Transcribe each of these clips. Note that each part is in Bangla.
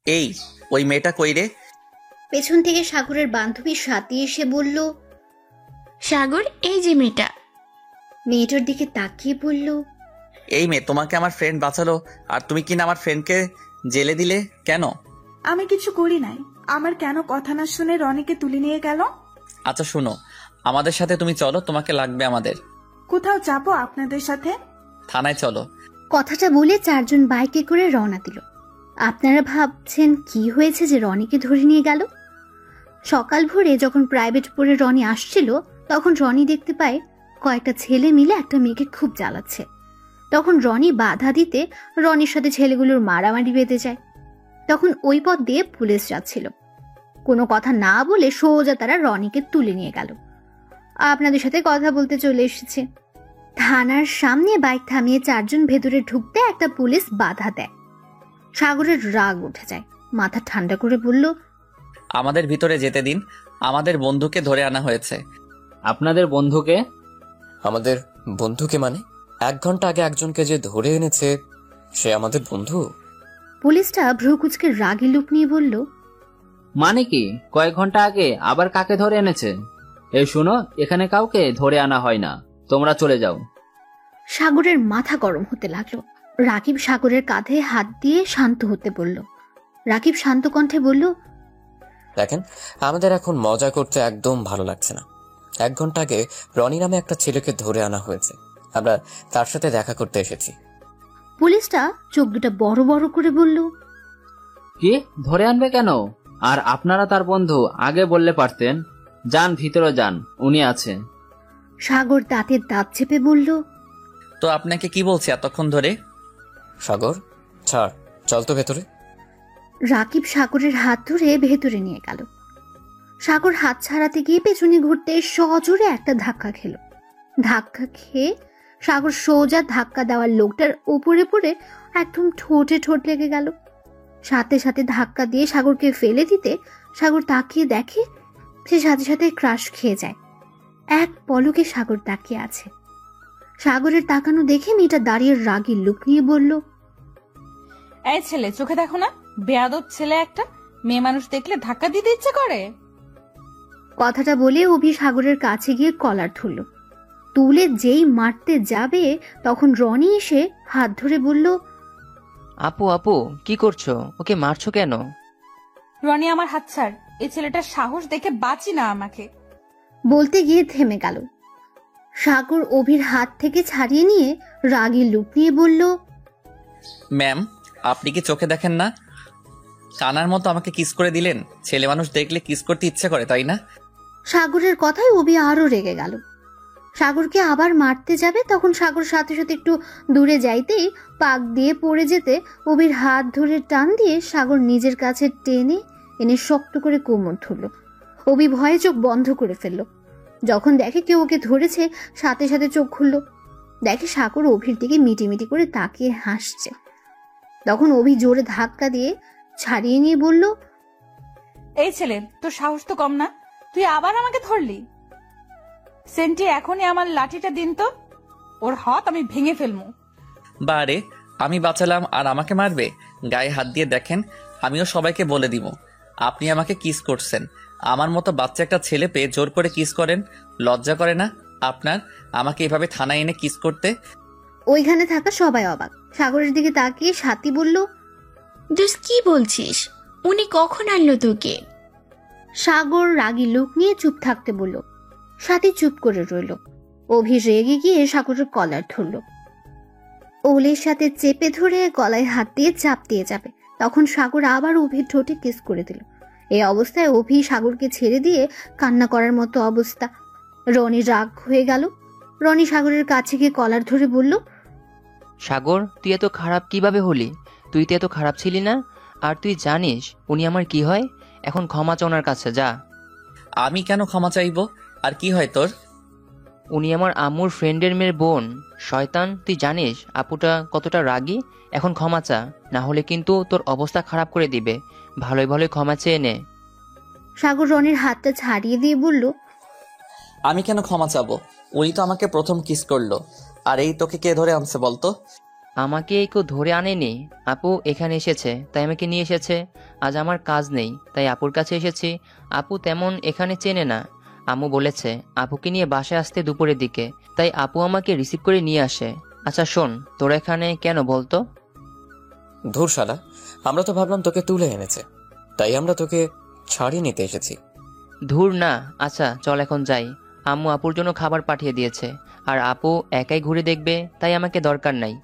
এই, ওই মেয়েটা কই রে? পেছন থেকে সাগরের বান্ধবী স্বাতী এসে বলল। সাগর, এই যে মেয়েটা। মেয়েটার দিকে তাকিয়ে বলল, এই মেয়ে, তোমাকে আমার ফ্রেন্ড বাঁচালো আর তুমি কিনা আমার ফ্রেন্ডকে জেলে দিলে কেন? আমি কিছু করি নাই। আমার কেন কথা না শুনে রনিকে তুলে নিয়ে গেল? আচ্ছা শুনো, আমাদের সাথে তুমি চলো, তোমাকে লাগবে আমাদের। কোথাও যাবো আপনাদের সাথে? থানায় চলো। কথাটা বলে চারজন বাইকে করে রওনা দিল। আপনারা ভাবছেন কি হয়েছে যে রনিকে ধরে নিয়ে গেল? সকাল ভোরে যখন প্রাইভেট পড়ে রনি আসছিল, তখন রনি দেখতে পায় কয়েকটা ছেলে মিলে একটা মেয়েকে খুব জ্বালাচ্ছে। তখন রনি বাধা দিতে রনির সাথে ছেলেগুলোর মারামারি বেঁধে যায়। তখন ওই পথ দিয়ে পুলিশ যাচ্ছিল। কোনো কথা না বলে সোজা তারা রনিকে তুলে নিয়ে গেল। আপনাদের সাথে কথা বলতে চলে এসেছে। থানার সামনে বাইক থামিয়ে চারজন ভেতরে ঢুকতে একটা পুলিশ বাধা দেয়। সাগরের রাগ উঠে যায়, মাথা ঠান্ডা করে বলল, আমাদের ভিতরে যেতে দিন, আমাদের বন্ধুকে ধরে আনা হয়েছে। আপনাদের বন্ধুকে? আমাদের বন্ধুকে মানে 1 ঘন্টা আগে একজনকে যে ধরে এনেছে সে আমাদের বন্ধু? পুলিশটা ভ্রু কুচকে রাগী লুক নিয়ে বলল, মানে কি? কয়েক ঘন্টা আগে আবার কাকে ধরে এনেছে? এই শুনো, এখানে কাউকে ধরে আনা হয় না, তোমরা চলে যাও। সাগরের মাথা গরম হতে লাগলো। রাকিব সাগরের কাঁধে হাত দিয়ে শান্ত হতে বলল। রাকিব শান্ত কণ্ঠে বলল, দেখেন, আমাদের এখন মজা করতে একদম ভালো লাগছে না। 1 ঘন্টা আগে রনি নামে একটা ছেলেকে ধরে আনা হয়েছে, আমরা তার সাথে দেখা করতে এসেছি। পুলিশটা চোখ দুটা বড় বড় করে বলল, কি ধরে আনবে কেন? আর আপনারা তার বন্ধু, আগে বললে পারতেন। যান ভিতরে যান, উনি আছে। সাগর দাঁতের দাঁত চেপে বলল, তো আপনাকে কি বলছি এতক্ষণ ধরে? সাগর ছাড়, চল তো ভেতরে। রাকিব সাগরের হাত ধরে ভেতরে নিয়ে গেল। সাগর হাত ছাড়াতে গিয়ে পেছনে ঘুরতে সজোরে একটা ধাক্কা খেল। ধাক্কা খেয়ে সাগর সোজা ধাক্কা দেওয়ার লোকটার উপরে পড়ে একদম ঠোঁটে ঠোঁট লেগে গেল। সাথে সাথে ধাক্কা দিয়ে সাগরকে ফেলে দিতে সাগর তাকিয়ে দেখে সে সাথে সাথে ক্রাশ খেয়ে যায়। এক পলকে সাগর তাকিয়ে আছে। সাগরের তাকানো দেখে মেয়েটা দাঁড়িয়ে রাগী লুক নিয়ে বলল, এই ছেলে, চোখে দেখো না, বেয়াদব ছেলে একটা। মেয়ে মানুষ দেখলে ধাক্কা দিতে ইচ্ছে করে। কথাটা বলে অভি সাগরের কাছে গিয়ে কলার ধরল। তুলে যেই মারতে যাবে তখন রনি এসে হাত ধরে বলল, আপু আপু, কি করছো? ওকে মারছো কেন? রনি, আমার হাত ছাড়। এই ছেলেটার সাহস দেখে বাঁচি না আমাকে। বলতে গিয়ে থেমে গেল। সাগর অভির হাত থেকে ছাড়িয়ে নিয়ে রাগী লুক নিয়ে বলল, ম্যাম, আপনি কি চোখে দেখেন না? কানার মতো আমাকে কিস করে দিলেন। ছেলে মানুষ দেখলে কিস করতে ইচ্ছে করে, তাই না? সাগরের কথায় অভি আরো রেগে গেল। সাগরকে আবার মারতে যাবে তখন সাগর সাথে সাথে একটু দূরে যাইতেই পাক দিয়ে পড়ে যেতে অভির হাত ধরে টান দিয়ে সাগর নিজের কাছে টেনে এনে শক্ত করে কোমর ধরল। অভি ভয়ে চোখ বন্ধ করে ফেলল। যখন দেখে কেউ ওকে ধরেছে সাথে সাথে চোখ খুলল, দেখে সাগর অভির দিকে মিটিমিটি করে তাকিয়ে হাসছে। তখন অভি জোরে ধাক্কা দিয়ে ছাড়িয়ে নিয়ে বলল, এই ছেলে, তোর সাহস তো কম না, তুই আবার আমাকে ধরলি। সেন্টি, এখনই আমার লাঠিটা দিন তো, ওর হাত আমি ভেঙে ফেলবো। বারে, আমি বাঁচালাম আর আমাকে মারবে? গায়ে হাত দিয়ে দেখেন, আমিও সবাইকে বলে দিব আপনি আমাকে কিস করছেন। আমার মতো বাচ্চা একটা ছেলে পেয়ে জোর করে কিস করেন, লজ্জা করে না আপনার আমাকে এভাবে থানায় এনে কিস করতে? ওইখানে থাকা সবাই অবাক। সাগরের দিকে তাকিয়ে স্বাতী বলল, দোষ, কি বলছিস? উনি কখন আনলো তোকে? সাগর রাগী লুক নিয়ে চুপ থাকতে বলল। স্বাতী চুপ করে রইল। অভি রেগে গিয়ে সাগরের কলার ধরল। ওলের সাথে চেপে ধরে গলায় হাত দিয়ে চাপ দিয়ে যাবে তখন সাগর আবার অভির ঠোঁটে কিস করে দিল। এই অবস্থায় অভি সাগরকে ছেড়ে দিয়ে কান্না করার মতো অবস্থা। রনি রাগ হয়ে গেল। রনি সাগরের কাছে গিয়ে কলার ধরে বলল, সাগর, তুই এত খারাপ কিভাবে হলি? তুই তো এত খারাপ ছিলি না। আর তুই জানিস উনি আমার কি হয়? এখন ক্ষমা চা ওনার কাছে, যা। আমি কেন ক্ষমা চাইবো? আর কি হয় তোর? উনি আমার আম্মুর ফ্রেন্ডের মেয়ের বোন। শয়তান, তুই জানিস আপুটা কতটা রাগী? এখন ক্ষমা চা, না হলে কিন্তু তোর অবস্থা খারাপ করে দিবে। ভালোই ভালোই ক্ষমা চেয়ে নে। সাগর রনির হাতটা ছাড়িয়ে দিয়ে বলল, আমি কেন ক্ষমা চাবো? উনি তো আমাকে প্রথম কিস করলো। আর এই তোকে কে ধরে আনছে বলতো? আমাকে কেউ ধরে আনেনি, আপু এখানে এসেছে তাই আমাকে নিয়ে এসেছে। আজ আমার কাজ নেই তাই আপুর কাছে এসেছি। আপু তেমন এখানে চেনে না। আম্মু বলেছে আপুকে নিয়ে বাসায় আসতে দুপুরের দিকে, তাই আপু আমাকে রিসিভ করে নিয়ে আসে। আচ্ছা শোন, তোরা এখানে কেন বলতো? ধুর শালা, আমরা তো ভাবলাম তোকে তুলে এনেছে, তাই আমরা তোকে ছাড়িয়ে নিতে এসেছি। ধুর না। আচ্ছা চল এখন যাই। আম্মু আপুর জন্য খাবার পাঠিয়ে দিয়েছে, আর আপু একাই ঘুরে দেখবে, তাই আমাকে দরকার নাই।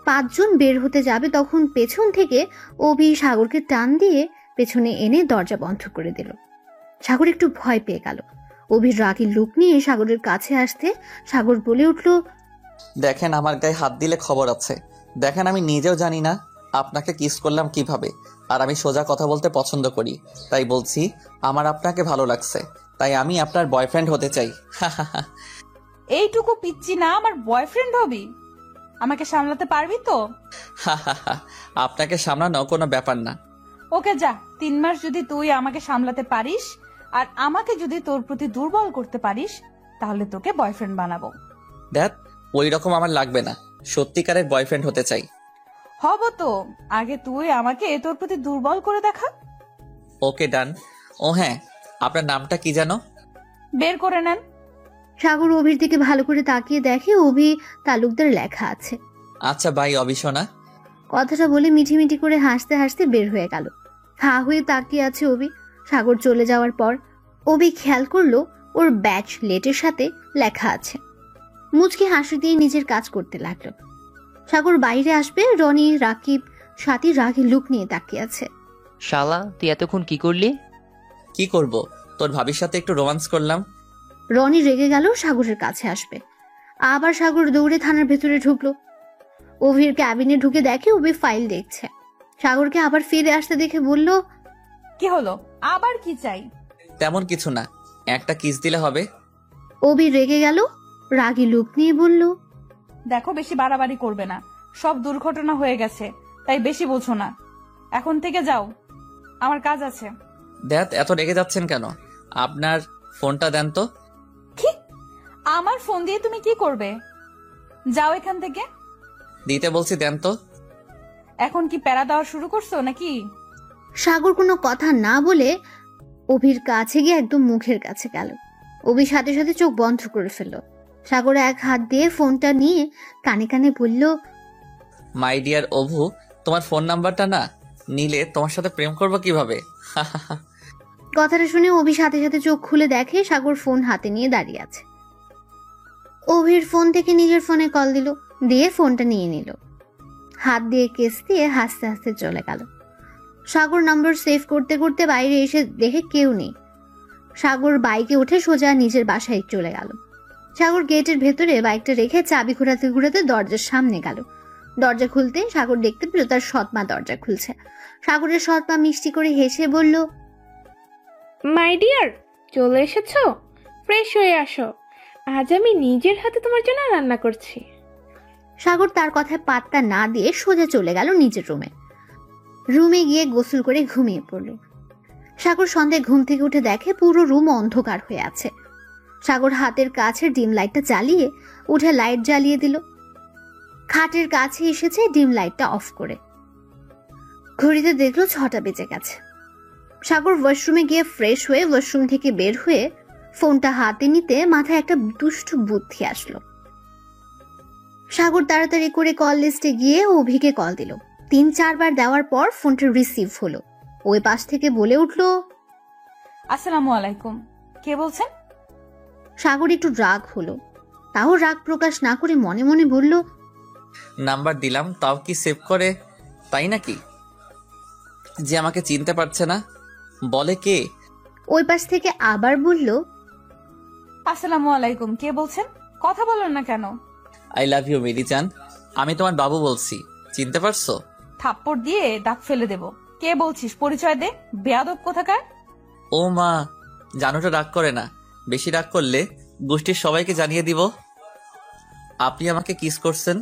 5 জন বের হতে যাবে তখন পেছন থেকে অভি সাগরকে টান দিয়ে পেছনে এনে দরজা বন্ধ করে দিল। সাগর একটু ভয় পেয়ে গেল। অভির রাগী লুক নিয়ে সাগরের কাছে আসতে সাগর বলে উঠল, দেখেন আমার গায়ে হাত দিলে খবর আছে। দেখেন আমি নিজেও জানি না আপনাকে কিস করলাম কিভাবে, আর আমি সোজা কথা বলতে পছন্দ করি, তাই বলছি আমার আপনাকে ভালো লাগছে, তাই আমি আপনার বয়ফ্রেন্ড হতে চাই। এইটুকু পিচ্ছি না আমার বয়ফ্রেন্ড হবি? আমাকে সামলাতে পারবি তো? আপনাকে সামলানো কোনো ব্যাপার না। ওকে যা, 3 মাস যদি তুই আমাকে সামলাতে পারিস আর আমাকে যদি তোর প্রতি দুর্বল করতে পারিস, তাহলে তোকে বয়ফ্রেন্ড বানাবো। দেখ ওই রকম আমার লাগবে না, সত্যিকারের বয়ফ্রেন্ড হতে চাই। হব তো, আগে তুই আমাকে তোর প্রতি দুর্বল করে দেখা। ওকে ডান। ও হ্যাঁ, আপনার নামটা কি জানো? বের করে নেন। সাগর অভির দিকে ভালো করে তাকিয়ে দেখে অভি তালুকদার লেখা আছে। আচ্ছা বাই অবিশোনা। কথাটা বলে মিঠিমিঠি করে হাসতে হাসতে বের হয়ে গেল। হা হয়ে তাকিয়ে আছে অভি। সাগর চলে যাওয়ার পর অভি খেয়াল করলো ওর ব্যাচ লেটের সাথে লেখা আছে। মুচকি হাসি দিয়ে নিজের কাজ করতে লাগলো। সাগর বাইরে আসবে, রনি রাকিব সাথী রাগী লুক নিয়ে তাকিয়ে আছে। শালা তুই এতক্ষণ কি করলি? কি করব, তোর ভাবির সাথে একটু রোমান্স করলাম। রনি রেগে গেল সাগরের কাছে আসবে। আবার সাগর দৌড়ে থানার ভেতরে ঢুকলো। অভির ক্যাবিনে ঢুকে দেখে অভি ফাইল দেখছে। সাগরকে আবার ফিরে আসতে দেখে বলল, কি হলো, আবার কি চাই? তেমন কিছু না, একটা কিস দিলে হবে। অভি রেগে গেল, রাগী লুক নিয়ে বলল, দেখো বেশি বাড়াবাড়ি করবে না, সব দুর্ঘটনা হয়ে গেছে, তাই বেশি বোঝো না। এখন থেকে যাও, আমার কাজ আছে। দেখ এত রেগে যাচ্ছেন কেন? আপনার ফোনটা দেন তো। কি? আমার ফোন দিয়ে তুমি কি করবে? যাও এখান থেকে। দিতে বলছি, দেন তো। এখন কি প্যারা দেওয়া শুরু করছো নাকি? সাগর কোনো কথা না বলে অভির কাছে গিয়ে একদম মুখের কাছে গেল। অভির সাথে সাথে চোখ বন্ধ করে ফেলল। সাগর এক হাত দিয়ে ফোনটা নিয়ে কানে কানে বলল, মাই ডিয়ার অভু, তোমার ফোন নাম্বারটা না নিলে তোমার সাথে প্রেম করবো কিভাবে? কথাটা শুনে অভি সাথে সাথে চোখ খুলে দেখে সাগর ফোন হাতে নিয়ে দাঁড়িয়ে আছে। অভির ফোন থেকে নিজের ফোনে কল দিল, দিয়ে ফোনটা নিয়ে নিল। হাত দিয়ে কেস দিয়ে হাসতে হাসতে চলে গেল। সাগর নাম্বার সেভ করতে করতে বাইরে এসে দেখে কেউ নেই। সাগর বাইকে উঠে সোজা নিজের বাসায় চলে গেল। সাগর গেটের ভেতরে বাইকটা রেখে চাবি ঘোরাতে ঘোরাতে দরজার সামনে গেল। দরজা খুলতে সাগর দেখতে পেল তার সৎমা দরজা খুলছে। সাগরের সৎমা মিষ্টি করে হেসে বলল, মাই ডিয়ার, চলে এসেছো? ফ্রেশ হয়ে আসো, আজ আমি নিজের হাতে তোমার জন্য রান্না করছি। সাগর তার কথায় পাত্তা না দিয়ে সোজা চলে গেল নিজের রুমে। রুমে গিয়ে গোসল করে ঘুমিয়ে পড়ল। সাগর সন্ধ্যায় ঘুম থেকে উঠে দেখে পুরো রুম অন্ধকার হয়ে আছে। সাগর হাতের কাছে ডিম লাইটটা জ্বালিয়ে উঠে লাইট জ্বালিয়ে দিল। খাটের কাছে এসেছে ডিম লাইটটা অফ করে। ঘড়িতে দেখলো 6টা বেজে গেছে। সাগর ওয়াশরুমে গিয়ে ফ্রেশ হয়ে ওয়াশরুম থেকে বের হয়ে ফোনটা হাতে নিতে মাথায় একটা দুষ্টু বুদ্ধি আসলো। সাগর তাড়াতাড়ি করে কল লিস্টে গিয়ে অভিকে কল দিল। 3-4 বার দেওয়ার পর ফোনটা রিসিভ হলো। ওই পাশ থেকে বলে উঠলো, আসসালামু আলাইকুম, কে বলছেন? সাগর একটু রাগ হলো, তাও রাগ প্রকাশ না করে মনে মনে বলল, নাম্বার দিলাম তাও কি সেভ করে, তাই নাকি? যে আমাকে চিনতে পারছে না, বলে কে? ওই পাশ থেকে আবার বলল, আসসালামু আলাইকুম, কে বলছেন? কথা বলেন না কেন? আই লাভ ইউ মিরিজান, আমি তোমার বাবু বলছি, চিনতে পারছো? থাপ্পড় দিয়ে দাঁত ফেলে দেব। কে বলছিস, পরিচয় দে, বেয়াদব কোথাকার। ও মা, জানুটা রাগ করে না, বেশি রাগ করলে গোষ্ঠীর সবাইকে জানিয়ে দিব আপনি আমাকে কিস করছেন।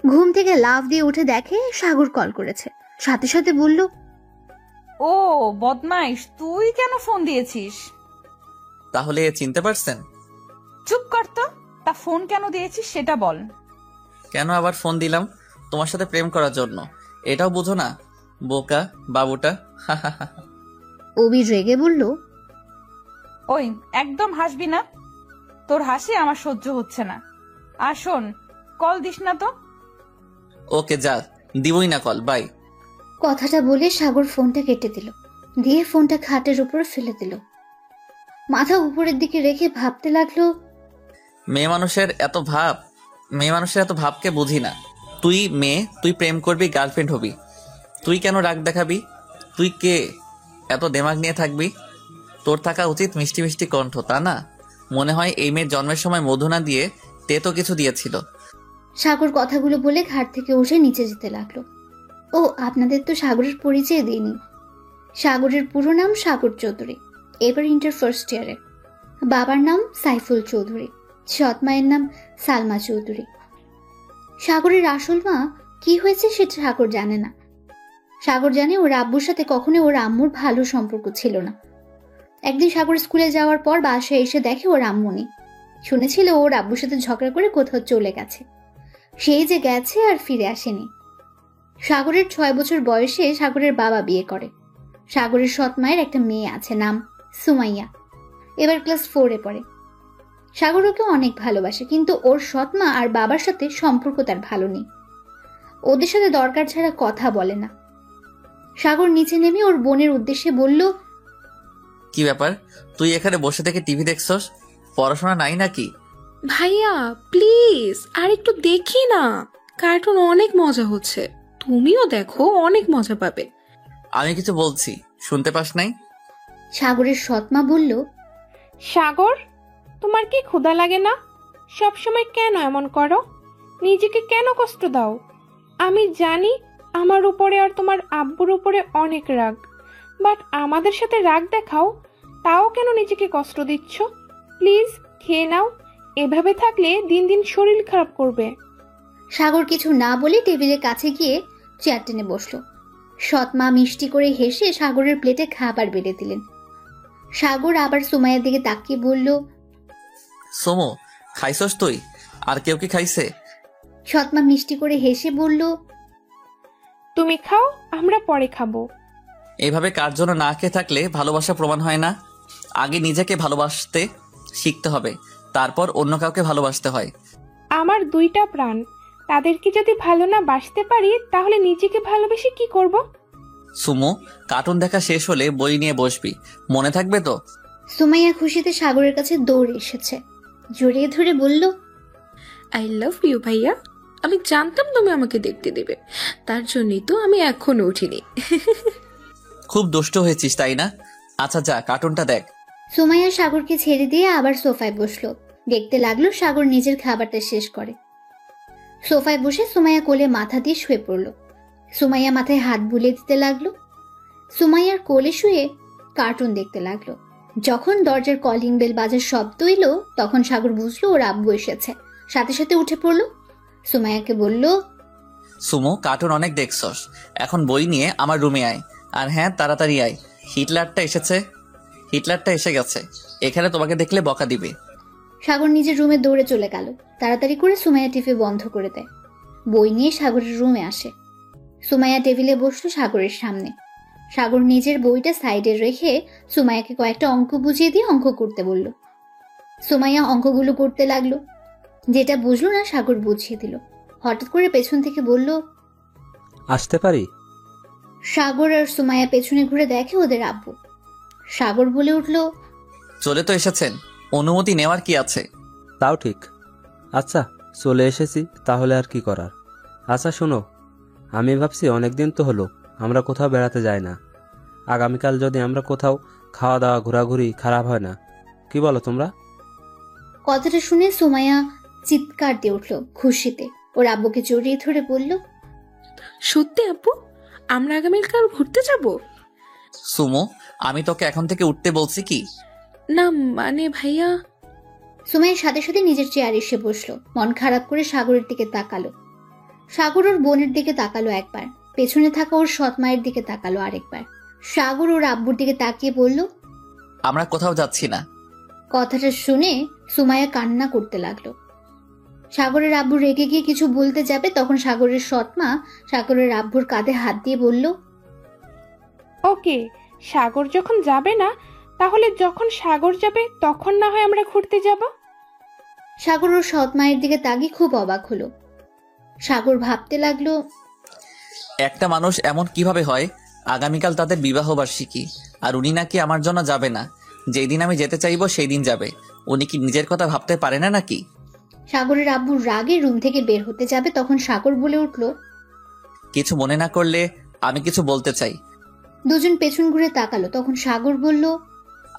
ঘুম থেকে লাফ দিয়ে উঠে দেখে সাগর কল করেছে। সাথে সাথে বলল, ও বদমাইশ, তুই কেন ফোন দিয়েছিস? তাহলে চিনতে পারছেন? চুপ কর তো, তা ফোন কেন দিয়েছিস সেটা বল। কেন আবার ফোন দিলাম? তোমার সাথে প্রেম করার জন্য। এটাও বুঝো না? বোকা বাবুটা। অবি রেগে বলল, ওই একদম হাসবি না, তোর হাসি আমার সহ্য হচ্ছে না। আর শোন, কল দিস না তো। ওকে যা, দিবই না কল, বাই। কথাটা বলে সাগর ফোনটা কেটে দিল, দিয়ে ফোনটা খাটের উপর ফেলে দিল। মাথা উপরের দিকে রেখে ভাবতে লাগলো, মেয়ে মানুষের এত ভাবকে বুঝি না। তুই মেয়ে, তুই প্রেম করবি, গার্লফ্রেন্ড হবি, তুই কেন রাগ দেখাবি? তুই কে এত দেমাগ নিয়ে থাকবি? তোর থাকা উচিত মিষ্টি মিষ্টি কণ্ঠ, তা না? মনে হয় এই মেয়ের জন্মের সময় মধু না দিয়ে তেতো কিছু দিয়েছিল। সাগর কথাগুলো বলে ঘাট থেকে উঠে নিচে যেতে লাগলো। ও, আপনাদের তো সাগরের পরিচয় দিইনি। সাগরের পুরো নাম সাগর চৌধুরী, এবার ইন্টার ফার্স্ট ইয়ারে। বাবার নাম সাইফুল চৌধুরী, সৎ মায়ের নাম সালমা চৌধুরী। সাগরের আসল মা কি হয়েছে সেটা সাগর জানে না। সাগর জানে ওর আব্বুর সাথে কখনো ওর আম্মুর ভালো সম্পর্ক ছিল না। একদিন সাগর স্কুলে যাওয়ার পর বাসায় এসে দেখে ওর আম্মু নেই। শুনেছিল ওর আব্বুর সাথে ঝগড়া করে কোথাও চলে গেছে। সেই যে গেছে আর ফিরে আসেনি। সাগরের 6 বছর বয়সে সাগরের বাবা বিয়ে করে। সাগরের সৎ মায়ের একটা মেয়ে আছে, নাম সুমাইয়া, এবার ক্লাস 4-এ পড়ে। সাগর ওকে অনেক ভালোবাসে, কিন্তু ওর সৎ মা আর বাবার সাথে সম্পর্ক তার ভালো নেই। ওদের সাথে দরকার ছাড়া কথা বলে না। সাগর নিচে নেমে ওর বোনের উদ্দেশ্যে বলল, কি ব্যাপার, তুই এখানে বসে থেকে টিভি দেখছস? পড়াশোনা নাই নাকি? ভাইয়া প্লিজ আর একটু দেখি না, কার্টুন অনেক মজা হচ্ছে, তুমিও দেখো, অনেক মজা পাবে। আমি কিছু বলছি, শুনতে পাস নাই? সাগরের সৎ মা বলল, সাগর, তোমার কি ক্ষুধা লাগে না? সব সময় কেন এমন করো? নিজেকে কেন কষ্ট দাও? আমি জানি আমার উপরে আর তোমার আব্বুর উপরে অনেক রাগ, বাট আমাদের সাথে রাগ দেখাও, তাও কেন নিজেকে কষ্ট দিচ্ছ? প্লিজ খেয়ে নাও, এভাবে থাকলে দিন দিন শরীর খারাপ করবে। সাগর কিছু না বলে টেবিলের কাছে গিয়ে চেয়ার টেনে বসলো। সৎ মা মিষ্টি করে হেসে সাগরের প্লেটে খাবার বেড়ে দিলেন। সাগর আবার সুমাইয়ার দিকে তাকিয়ে বলল, সোমো, খাইছস তুই? আর কেউ কি খাইছে? সৎ মা মিষ্টি করে হেসে বলল, তুমি খাও, আমরা পরে খাবো। এইভাবে কার জন্য না খেয়ে থাকলে ভালোবাসা প্রমাণ হয় না। আগে নিজেকে ভালোবাসতে শিখতে হবে, তারপর অন্য কাউকে ভালোবাসতে হয়। আমার 2টা প্রাণ, তাদেরকে যদি ভালো না বাসতে পারি তাহলে নিজেকে ভালোবেসে কি করব? সুমো, কার্টুন দেখা শেষ হলে বই নিয়ে বসবি, মনে থাকবে তো? সুমাইয়া খুশিতে সাগরের কাছে দৌড়ে এসেছে, জড়িয়ে ধরে বলল, আই লাভ ইউ ভাইয়া, আমি জানতাম তুমি আমাকে দেখতে দেবে, তার জন্যই তো আমি এখনো উঠিনি। খুব দুষ্ট হয়েছিস তাই না? আচ্ছা যা, কার্টুনটা দেখ। সুমাইয়া সাগরকে ছেড়ে দিয়ে আবার সোফায় বসলো। দেখতে লাগলো সাগর নিজের খাবারটা শেষ করে। সোফায় বসে সুমাইয়া কোলে মাথা দিয়ে শুয়ে পড়ল। সুমাইয়া মাথায় হাত বুলিয়ে দিতে লাগলো। সুমাইয়ার কোলে শুয়ে কার্টুন দেখতে লাগলো। যখন দরজার কলিং বেল বাজার শব্দ এলো, তখন সাগর বুঝলো ওর আব্বু এসেছে। সাথে সাথে উঠে পড়লো। সুমাইয়াকে বলল, সুমো, কার্টুন অনেক দেখছস, এখন বই নিয়ে আমার রুমে আয়। আর হ্যাঁ, তাড়াতাড়ি আয়, হিটলারটা এসে গেছে, এখানে তোমাকে দেখলে বকা দিবে। সাগর নিজের রুমে দৌড়ে চলে গেল। তাড়াতাড়ি করে সুমাইয়া টিভি বন্ধ করে দেয়। বই নিয়ে সাগরের রুমে আসে। সুমাইয়া টেবিলে বসলো সাগরের সামনে। সাগর নিজের বইটা সাইডে রেখে সুমাইয়াকে কয়েকটা অঙ্ক বুঝিয়ে দিয়ে অঙ্ক করতে বলল। সুমাইয়া অঙ্কগুলো করতে লাগলো। যেটা বুঝলো না সাগর বুঝিয়ে দিল। হঠাৎ করে পেছন থেকে বলল, আসতে পারি? সাগর আর সুমাইয়া পেছনে ঘুরে দেখে ওদের আব্বু। সাগর বলে উঠল, চলে তো এসেছেন, অনুমতি নেওয়ার কি আছে? তাও ঠিক। আচ্ছা, চলে এসেছি, তাহলে আর কি করার। আচ্ছা শোনো, আমি ভাবছি অনেকদিন তো হলো আমরা কোথাও বেড়াতে যাই না। আগামীকাল যদি আমরা কোথাও খাওয়া দাওয়া ঘোরাঘুরি খারাপ হয় না, কি বলো তোমরা? কথাটা শুনে সুমাইয়া চিৎকার দিয়ে উঠল খুশিতে। ওর আব্বুকে জড়িয়ে ধরে বলল, সত্যি আপু, আমরা আগামীকাল ঘুরতে যাব? সুমো, আমি তোকে এখন থেকে উঠতে বলছি কি? না মানে ভাইয়া। সুমাইয়ার সাথে সাথে নিজের চেয়ারে এসে বসলো। মন খারাপ করে সাগরের দিকে তাকালো। সাগর ওর বোনের দিকে তাকালো একবার, পেছনে থাকা ওর সৎ মায়ের দিকে তাকালো আরেকবার। সাগর ওর আব্বুর দিকে তাকিয়ে বলল, আমরা কোথাও যাচ্ছি না। কথাটা শুনে সুমাইয়া কান্না করতে লাগলো। সাগরের আব্বু রেগে গিয়ে কিছু বলতে যাবে, তখন সাগরের সৎমা সাগরের আব্বুর কাঁধে হাত দিয়ে বলল, ওকে, সাগর যখন যাবে না, তাহলে যখন সাগর যাবে তখন না হয় আমরা ঘুরতে যাব। সাগর ওর সৎ মায়ের দিকে তাকিয়ে খুব অবাক হলো। সাগর ভাবতে লাগলো, একটা মানুষ এমন কিভাবে হয়? আগামীকাল তাদের বিবাহ বার্ষিকী, আর উনি নাকি আমার জন্য যাবে না। যেই দিন আমি যেতে চাইবো সেই দিন যাবে। উনি কি নিজের কথা ভাবতে পারে না নাকি? সাগরের আব্বুর রাগে রুম থেকে বের হতে যাবে, তখন সাগর বলে উঠল, কিছু মনে না করলে আমি কিছু বলতে চাই। দুজন পেছন ঘুরে তাকালো। তখন সাগর বলল,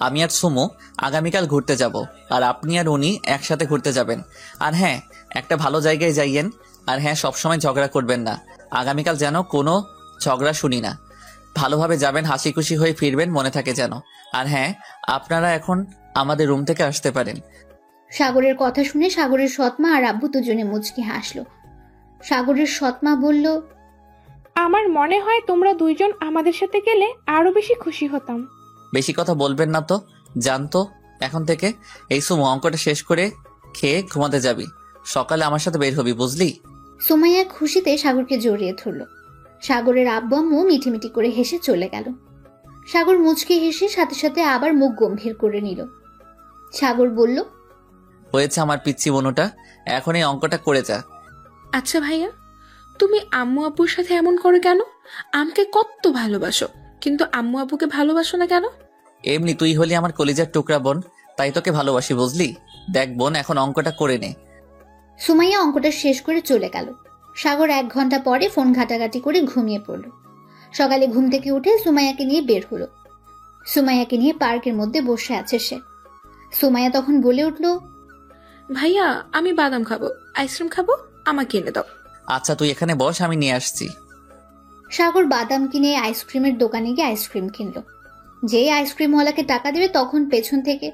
আমি আর সুমু আগামীকাল ঘুরতে যাব, আর আপনি আর উনি একসাথে ঘুরতে যাবেন। আর হ্যাঁ, একটা ভালো জায়গায় যাইয়েন। আর হ্যাঁ, সবসময় ঝগড়া করবেন না। আগামীকাল যেন কোনো ঝগড়া শুনি না। ভালোভাবে যাবেন, হাসি খুশি হয়ে ফিরবেন, মনে থাকে যেন। আর হ্যাঁ, আপনারা এখন আমাদের রুম থেকে আসতে পারেন। সাগরের কথা শুনে সাগরের সৎমা আর আব্বু দুজনে মুচকি হাসলো। সাগরের সৎমা বলল, আমার মনে হয় তোমরা দুইজন আমাদের সাথে গেলে আরো বেশি খুশি হতাম। বেশি কথা বলবেন না তো, জানতো এখন থেকে। এই সুমু, অঙ্কটা শেষ করে খেয়ে ঘুমাতে যাবি। সকালে আমার সাথে বের হবি, বুঝলি? সুমাইয়া খুশিতে সাগরকে জড়িয়ে ধরল। সাগরের আব্বু আম্মু মিটিমিটি করে হেসে চলে গেল। সাগর মুচকি হেসে সাথে সাথে আবার মুখ গম্ভীর করে নিল। সাগর বলল, হয়েছে আমার পিচ্ছি বনুটা, এখন এই অঙ্কটা করে যা। আচ্ছা ভাইয়া, তুমি আম্মু আব্বুর সাথে এমন করো কেন? আমাকে কত ভালোবাসো, কিন্তু আম্মু আব্বুকে ভালোবাসো না কেন? এমনি তুই হলি আমার কলিজার টুকরা বোন, তাই তোকে ভালোবাসি, বুঝলি? দেখ বোন, এখন অঙ্কটা করে নে। সুমাইয়া অঙ্কটা শেষ করে চলে গেল। সাগর 1 ঘন্টা পরে ফোন ঘাটাঘাটি করে ঘুমিয়ে পড়ল। সকালে ঘুম থেকে উঠে সুমাইয়াকে নিয়ে বের হলো। সুমাইয়াকে নিয়ে পার্কের মধ্যে বসে আছে সে। সুমাইয়া তখন বলে উঠল, ভাইয়া, আমি বাদাম খাবো, আইসক্রিম খাবো, আমাকে এনে দাও। আচ্ছা তুই এখানে বস, আমি নিয়ে আসছি। সাগর বাদাম কিনে আইসক্রিমের দোকানে গিয়ে আইসক্রিম কিনলো। যেই আইসক্রিমওয়ালাকে টাকা দেবে, তখন পেছন থেকে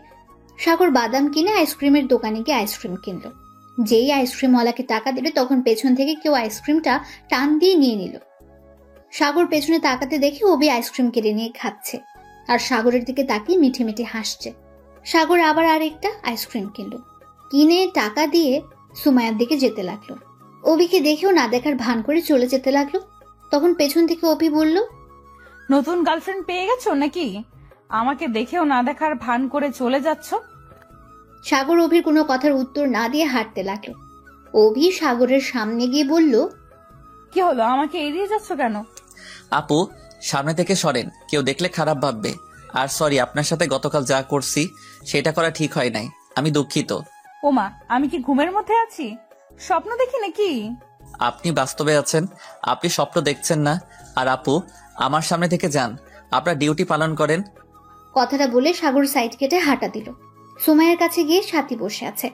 সাগর বাদাম কিনে আইসক্রিমের দোকানে গিয়ে আইসক্রিম কিনলো। যেই আইসক্রিমওয়ালাকে টাকা দেবে, তখন পেছন থেকে কেউ আইসক্রিমটা টান দিয়ে নিয়ে নিল। সাগর পেছনে তাকাতে দেখে অবি আইসক্রিম কেড়ে নিয়ে খাচ্ছে, আর সাগরের দিকে তাকিয়ে মিঠে মিঠে হাসছে। সাগর আবার আরেকটা আইসক্রিম কিনলো, কিনে টাকা দিয়ে সুমাইয়ার দিকে যেতে লাগলো। অবিকে দেখেও না দেখার ভান করে চলে যেতে লাগলো। তখন পেছন থেকে অপি বলল, নতুন গার্লফ্রেন্ড পেয়ে গেছো নাকি? আমাকে দেখেও না দেখার ভান করে চলে যাচ্ছ। সাগর অভির কোনো কথার উত্তর না দিয়ে হাঁটতে লাগলো। অভি সাগরের সামনে গিয়ে বলল, কি হলো, আমাকে এড়িয়ে যাচ্ছ কেন? আপু, সামনে থেকে সরেন, কেউ দেখলে খারাপ ভাববে। আর সরি, আপনার সাথে গতকাল যা করছি সেটা করা ঠিক হয় নাই, আমি দুঃখিত। ওমা, আমি কি ঘুমের মধ্যে আছি? স্বপ্ন দেখি নাকি? আপনি বাস্তবে আছেন, আপনি স্বপ্ন দেখছেন না। আর আপু, আমার সামনে থেকে যান, আপনার ডিউটি পালন করেন। কথাটা বলে সাগর সাইড কেটে হাঁটা দিল। সুমাইয়ার কাছে গিয়ে সাথী বসে আছে।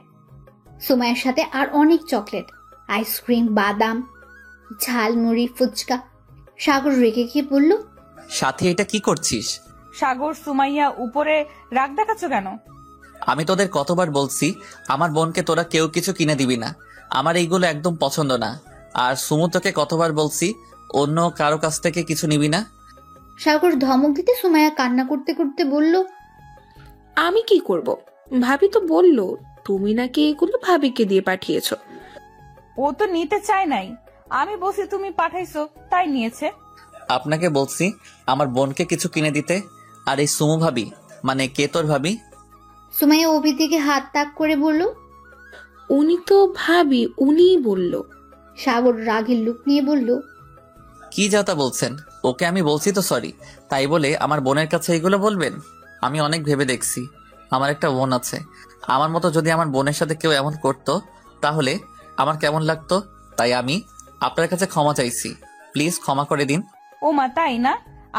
সুমাইয়ার সাথে আর অনেক চকলেট, আইসক্রিম, বাদাম, ঝালমুড়ি, ফুচকা। সাগর রেগে গিয়ে বলল, সাথে এটা কি করছিস? সাগর, সুমাইয়া, উপরে রাগ দেখাচ্ছ কেন? আমি তোদের কতবার বলছি আমার বোনকে তোরা কেউ কিছু কিনে দিবি না, আমার এইগুলো একদম পছন্দ না। আর সুমু, তোকে কতবার বলছি অন্য কারো কাছ থেকে কিছু নিবি না। সাগর ধমক দিতে সুমাইয়া কান্না করতে করতে বলল, আমি কি করব? ভাবি তো বললো তুমি নাকি এগুলো ভাবিকে দিয়ে পাঠিয়েছো। ও তো নিতে চায় নাই, আমি বলছি তুমি পাঠাইছো তাই নিয়েছে। আপনাকে বলছি আমার বোনকে কিছু কিনে দিতে। আর এই সুমু ভাবি মানে কে তোর ভাবি? সুমাইয়া অভির দিকে হাত তাক করে বলল, উনি তো ভাবি, উনিই বলল। সাগর রাগের লুক নিয়ে বলল, কি যাতা বলছেন? ওকে আমি বলছি তো সরি, তাই বলে আমার বোনের কাছে এইগুলো বলবেন? আমি অনেক ভেবে দেখছি, আমার একটা বোন আছে। আমার মতো যদি আমার বোনের সাথে কেউ এমন করতো তাহলে আমার কেমন লাগতো। তাই আমি আপনার কাছে ক্ষমা চাইছি, প্লিজ ক্ষমা করে দিন। ওমা, তাই না?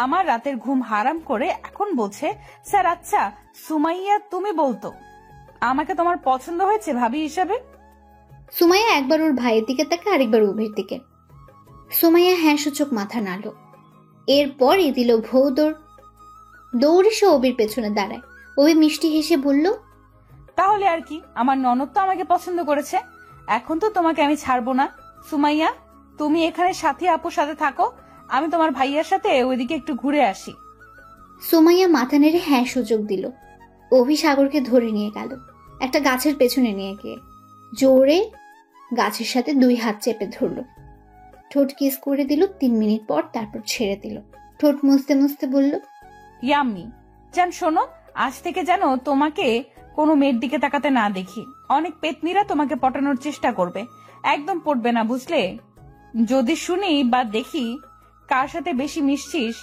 আমার রাতের ঘুম হারাম করে এখন বলছে স্যার। আচ্ছা সুমাইয়া, তুমি বলতো আমাকে তোমার পছন্দ হয়েছে ভাবি হিসাবে? সুমাইয়া একবার ওর ভাইয়ের দিকে তাকে, আরেকবার অভির দিকে। সুমাইয়া হ্যাঁ সূচক মাথা নাড়ল। এরপরই দিল ভৌ দৌড়। দৌড়ে সে অভির পেছনে দাঁড়ায়। অভি মিষ্টি হেসে বলল, তাহলে আর কি, আমার ননদ তো আমাকে পছন্দ করেছে, এখন তো তোমাকে আমি ছাড়বো না। সুমাইয়া, তুমি এখানে সাথী আপুর সাথে থাকো, আমি তোমার ভাইয়ার সাথে ওইদিকে একটু ঘুরে আসি। সুমাইয়া মাথা নেড়ে হ্যাঁ সুযোগ দিল। অভি সাগরকে ধরে নিয়ে গেল একটা গাছের পেছনে নিয়ে গিয়ে। জোরে গাছের সাথে 2 হাত চেপে ধরলো। ঠোঁট কিস করে দিল 3 মিনিট পর, তারপর ছেড়ে দিল। ঠোঁট মুছতে মুছতে বলল, ইয়াম্মি। জান শোনো, আজ থেকে যেন তোমাকে কোনো মেয়ের দিকে তাকাতে না দেখি। অনেক পেতনিরা তোমাকে পটানোর চেষ্টা করবে, একদম পড়বে না বুঝলে। যদি শুনি বা দেখি কার সাথে বেশি মিশছিস,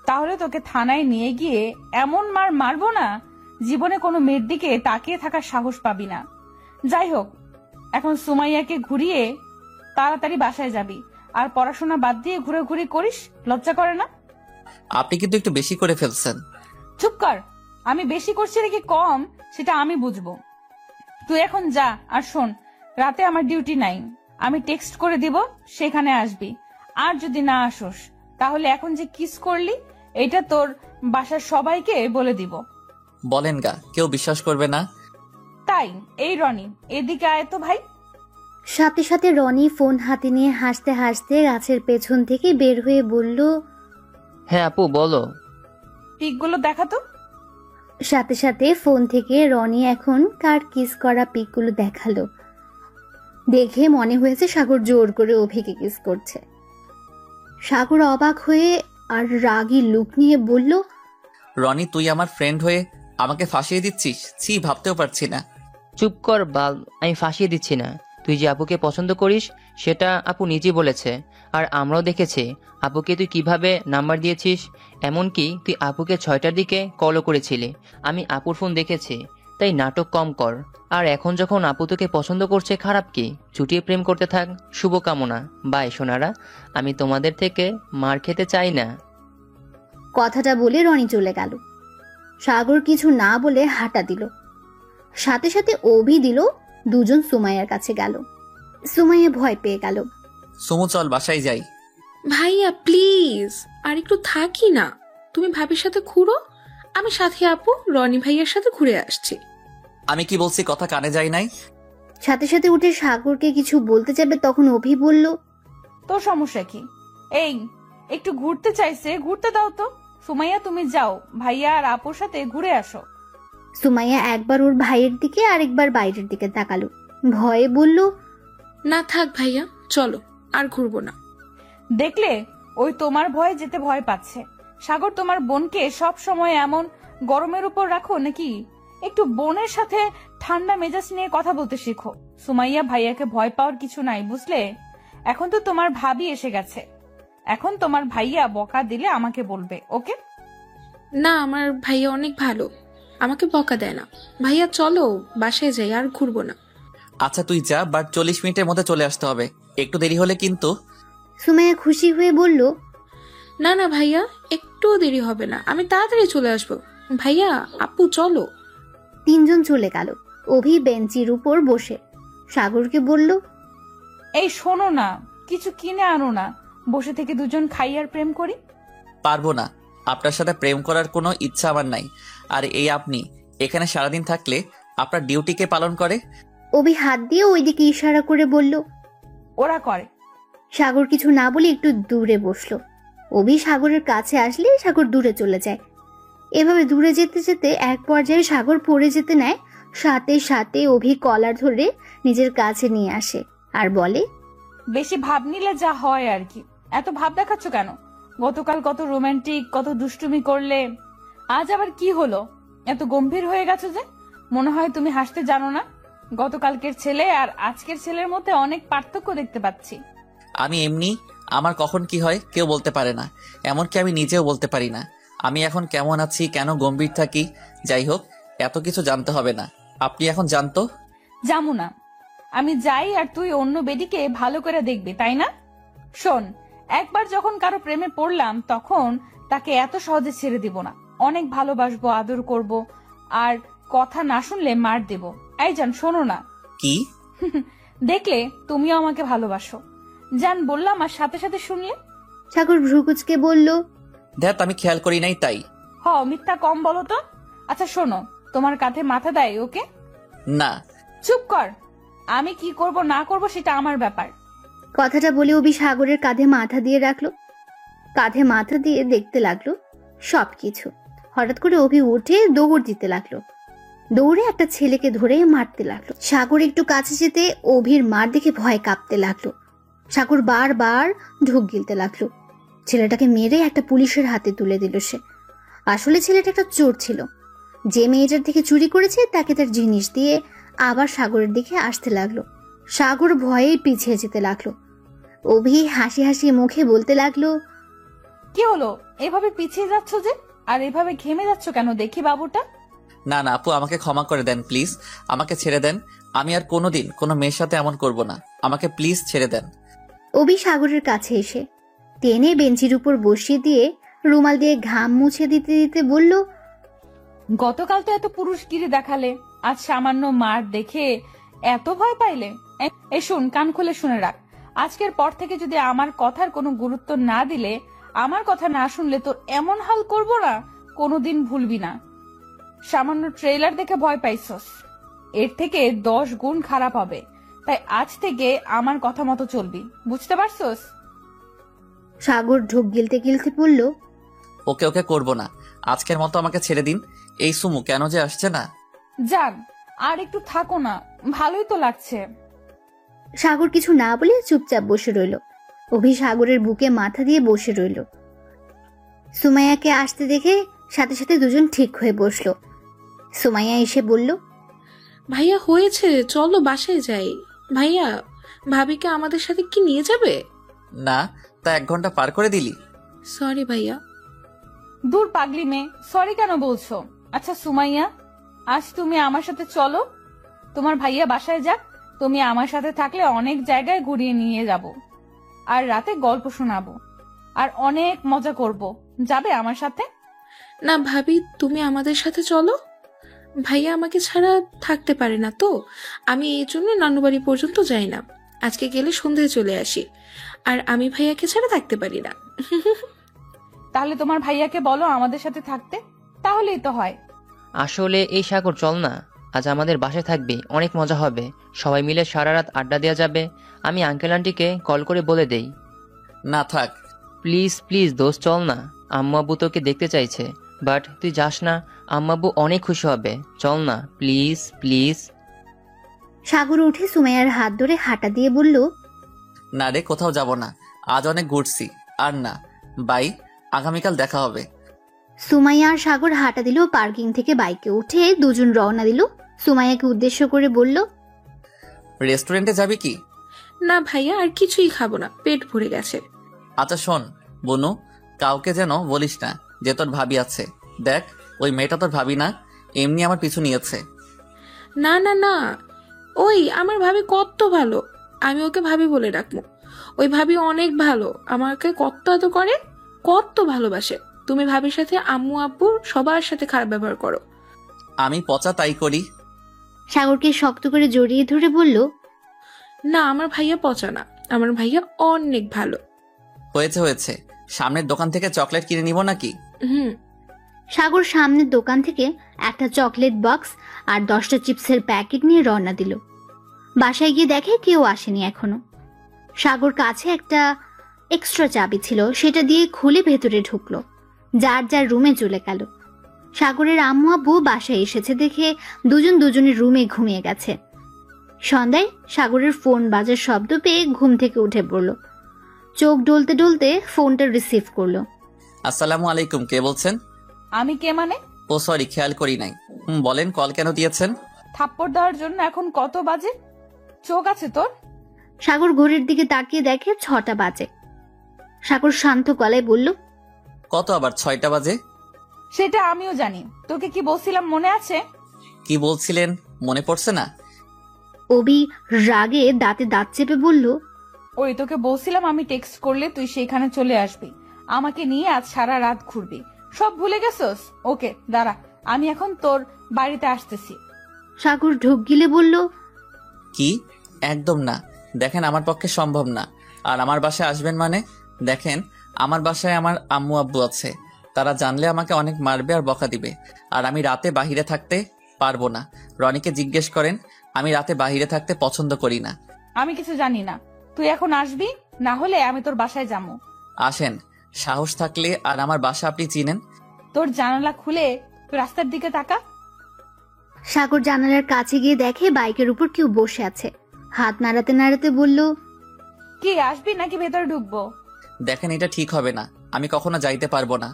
তাহলে তোকে থানায় নিয়ে গিয়ে এমন মার মারবো না, জীবনে কোনো মেয়ের দিকে তাকিয়ে থাকার সাহস পাবি না। যাই হোক, এখন সুমাইয়াকে ঘুরিয়ে তাড়াতাড়ি বাসায় যাবি। আর পড়াশোনা বাদ দিয়ে ঘুরে করিস, লজ্জা করে না? আপনি কিন্তু একটু বেশি করে ফেলছেন। চুপ কর। আমি বেশি করছি নাকি কম সেটা আমি বুঝবো। তুই এখন যা। আর শোন, রাতে আমার ডিউটি নাই, আমি টেক্সট করে দিব, সেখানে আসবি। আর যদি না আসোস, তাহলে এখন যে কিস করলি এটা তোর বাসার সবাইকে বলে দিব। বলেন গা, কেউ বিশ্বাস করবে না। তাই এই রনি, এদিকে আয় তো ভাই। সাথে সাথে রনি ফোন হাতে নিয়ে হাসতে হাসতে গাছের পেছন থেকে বের হয়ে বলল, হ্যাঁ আপু বলো। পিকগুলো দেখাতো। সাথে সাথে ফোন থেকে রনি এখন কার কিস করা পিকগুলো দেখালো। দেখে মনে হয়েছে সাগর জোর করে অভিকে কিস করছে। সাগর অবাক হয়ে আর রাগী লুক নিয়ে বলল, রনি, তুই আমার ফ্রেন্ড হয়ে আমাকে ফাঁসিয়ে দিচ্ছিস? ছি, ভাবতেও পারছি না। চুপ কর বাল, আমি ফাঁসিয়ে দিচ্ছি না। তুই যে আপুকে পছন্দ করিস সেটা আপু নিজেই বলেছে, আর আমরাও দেখেছি আপুকে তুই কিভাবে নাম্বার দিয়েছিস। এমনকি তুই আপুকে 6টার দিকে কলও করেছিলি, আমি আপুর ফোন দেখেছি। তাই নাটক কম কর। আর এখন যখন আপু তোকে পছন্দ করছে, খারাপ কি? চুটিয়ে প্রেম করতে থাক। শুভকামনা। বাই সোনারা, আমি তোমাদের থেকে মার খেতে চাই না। কথাটা বলে রনি চলে গেল। সাগর কিছু না বলে হাঁটা দিল। সাথে সাথে অভি দিল। দুজন সুমাইয়ার কাছে গেল। সুমাইয়া ভয় পেয়ে গেল। সুমু, চল বাসায় যাই। ভাইয়া প্লিজ আর একটু থাকি না। তুমি ভাবির সাথে ঘুরো, আমি সাথে আপু রনি ভাইয়ার সাথে ঘুরে আসছি। আমি কি বলছি কথা কানে যায় নাই? সাথে সাথে উঠে সাগরকে কিছু বলতে যাবে, তখন অভি বলল, তোর সমস্যা কি? এই একটু ঘুরতে চাইছে, ঘুরতে দাও তো। সুমাইয়া তুমি যাও, ভাইয়া আর আপুর সাথে ঘুরে আসো। সুমাইয়া একবার ওর ভাইয়ের দিকে আর একবার বাইরের দিকে তাকালো। ভয়ে বলল, না থাক ভাইয়া, চলো আর ঘুরবো না। দেখলে, ওই তোমার ভয়ে যেতে ভয় পাচ্ছে। সাগর, তোমার বোনকে সব সময় এমন গরমের উপর রাখো নাকি? একটু বোনের সাথে ঠান্ডা মেজাজ নিয়ে কথা বলতে শিখো। সুমাইয়া, ভাইয়াকে ভয় পাওয়ার কিছু নাই বুঝলে। এখন তো তোমার ভাবি এসে গেছে, এখন তোমার ভাইয়া বকা দিলে আমাকে বলবে, ওকে? না, আমার ভাইয়া অনেক ভালো, আমাকে বকা দেয় না। ভাইয়া চলো বাসায় যাই, আর ঘুরবো না। আচ্ছা তুই যা, বাট 40 মিনিটের মধ্যে চলে আসতে হবে। একটু দেরি হলে কিন্তু। সুমাইয়া খুশি হয়ে বলল, না না ভাইয়া, একটুও দেরি হবে না, আমি তাড়াতাড়ি চলে আসবো। ভাইয়া আপু চলো। তিনজন চলে গেল। অভি বেঞ্চির উপর বসে সাগরকে বলল, এই শোনো না, কিছু কিনে আনো না, বসে থেকে দুজন খাই আর প্রেম করি। পারবো না, আপনার সাথে প্রেম করার কোনো ইচ্ছা আমার নাই। আর এই আপনি এখানে সারাদিন থাকলে আপনার ডিউটিকে পালন করে। অভি হাত দিয়ে ওইদিকে ইশারা করে বলল, ওরা করে। সাগর কিছু না বলে একটু দূরে বসলো। অভি সাগরের কাছে আসলে সাগর দূরে চলে যায়। এভাবে দূরে যেতে যেতে এক পর্যায়ে সাগর পড়ে যেতে নেয়। সাথে সাথে অভি কলার ধরে নিজের কাছে নিয়ে আসে আর বলে, বেশি ভাব নিলে যা হয় আর কি। এত ভাব দেখাচ্ছ কেন? গতকাল কত রোমান্টিক, কত দুষ্টুমি করলে, আজ আবার কি হলো? এত গম্ভীর হয়ে গেছো যে? মনে হয় তুমি হাসতে জানো না। গতকালকের ছেলে আর আজকের ছেলের মধ্যে অনেক পার্থক্য দেখতে পাচ্ছি। আমি এমনি, আমার কখন কি হয় কেউ বলতে পারে না, এমনকি আমি নিজেও বলতে পারি না আমি এখন কেমন আছি, কেন গম্ভীর থাকি। যাই হোক, এত কিছু জানতে হবে না। আপনি এখন জানতো জামু না। আমি যাই আর তুই অন্য বেডিকে ভালো করে দেখবি, তাই না? শোন, একবার যখন কারো প্রেমে পড়লাম তখন তাকে এত সহজে ছেড়ে দিব না। অনেক ভালোবাসবো, আদর করব, আর কথা না শুনলে মার দেব। এই জান শোনো না। কি? দেখলে তুমিও আমাকে ভালোবাসো। জান বললাম আর সাথে সাথে শুনলে। সাগর ভ্রুকুচকে বলল, দেখ, আমি খেয়াল করি নাই তাই। মিথ্যা কম বলো তো। আচ্ছা শোনো, তোমার কাঁধে মাথা দেয় ওকে? না। চুপ কর। আমি কি করব না করব সেটা আমার ব্যাপার। কথাটা বলে অভি সাগরের কাঁধে মাথা দিয়ে রাখলো। কাঁধে মাথা দিয়ে দেখতে লাগলো সবকিছু। হঠাৎ করে অভি উঠে দৌড় দিতে লাগলো। দৌড়ে একটা ছেলেকে ধরে মারতে লাগলো। সাগর একটু কাছে যেতে অভির মার দেখে ভয় কাঁপতে লাগলো। সাগর বারবার ঢোক গিলতে লাগলো। ছেলেটাকে মেরে একটা পুলিশের হাতে তুলে দিল সে। আসলে ছেলেটা একটা চোর ছিল। যে মেয়েটার থেকে চুরি করেছে তাকে তার জিনিস দিয়ে আবার সাগরের দিকে আসতে লাগলো। সাগর ভয়েই পিছিয়ে যেতে লাগলো। অভি হাসি হাসি মুখে বলতে লাগলো, কি হলো, এভাবে পিছিয়ে যাচ্ছ যে? আর এভাবে ঘেমে যাচ্ছ কেন দেখি বাবুটা? না না আপু, আমাকে ক্ষমা করে দেন প্লিজ, আমাকে ছেড়ে দেন। আমি আর কোনোদিন কোনো মেয়ের সাথে এমন করব না, আমাকে প্লিজ ছেড়ে দেন। অভি সাগরের কাছে এসে টেনে বেঞ্চির উপর বসিয়ে দিয়ে রুমাল দিয়ে ঘাম মুছে দিতে দিতে বলল, গতকাল তো এত পুরুষগিরি দেখালে, আজ সামান্য মার দেখে এত ভয় পাইলে? এই শুন, কান খুলে শুনে রাখ, আজকের পর থেকে যদি আমার কথার কোনো গুরুত্ব না দিলে, আমার কথা না শুনলে তোর এমন হাল করব না, কোনোদিন ভুলবি না। সামান্য ট্রেলার দেখে ভয় পাইছস, এর থেকে 10 গুণ খারাপ হবে। তাই আজ থেকে আমার কথা মতো চলবি, বুঝতে পারছস? সাগর ঢোক গিলতে গিলতে বলল, ওকে ওকে করব না, আজকের মতো আমাকে ছেড়ে দিন। এই সুমু কেন যে আসছে না। যান, আর একটু থাকো না, ভালোই তো লাগছে। সাগর কিছু না বলে চুপচাপ বসে রইল। অভি সাগরের বুকে মাথা দিয়ে বসে রইল। সুমাইয়াকে আসতে দেখে সাথে সাথে দুজন ঠিক হয়ে বসলো। সুমাইয়া এসে বলল, ভাইয়া হয়েছে, চলো বাসায় যাই। ভাইয়া, ভাবিকে আমাদের সাথে কি নিয়ে যাবে? না, তা 1 ঘন্টা পার করে দিলি। সরি ভাইয়া। দূর পাগলি মেয়ে, সরি কেন বলছো? আচ্ছা সুমাইয়া, আজ তুমি আমার সাথে চলো, তোমার ভাইয়া বাসায় যাক, তুমি আমার সাথে থাকলে অনেক জায়গায় ঘুরিয়ে নিয়ে যাব, আর রাতে গল্প শোনাবো, আর অনেক মজা করব। যাবে আমার সাথে? না ভাবি, তুমি আমাদের সাথে চলো। ভাইয়া আমাকে ছাড়া থাকতে পারে না তো, আমি এই জন্য নানুবাড়ি পর্যন্ত যাই না। আজকে গেলে সন্ধ্যায় চলে আসি, আর আমি ভাইয়াকে ছাড়া থাকতে পারি না। তাহলে তোমার ভাইয়াকে বলো আমাদের সাথে থাকতে, তাহলেই তো হয়। আসলে এই সাগর, চল না, আজ আমাদের বাসায় থাকবি, অনেক মজা হবে, সবাই মিলে সারা রাত আড্ডা দেওয়া যাবে। আমি আঙ্কেল আন্টিকে কল করে বলে দেই। না থাক। প্লিজ প্লিজ দোস্ত, চল না, আম্মু আব্বু তোকে দেখতে চাইছে, বাট তুই যাস না, আম্মু আব্বু অনেক খুশি হবে, চল না প্লিজ প্লিজ। সাগর উঠে সুমাইয়ার হাত ধরে হাঁটা দিয়ে বলল, না রে, কোথাও যাব না, আজ অনেক ঘুরছি। আর না, বাই, আগামীকাল দেখা হবে। সুমাইয়া আর সাগর হাঁটা দিল। পার্কিং থেকে বাইকে উঠে দুজন রওনা দিল। সুমাইয়াকে উদ্দেশ্য করে বলল, রেস্টুরেন্টে যাবি কি? না ভাইয়া, আর কিছুই খাবো না, পেট ভরে গেছে। আচ্ছা শোন বনু, কাউকে যেন বলিস না যে তোর ভাবি আছে। দেখ, ওই মেয়েটা তোর ভাবি না, এমনি আমার পিছু নিয়েছে। না না না, ওই আমার ভাবি কত ভালো, আমি ওকে ভাবি বলে রাখবো। ওই ভাবি অনেক ভালো, আমাকে কত এত করে, কত ভালোবাসে। তুমি ভাবির সাথে আম্মু আব্বু সবার সাথে খারাপ ব্যবহার করো। আমি পচা তাই করি। সাগরকে শক্ত করে জড়িয়ে ধরে বলল, না, আমার ভাইয়া পচা না, আমার ভাইয়া অনেক ভালো। হয়েছে হয়েছে, সামনের দোকান থেকে চকলেট কিনে নিব নাকি? হুম। সাগর সামনের দোকান থেকে একটা চকলেট বক্স আর 10টা চিপসের প্যাকেট নিয়ে রওনা দিল। বাসায় গিয়ে দেখে কেউ আসেনি এখনো। সাগর কাছে একটা এক্সট্রা চাবি ছিল, সেটা দিয়ে খুলে ভেতরে ঢুকলো। যার যার রুমে চলে গেল। সাগরের আম্মু আব্বু বাসায় এসেছে দেখে দুজন দুজনের রুমে ঘুমিয়ে গেছে। সন্ধ্যায় সাগরের ফোন বাজার শব্দ পেয়ে ঘুম থেকে উঠে পড়ল। চোখ ডলতে ডলতে ফোনটা রিসিভ করলো। আসসালামু আলাইকুম, কে বলছেন? আমি কে মানে? ও সরি, খেয়াল করি নাই। বলেন, কল কেন দিয়েছেন? থাপ্পড় দেওয়ার জন্য। এখন কত বাজে? চোখ আছে তোর? সাগর ঘড়ির দিকে তাকিয়ে দেখে 6টা বাজে। সাগর শান্ত গলায় বলল, কত আবার 6টা বাজে? সেটা আমিও জানি। তোকে কি বলছিলাম মনে আছে? কি বলছিলেন মনে পড়ছে না? অবি রাগে দাঁতে দাঁত চেপে বলল, ওই তোকে বলছিলাম আমি টেক্সট করলে তুই সেখানে চলে আসবি, আমাকে নিয়ে আজ সারা রাত ঘুরবি, সব ভুলে গেছস? ওকে দাঁড়া, আমি এখন তোর বাড়িতে আসতেছি। সাগর ঢোক গিলে বলল, কি? একদম না, দেখেন আমার পক্ষে সম্ভব না। আর আমার বাসায় আসবেন মানে? দেখেন, আমার বাসায় আমার আম্মু আব্বু আছে, তারা জানলে আমাকে অনেক মারবে আর বকা দিবে। আর আমি রাতে বাহিরে থাকতে পারবো না। রনিকে জিজ্ঞেস করেন, আমি রাতে বাহিরে থাকতে পছন্দ করি না। আমি কিছু জানি না, তুই এখন আসবি, না হলে আমি তোর বাসায় যাবো। আসেন, সাহস থাকলে। আর আমার বাসা আপনি চিনেন? তোর জানালা খুলে রাস্তার দিকে তাকা। সাগর জানালার কাছে গিয়ে দেখে বাইকের উপর কেউ বসে আছে। হাত নাড়াতে নাড়াতে বলল, কি আসবি নাকি ভেতরে ঢুকবো? দেখেন, এটা ঠিক হবে না। আমি কখনো যাইতে পারবো না।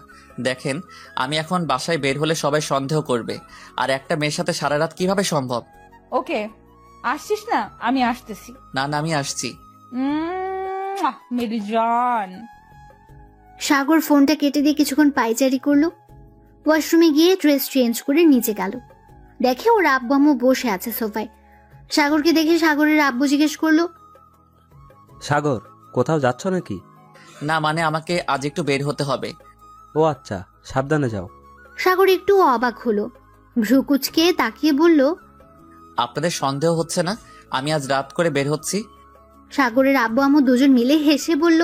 দেখেন, আমি এখন বাসায় বের হলে সবাই সন্দেহ করবে, আর একটা মেয়ের সাথে সারা রাত কিভাবে সম্ভব? ওকে, আসছিস না? আমি আসতেছি। না না, আমি আসছি। মেরি জান। সাগর ফোনটা কেটে দিয়ে কিছুক্ষণ পায়চারি করলো। ওয়াশরুমে গিয়ে ড্রেস চেঞ্জ করে নিচে গেল। দেখে ওর আব্বু আম্মু বসে আছে সোফায়। সাগরকে দেখে সাগরের আব্বু জিজ্ঞেস করলো, সাগর, কোথাও যাচ্ছ নাকি? না মানে আমাকে আজ একটু বের হতে হবে। ও আচ্ছা, সাবধানে যাও। সাগর একটু অবাক হলো, ভ্রু কুচকে তাকিয়ে বলল, আপনাদের সন্দেহ হচ্ছে না আমি আজ রাত করে বের হচ্ছি? সাগরের আব্বু আম্মু দুজন মিলে হেসে বলল,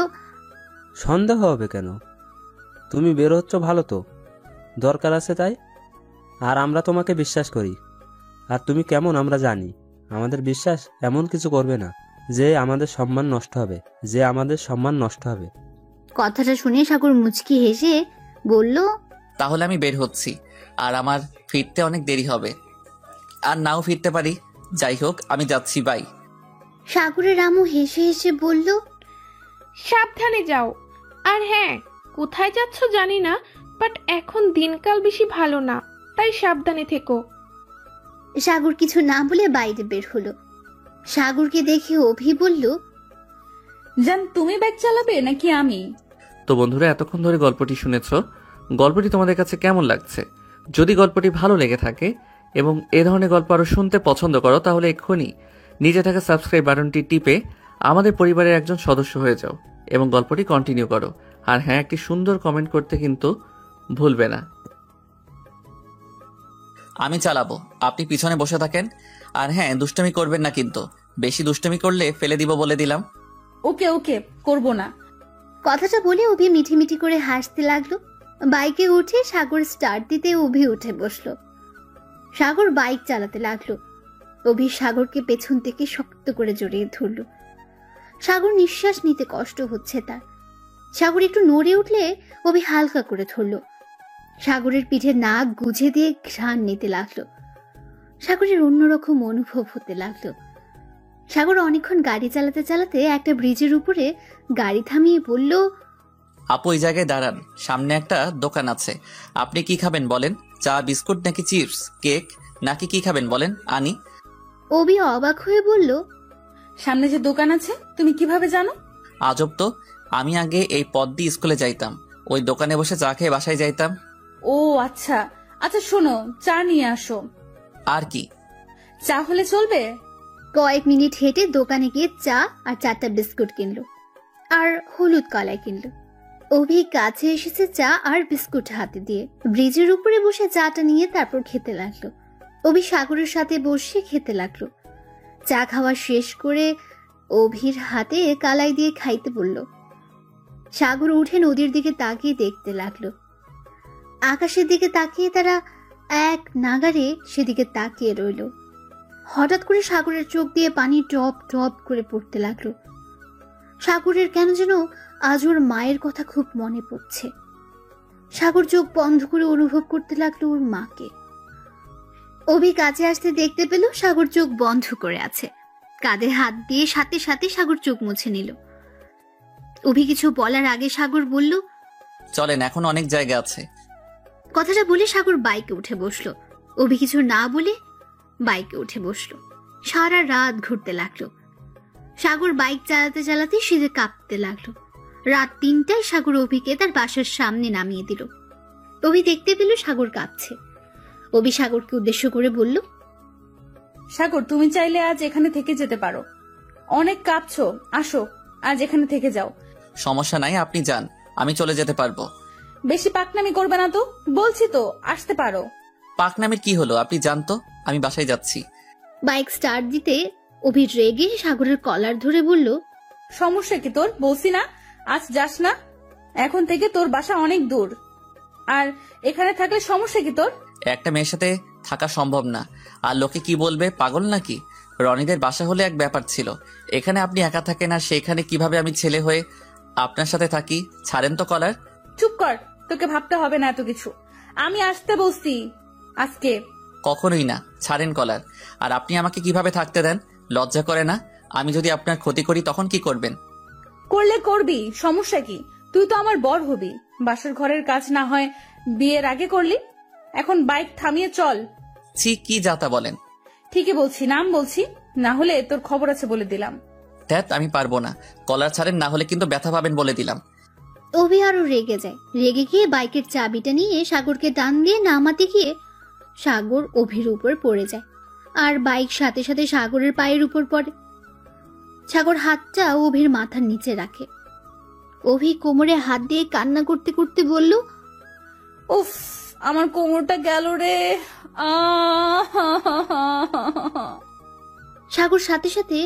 সন্দেহ হবে কেন? তুমি বের হচ্ছ ভালো তো, দরকার আছে তাই। আর আমরা তোমাকে বিশ্বাস করি। আর তুমি কেমন আমরা জানি। আমাদের বিশ্বাস এমন কিছু করবে না যে আমাদের সম্মান নষ্ট হবে। কথাটা শুনে সাগর মুচকি হেসে বলল, তাহলে আমি বের হচ্ছি, আর আমার ফিরতে অনেক দেরি হবে, আর নাও ফিরতে পারি। যাই হোক, আমি যাচ্ছি, বাই। সাগরের আম্মু হেসে হেসে বলল, সাবধানে যাও। আর হ্যাঁ, কোথায় যাচ্ছ জানি না, বাট এখন দিনকাল বেশি ভালো না, তাই সাবধানে থেকো। সাগর কিছু না বলে বাইরে বের হলো। সাগরকে দেখে অভি বলল, জান, তুমি বাইক চালাবে নাকি আমি? তো বন্ধুরা, এতক্ষণ ধরে গল্পটি শুনেছ। গল্পটি তোমাদের কাছে কেমন লাগছে? যদি গল্পটি ভালো লেগে থাকে এবং এ ধরনের গল্প আরো শুনতে পছন্দ করো, তাহলে এক্ষুনি নিচে থাকা সাবস্ক্রাইব বাটনটি টিপে আমাদের পরিবারের একজন সদস্য হয়ে যাও এবং গল্পটি কন্টিনিউ করো। আর হ্যাঁ, একটি সুন্দর কমেন্ট করতে কিন্তু ভুলবে না। আমি চালাবো, আপনি পিছনে বসে থাকেন। আর হ্যাঁ, দুষ্টুমি করবেন না কিন্তু। বেশি দুষ্টুমি করলে ফেলে দিব বলে দিলাম। ওকে ওকে, করবো না। কথাটা বলে অভি মিঠি মিঠি করে হাসতে লাগলো। বাইকে উঠে সাগর স্টার্ট দিতে অভি উঠে বসলো। সাগর বাইক চালাতে লাগলো। অভি সাগরকে পেছন থেকে শক্ত করে জড়িয়ে ধরল। সাগর নিঃশ্বাস নিতে কষ্ট হচ্ছে তার। সাগর একটু নড়ে উঠলে অভি হালকা করে ধরল। সাগরের পিঠে নাক গুজে দিয়ে ঘ্রাণ নিতে লাগলো। সাগরের অন্যরকম অনুভব হতে লাগলো। সাগর অনেকক্ষণ গাড়ি চালাতে চালাতে একটা ব্রিজের উপরে গাড়ি থামিয়ে বলল, আপু, ওই জায়গায় দাঁড়ান, সামনে একটা দোকান আছে। আপনি কি খাবেন বলেন? চা, বিস্কুট নাকি চিপস, কেক নাকি কি খাবেন বলেন, আনি। অভি অবাক হয়ে বলল, সামনে যে দোকান আছে তুমি কিভাবে জানো? আজব তো, আমি আগে এই পথ দিয়ে স্কুলে যাইতাম, ওই দোকানে বসে চা খেয়ে বাসায় যাইতাম। ও আচ্ছা আচ্ছা, শোনো, চা নিয়ে আসো। আর কি? চা হলে চলবে? কয়েক মিনিট হেঁটে দোকানে গিয়ে চা আর 4টা বিস্কুট কিনলো আর হলুদ কলাই কিনলো। অভি কাছে এসেছে চা আর বিস্কুট হাতে দিয়ে। ব্রিজের উপরে বসে চাটা নিয়ে তারপর খেতে লাগলো। অভি সাগরের সাথে বসে খেতে লাগলো। চা খাওয়া শেষ করে অভির হাতে কালাই দিয়ে খাইতে বলল। সাগর উঠে নদীর দিকে তাকিয়ে দেখতে লাগলো। আকাশের দিকে তাকিয়ে তারা এক নাগারে সেদিকে তাকিয়ে রইল। হঠাৎ করে সাগরের চোখ দিয়ে পানি টপ টপ করে পড়তে লাগলো। সাগরের কেন যেন আজ ওর মায়ের কথা খুব মনে পড়ছে। সাগর চোখ বন্ধ করে অনুভব করতে লাগলো ওর মাকে। অভি কাছে আসতে দেখতে পেল সাগর চোখ বন্ধ করে আছে। কাঁধে হাত দিয়ে সাথে সাথে সাগর চোখ মুছে নিল। অভি কিছু বলার আগে সাগর বলল, চলেন, এখন অনেক জায়গা আছে। কথাটা বলে সাগর বাইকে উঠে বসলো। অভি কিছু না বলে বাইকে উঠে বসলো। সারা রাত ঘুরতে লাগলো। সাগর বাইক চালাতে চালাতে শীতে কাঁপতে লাগলো। রাত 3টায় সাগর অভিকে তার বাসার সামনে নামিয়ে দিল। অভি দেখতে পেল সাগর কাঁপছে। অভি সাগরকে উদ্দেশ্য করে বলল, সাগর, তুমি চাইলে আজ এখানে থেকে যেতে পারো। অনেক কাঁপছো, আসো আজ এখানে থেকে যাও। সমস্যা নাই, আপনি যান, আমি চলে যেতে পারবো। বেশি পাকনামি করবে না তো, বলছি তো, আসতে পারো। পাকনামের কি হলো? আপনি যান তো, আমি বাসায় যাচ্ছি। বাইক স্টার্ট দিতে অভি রেগে সাগরের কলার ধরে বলল, সমস্যা কি তোর? বলছি না আজ যাস না। এখন থেকে তোর বাসা অনেক দূর, আর এখানে থাকলে সমস্যা কি তোর? একটা মেয়ের সাথে থাকা সম্ভব না। আর লোকে কি বলবে, পাগল নাকি? রনিদের বাসা হলে এক ব্যাপার ছিল, এখানে আপনি একা থাকেন, আর সেখানে কিভাবে আমি ছেলে হয়ে আপনার সাথে থাকি? ছাড়েন তো কলার। চুপ কর, তোকে ভাবতে হবে না এত কিছু। আমি আসতে বলছি আজকে, কখনোই না, ছাড়েন কলার। আর আপনি আমাকে কিভাবে থাকতে দেন? লজ্জা করে না? আমি যদি আপনার ক্ষতি করি তখন কি করবেন? করলে করবি, সমস্যা কি? তুই তো আমার বর হবি। বাসর ঘরের কাজ না হয় বিয়ের আগে করলি। এখন বাইক থামিয়ে চল। ছি, কি যাতা বলেন। ঠিকই বলছি, নাম বলছি, না হলে তোর খবর আছে বলে দিলাম। ধ্যাত, আমি পারবো না। কলার ছাড়েন, না হলে কিন্তু ব্যথা পাবেন বলে দিলাম। অভি আরো রেগে যায়। রেগে গিয়ে বাইকের চাবিটা নিয়ে সাগরকে টান দিয়ে নামাতে গিয়ে সাগর অভির উপর পড়ে যায়, আর বাইক সাথে সাথে সাগরের পায়ের উপর পড়ে। সাগর হাতটা অভির মাথার নিচে রাখে। অভি কোমরে হাত দিয়ে কান্না করতে করতে বলল, উফ, আমার কোমরটা গেল রে। সাগর সাথে সাথে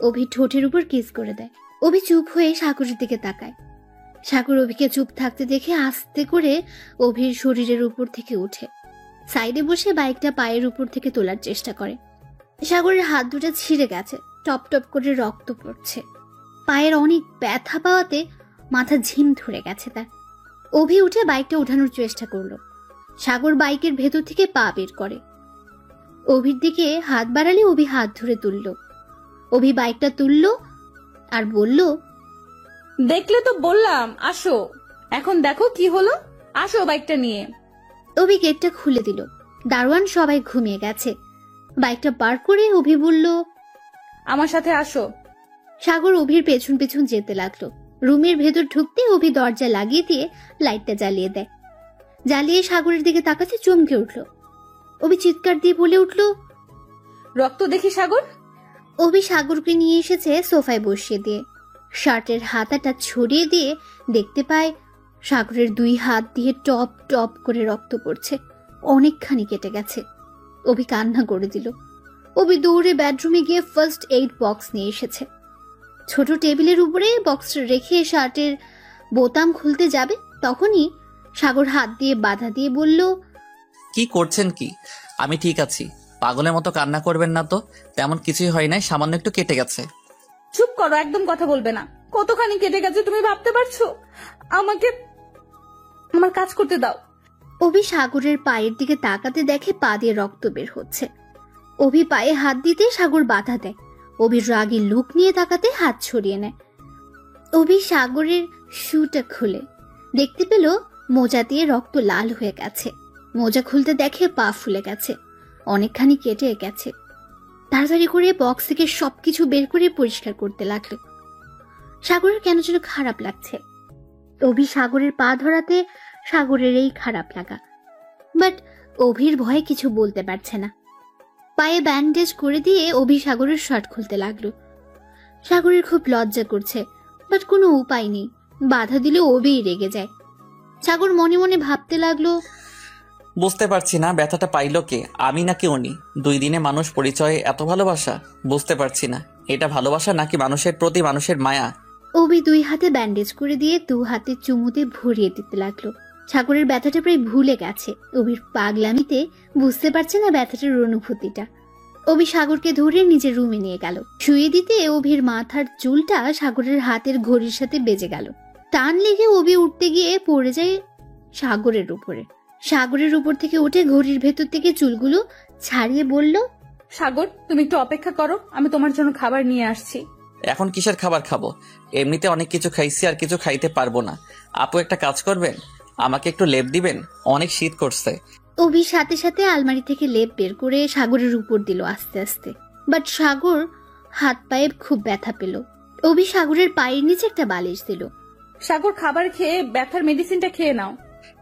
অভি ঠোঁটের উপর কিস করে দেয়। অভি চুপ হয়ে সাগরের দিকে তাকায়। সাগর অভিকে চুপ থাকতে দেখে আস্তে করে অভির শরীরের উপর থেকে উঠে সাইডে বসে বাইকটা পায়ের উপর থেকে তোলার চেষ্টা করে। সাগরের হাত দুটো ছিঁড়ে গেছে, টপ টপ করে রক্ত পড়ছে। পায়ের অনেক ব্যথা পাওয়াতে মাথা ঝিম ধরে গেছে তার। অভি উঠে বাইকটা ওঠানোর চেষ্টা করলো। সাগর বাইকের ভেতর থেকে পা বের করে। অভির দিকে হাত বাড়ালে অভি হাত ধরে তুলল। অভি বাইকটা তুলল আর বলল, দেখলে তো বললাম আসো। এখন দেখো কি হলো, আসো বাইকটা নিয়ে। অভি গেটটা খুলে দিল। দারোয়ান সবাই ঘুমিয়ে গেছে। বাইকটা পার করে অভি বলল, আমার সাথে আসো। সাগর অভির পেছন পেছন যেতে লাগলো। রুমের ভেতর ঢুকতে অভি দরজা লাগিয়ে দিয়ে লাইটটা জ্বালিয়ে দেয়। জ্বালিয়ে সাগরের দিকে তাকাতে চমকে উঠল। অভি চিৎকার দিয়ে বলে উঠল, রক্ত দেখি সাগর। অভি সাগরকে নিয়ে এসেছে সোফায় বসিয়ে দিয়ে। শার্টের হাতাটা ছড়িয়ে দিয়ে দেখতে পায় সাগরের 2 হাত দিয়ে টপ টপ করে রক্ত পড়ছে। অনেকখানি কেটে গেছে। অভি কান্না করে দিল। অভি দৌড়ে বেডরুমে গিয়ে ফার্স্ট এইড বক্স নিয়ে এসেছে। ছোট টেবিলের উপরে বক্সটা রেখে শার্টের বোতাম খুলতে যাবে, তখনই সাগর হাত দিয়ে বাধা দিয়ে বলল, কি করছেন কি? আমি ঠিক আছি, পাগলের মতো কান্না করবেন না তো। তেমন কিছুই হয় নাই, সামান্য একটু কেটে গেছে। চুপ করো, একদম কথা বলবে না। কতখানি কেটে গেছে তুমি ভাবতে পারছো? আমাকে আমার কাজ করতে দাও। অভি সাগরের পায়ের দিকে তাকাতে দেখে পা দিয়ে রক্ত বের হচ্ছে। অভি পায়ে হাত দিতে সাগর বাধা দেয়। অভির রাগী লুক নিয়ে তাকাতে হাত ছড়িয়ে নেয়। অভি সাগরের শুটা খুলে দেখতে পেল মোজা দিয়ে রক্ত লাল হয়ে গেছে। মোজা খুলতে দেখে পা ফুলে গেছে, অনেকখানি কেটে গেছে। তাড়াতাড়ি করে বক্স থেকে সবকিছু বের করে পরিষ্কার করতে লাগলো। সাগরের কেন যেন খারাপ লাগছে। অভি সাগরের পা ধরাতে সাগরের এই খারাপ লাগা, বাট অভির ভয়ে কিছু বলতে পারছে না। পায়ে ব্যান্ডেজ করে দিয়ে অভি সাগরের শার্ট খুলতে লাগলো। সাগরের খুব লজ্জা করছে, বাট কোনো উপায় নেই। বাধা দিলে অভিই রেগে যায়। সাগর মনে মনে ভাবতে লাগলো, বুঝতে পারছি না ব্যথাটা পাইলো কে, আমি নাকি উনি? 2 দিনে মানুষ পরিচয়ে এত ভালোবাসা? বুঝতে পারছি না, এটা ভালোবাসা নাকি মানুষের প্রতি মানুষের মায়া? অভি 2 হাতে ব্যান্ডেজ করে দিয়ে 2 হাতে চুমুতে ভরিয়ে দিতে লাগলো। সাগরের ব্যথাটা প্রায় ভুলে গেছে। অভির পাগলামিতে বুঝতে পারছে না ব্যথাটার অনুভূতিটা। অভি সাগরকে ধরে নিজের রুমে নিয়ে গেল। শুয়ে দিতে অভির মাথার চুলটা সাগরের হাতের ঘড়ির সাথে বেজে গেল। টান লেগে অভি উঠতে গিয়ে পড়ে যায় সাগরের উপরে। সাগরের উপর থেকে উঠে ঘড়ির ভেতর থেকে চুলগুলো ছাড়িয়ে বলল, সাগর তুমি একটু অপেক্ষা করো, আমি তোমার জন্য খাবার নিয়ে আসছি। এখন কিসের খাবার খাবো? এমনিতে অনেক কিছু খাইছি, আর কিছু খাইতে পারবো না। আপু একটা কাজ করবেন, আমাকে একটু লেপ দিবেন, অনেক শীত করছে। অভি সাথে সাথে আলমারি থেকে লেপ বের করে সাগরের উপর দিল আস্তে আস্তে। বাট সাগর হাত পায়ে খুব ব্যথা পেল। অভি সাগরের পায়ের নিচে একটা বালিশ দিল। সাগর খাবার খেয়ে ব্যথার মেডিসিনটা খেয়ে নাও।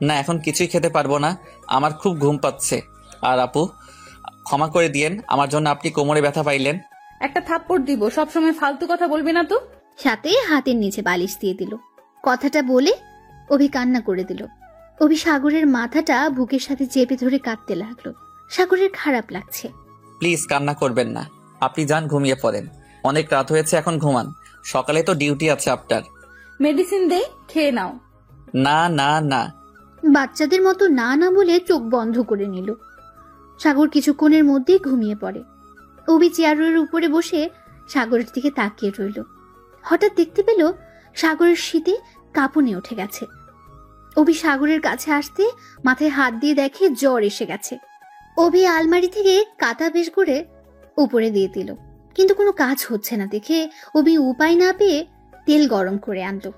না, এখন কিছুই খেতে পারবো না, আমার খুব ঘুম পাচ্ছে। আর আপু, ক্ষমা করে দিয়েন, আমার জন্য আপনি কোমরে ব্যথা পাইলেন। একটা থাপ্পড় দিব, সবসময় ফালতু কথা বলবি না তো। সাথে হাতের নিচে বালিশ দিয়ে দিল। কথাটা বলে অভি কান্না করে দিল। অভি সাগরের মাথাটা বুকের সাথে চেপে ধরে কাঁদতে লাগলো। সাগরের খারাপ লাগছে। প্লিজ কান্না করবেন না, আপনি যান ঘুমিয়ে পড়েন, অনেক রাত হয়েছে, এখন ঘুমান, সকালে তো ডিউটি আছে আপনার। মেডিসিন দে, খেয়ে নাও। না না না। বাচ্চাদের মতো না না বলে চোখ বন্ধ করে নিল। সাগর কিছুক্ষণের মধ্যেই ঘুমিয়ে পড়ে। অভি চেয়ারের উপরে বসে সাগরের দিকে তাকিয়ে রইল। হঠাৎ দেখতে পেল সাগরের শীতে কাঁপুনি উঠে গেছে। অভি সাগরের কাছে আসতে মাথায় হাত দিয়ে দেখে জ্বর এসে গেছে। অভি আলমারি থেকে কাঁটা বের করে উপরে দিয়ে দিল, কিন্তু কোনো কাজ হচ্ছে না দেখে অভি উপায় না পেয়ে তেল গরম করে আনলো।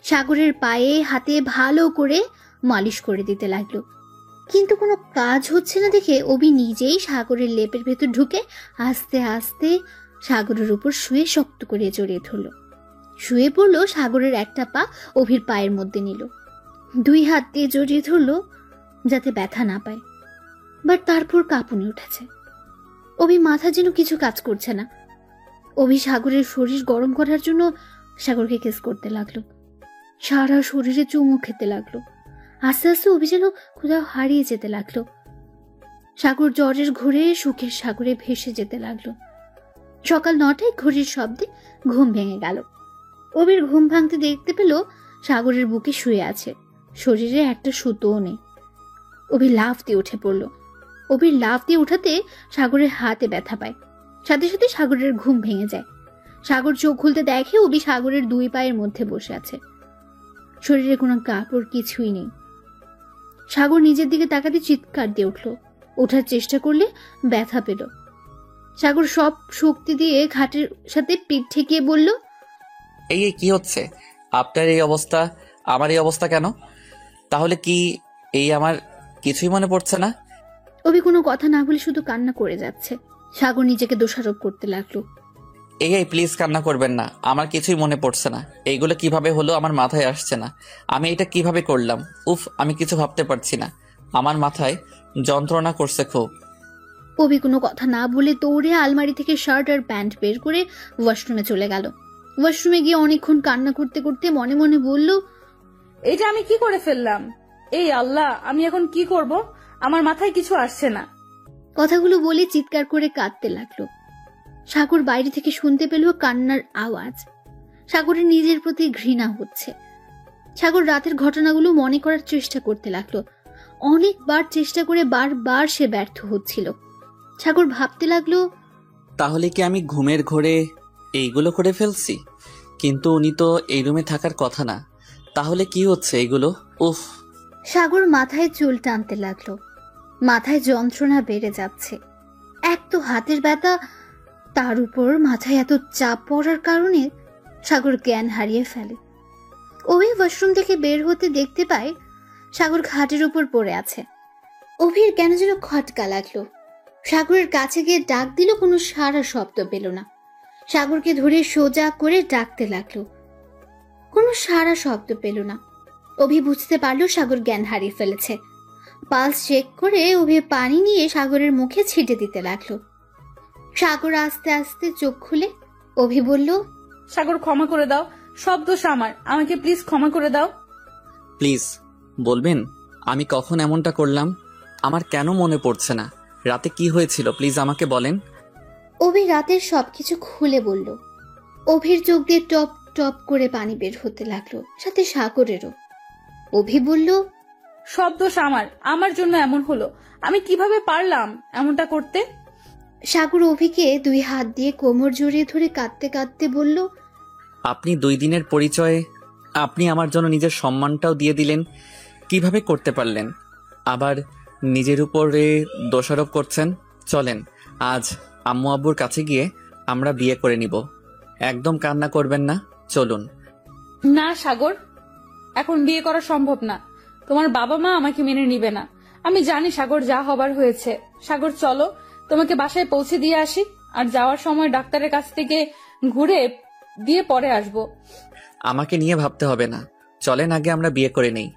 সাগরের পায়ে হাতে ভালো করে মালিশ করে দিতে লাগলো, কিন্তু কোনো কাজ হচ্ছে না দেখে অভি নিজেই সাগরের লেপের ভেতর ঢুকে আস্তে আস্তে সাগরের উপর শুয়ে শক্ত করে জড়িয়ে ধরলো। শুয়ে পড়লো, সাগরের একটা পা অভির পায়ের মধ্যে নিল, 2 হাত দিয়ে জড়িয়ে ধরলো যাতে ব্যথা না পায়। বাট তারপর কাঁপুনি উঠেছে। অভি মাথা যেন কিছু কাজ করছে না। অভি সাগরের শরীর গরম করার জন্য সাগরকে কিস করতে লাগলো, সারা শরীরে চুমু খেতে লাগলো। আস্তে আস্তে অভি যেন কোথাও হারিয়ে যেতে লাগলো। সাগর জ্বরের ঘোরে সুখের সাগরে ভেসে যেতে লাগলো। সকাল 9টায় ঘড়ির শব্দে ঘুম ভেঙে গেল। অভির ঘুম ভাঙতে দেখতে পেল সাগরের বুকে শুয়ে আছে, শরীরে একটা সুতোও নেই। অভি লাফ দিয়ে উঠে পড়ল। অভির লাফ দিয়ে উঠাতে সাগরের হাতে ব্যথা পায়, সাথে সাথে সাগরের ঘুম ভেঙে যায়। সাগর চোখ খুলতে দেখে অভি সাগরের 2 পায়ের মধ্যে বসে আছে, শরীরে কোনো কাপড় কিছুই নেই। সাগর নিজের দিকে তাকাতে চিৎকার দিয়ে উঠল। ওঠার চেষ্টা করলে ব্যথা পেল। সাগর সব শক্তি দিয়ে খাটের সাথে পিঠ ঠেকিয়ে বলল, এই কি হচ্ছে? আপনার এই অবস্থা, আমার এই অবস্থা কেন? তাহলে কি এই আমার কিছুই মনে পড়ছে না? অভি কোনো কথা না বলে শুধু কান্না করে যাচ্ছে। সাগর নিজেকে দোষারোপ করতে লাগলো। এই প্লিজ কান্না করবেন না, আমার কিছুই মনে পড়ছে না। এইগুলো কিভাবে হলো আমার মাথায় আসছে না। আমি এটা কিভাবে করলাম? উফ, আমি কিছু ভাবতে পারছি না, আমার মাথায় যন্ত্রণা করছে খুব। অভি কোনো কথা না বলে দৌড়ে আলমারি থেকে শার্ট আর প্যান্ট বের করে ওয়াশরুমে চলে গেল। ওয়াশরুমে গিয়ে অনেকক্ষণ কান্না করতে করতে মনে মনে বলল, এটা আমি কি করে ফেললাম? এই আল্লাহ, আমি এখন কি করব? আমার মাথায় কিছু আসছে না। কথাগুলো বলে চিৎকার করে কাঁদতে লাগলো। সাগর বাইরে থেকে শুনতে পেল কান্নার আওয়াজ। সাগরের নিজের প্রতি ঘৃণা হচ্ছে। সাগর রাতের ঘটনাগুলো মনে করার চেষ্টা করতে লাগলো। অনেকবার চেষ্টা করে বারবার সে ব্যর্থ হচ্ছিল। সাগর ভাবতে লাগলো, তাহলে কি আমি ঘুমের ঘোরে এইগুলো করে ফেলছি? কিন্তু উনি তো এই রুমে থাকার কথা না, তাহলে কি হচ্ছে এইগুলো? উফ। সাগর মাথায় চুল টানতে লাগলো। মাথায় যন্ত্রণা বেড়ে যাচ্ছে। এক তো হাতের ব্যথা, তার উপর মাথায় এত চাপ পড়ার কারণে সাগর জ্ঞান হারিয়ে ফেলে। অভি ওয়াশরুম থেকে বের হতে দেখতে পায় সাগর খাটের উপর পড়ে আছে। অভির কেন যেন খটকা লাগলো। সাগরের কাছে গিয়ে ডাক দিল, কোনো সারা শব্দ পেল না। সাগরকে ধরে সোজা করে ডাকতে লাগলো, কোনো সারা শব্দ পেল না। অভি বুঝতে পারলো সাগর জ্ঞান হারিয়ে ফেলেছে। পালস চেক করে অভি পানি নিয়ে সাগরের মুখে ছিটে দিতে লাগলো। সাগর আস্তে আস্তে চোখ খুলে অভি বলল, সাগর ক্ষমা করে দাও, সব দোষ আমার, আমাকে প্লিজ ক্ষমা করে দাও। প্লিজ বলবেন আমি কখন এমনটা করলাম? আমার কেন মনে পড়ছে না? রাতে কি হয়েছিল প্লিজ আমাকে বলেন। অভি রাতের সবকিছু খুলে বলল। অভির চোখ দিয়ে টপ টপ করে পানি বের হতে লাগলো, সাথে সাগরেরও। অভি বলল, সব দোষ আমার, আমার জন্য এমন হলো, আমি কিভাবে পারলাম এমনটা করতে? সাগর অভিকে 2 হাত দিয়ে কোমর জড়িয়ে ধরে কাঁদতে কাঁদতে বলল, আপনি 2 দিনের পরিচয়ে আপনি আমার জন্য নিজের সম্মানটাও দিয়ে দিলেন, কিভাবে করতে পারলেন? আবার নিজের উপরে দোষারোপ করছেন। চলেন আজ আম্মু আব্বুর কাছে গিয়ে আমরা বিয়ে করে নিব। একদম কান্না করবেন না, চলুন। না সাগর, এখন বিয়ে করা সম্ভব না। তোমার বাবা মা আমাকে মেনে নিবে না। আমি জানি সাগর, যা হবার হয়েছে। সাগর চলো, তোমাকে বাসায় পৌঁছে দিয়ে আসি, আর যাওয়ার সময় ডাক্তারের কাছ থেকে ঘুরে দিয়ে পরে আসবো। আমাকে নিয়ে ভাবতে হবে না, চলেন আগে আমরা বিয়ে করে নেই।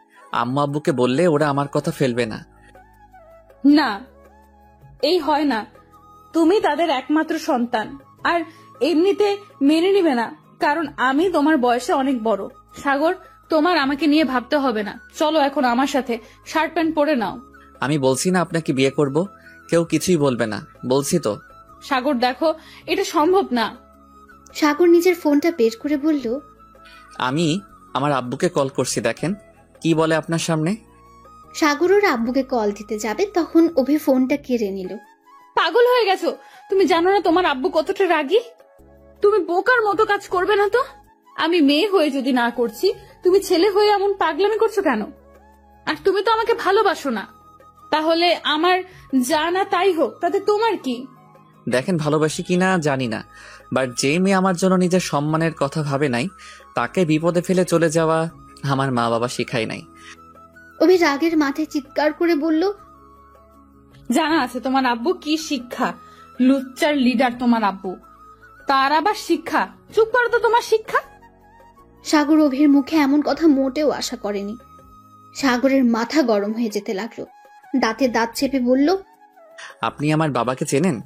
আম্মু আব্বুকে বললে ওরা আমার কথা ফেলবে না। না, এই হয় না। তুমি তাদের একমাত্র সন্তান, আর এমনিতে মেনে নিবে না, কারণ আমি তোমার বয়সে অনেক বড়। সাগর, তোমার আমাকে নিয়ে ভাবতে হবে না। চলো এখন আমার সাথে, শার্ট প্যান্ট পরে নাও। আমি বলছি না আপনাকে বিয়ে করব, কেউ কিছুই বলবে না, বলছি তো। সাগর দেখো, এটা সম্ভব না। সাগর নিজের ফোনটা বের করে বলল, আমি আমার আব্বুকে কল করছি, দেখেন কি বলে আপনার সামনে। সাগর ওর আব্বুকে কল দিতে যাবে, তখন অভি ফোনটা কেড়ে নিল। পাগল হয়ে গেছো? তুমি জানো না তোমার আব্বু কতটা রাগী? তুমি বোকার মতো কাজ করবে না তো? আমি মেয়ে হয়ে যদি না করছি, তুমি ছেলে হয়ে এমন পাগলামি করছো কেন? আর তুমি তো আমাকে ভালোবাসো না। তাহলে আমার যা না তাই হোক, তাতে তোমার কি? দেখেন, ভালোবাসি কিনা জানি না, বাট যে মেয়ে আমার জন্য নিজের সম্মানের কথা ভাবে নাই, তাকে বিপদে ফেলে চলে যাওয়া আমার মা বাবা শিখায় নাই। অভি রাগের মাথায় চিৎকার করে বলল, জানা আছে তোমার আব্বু কি শিক্ষা, লুচ্চার লিডার তোমার আব্বু, তার আবার শিক্ষা। চুপ করো তো, তোমার শিক্ষা। সাগর অভির মুখে এমন কথা মোটেও আশা করেনি। সাগরের মাথা গরম হয়ে যেতে লাগলো। দাঁতে দাঁত চেপে বলল, আপনি আমার বাবাকে চেনেন?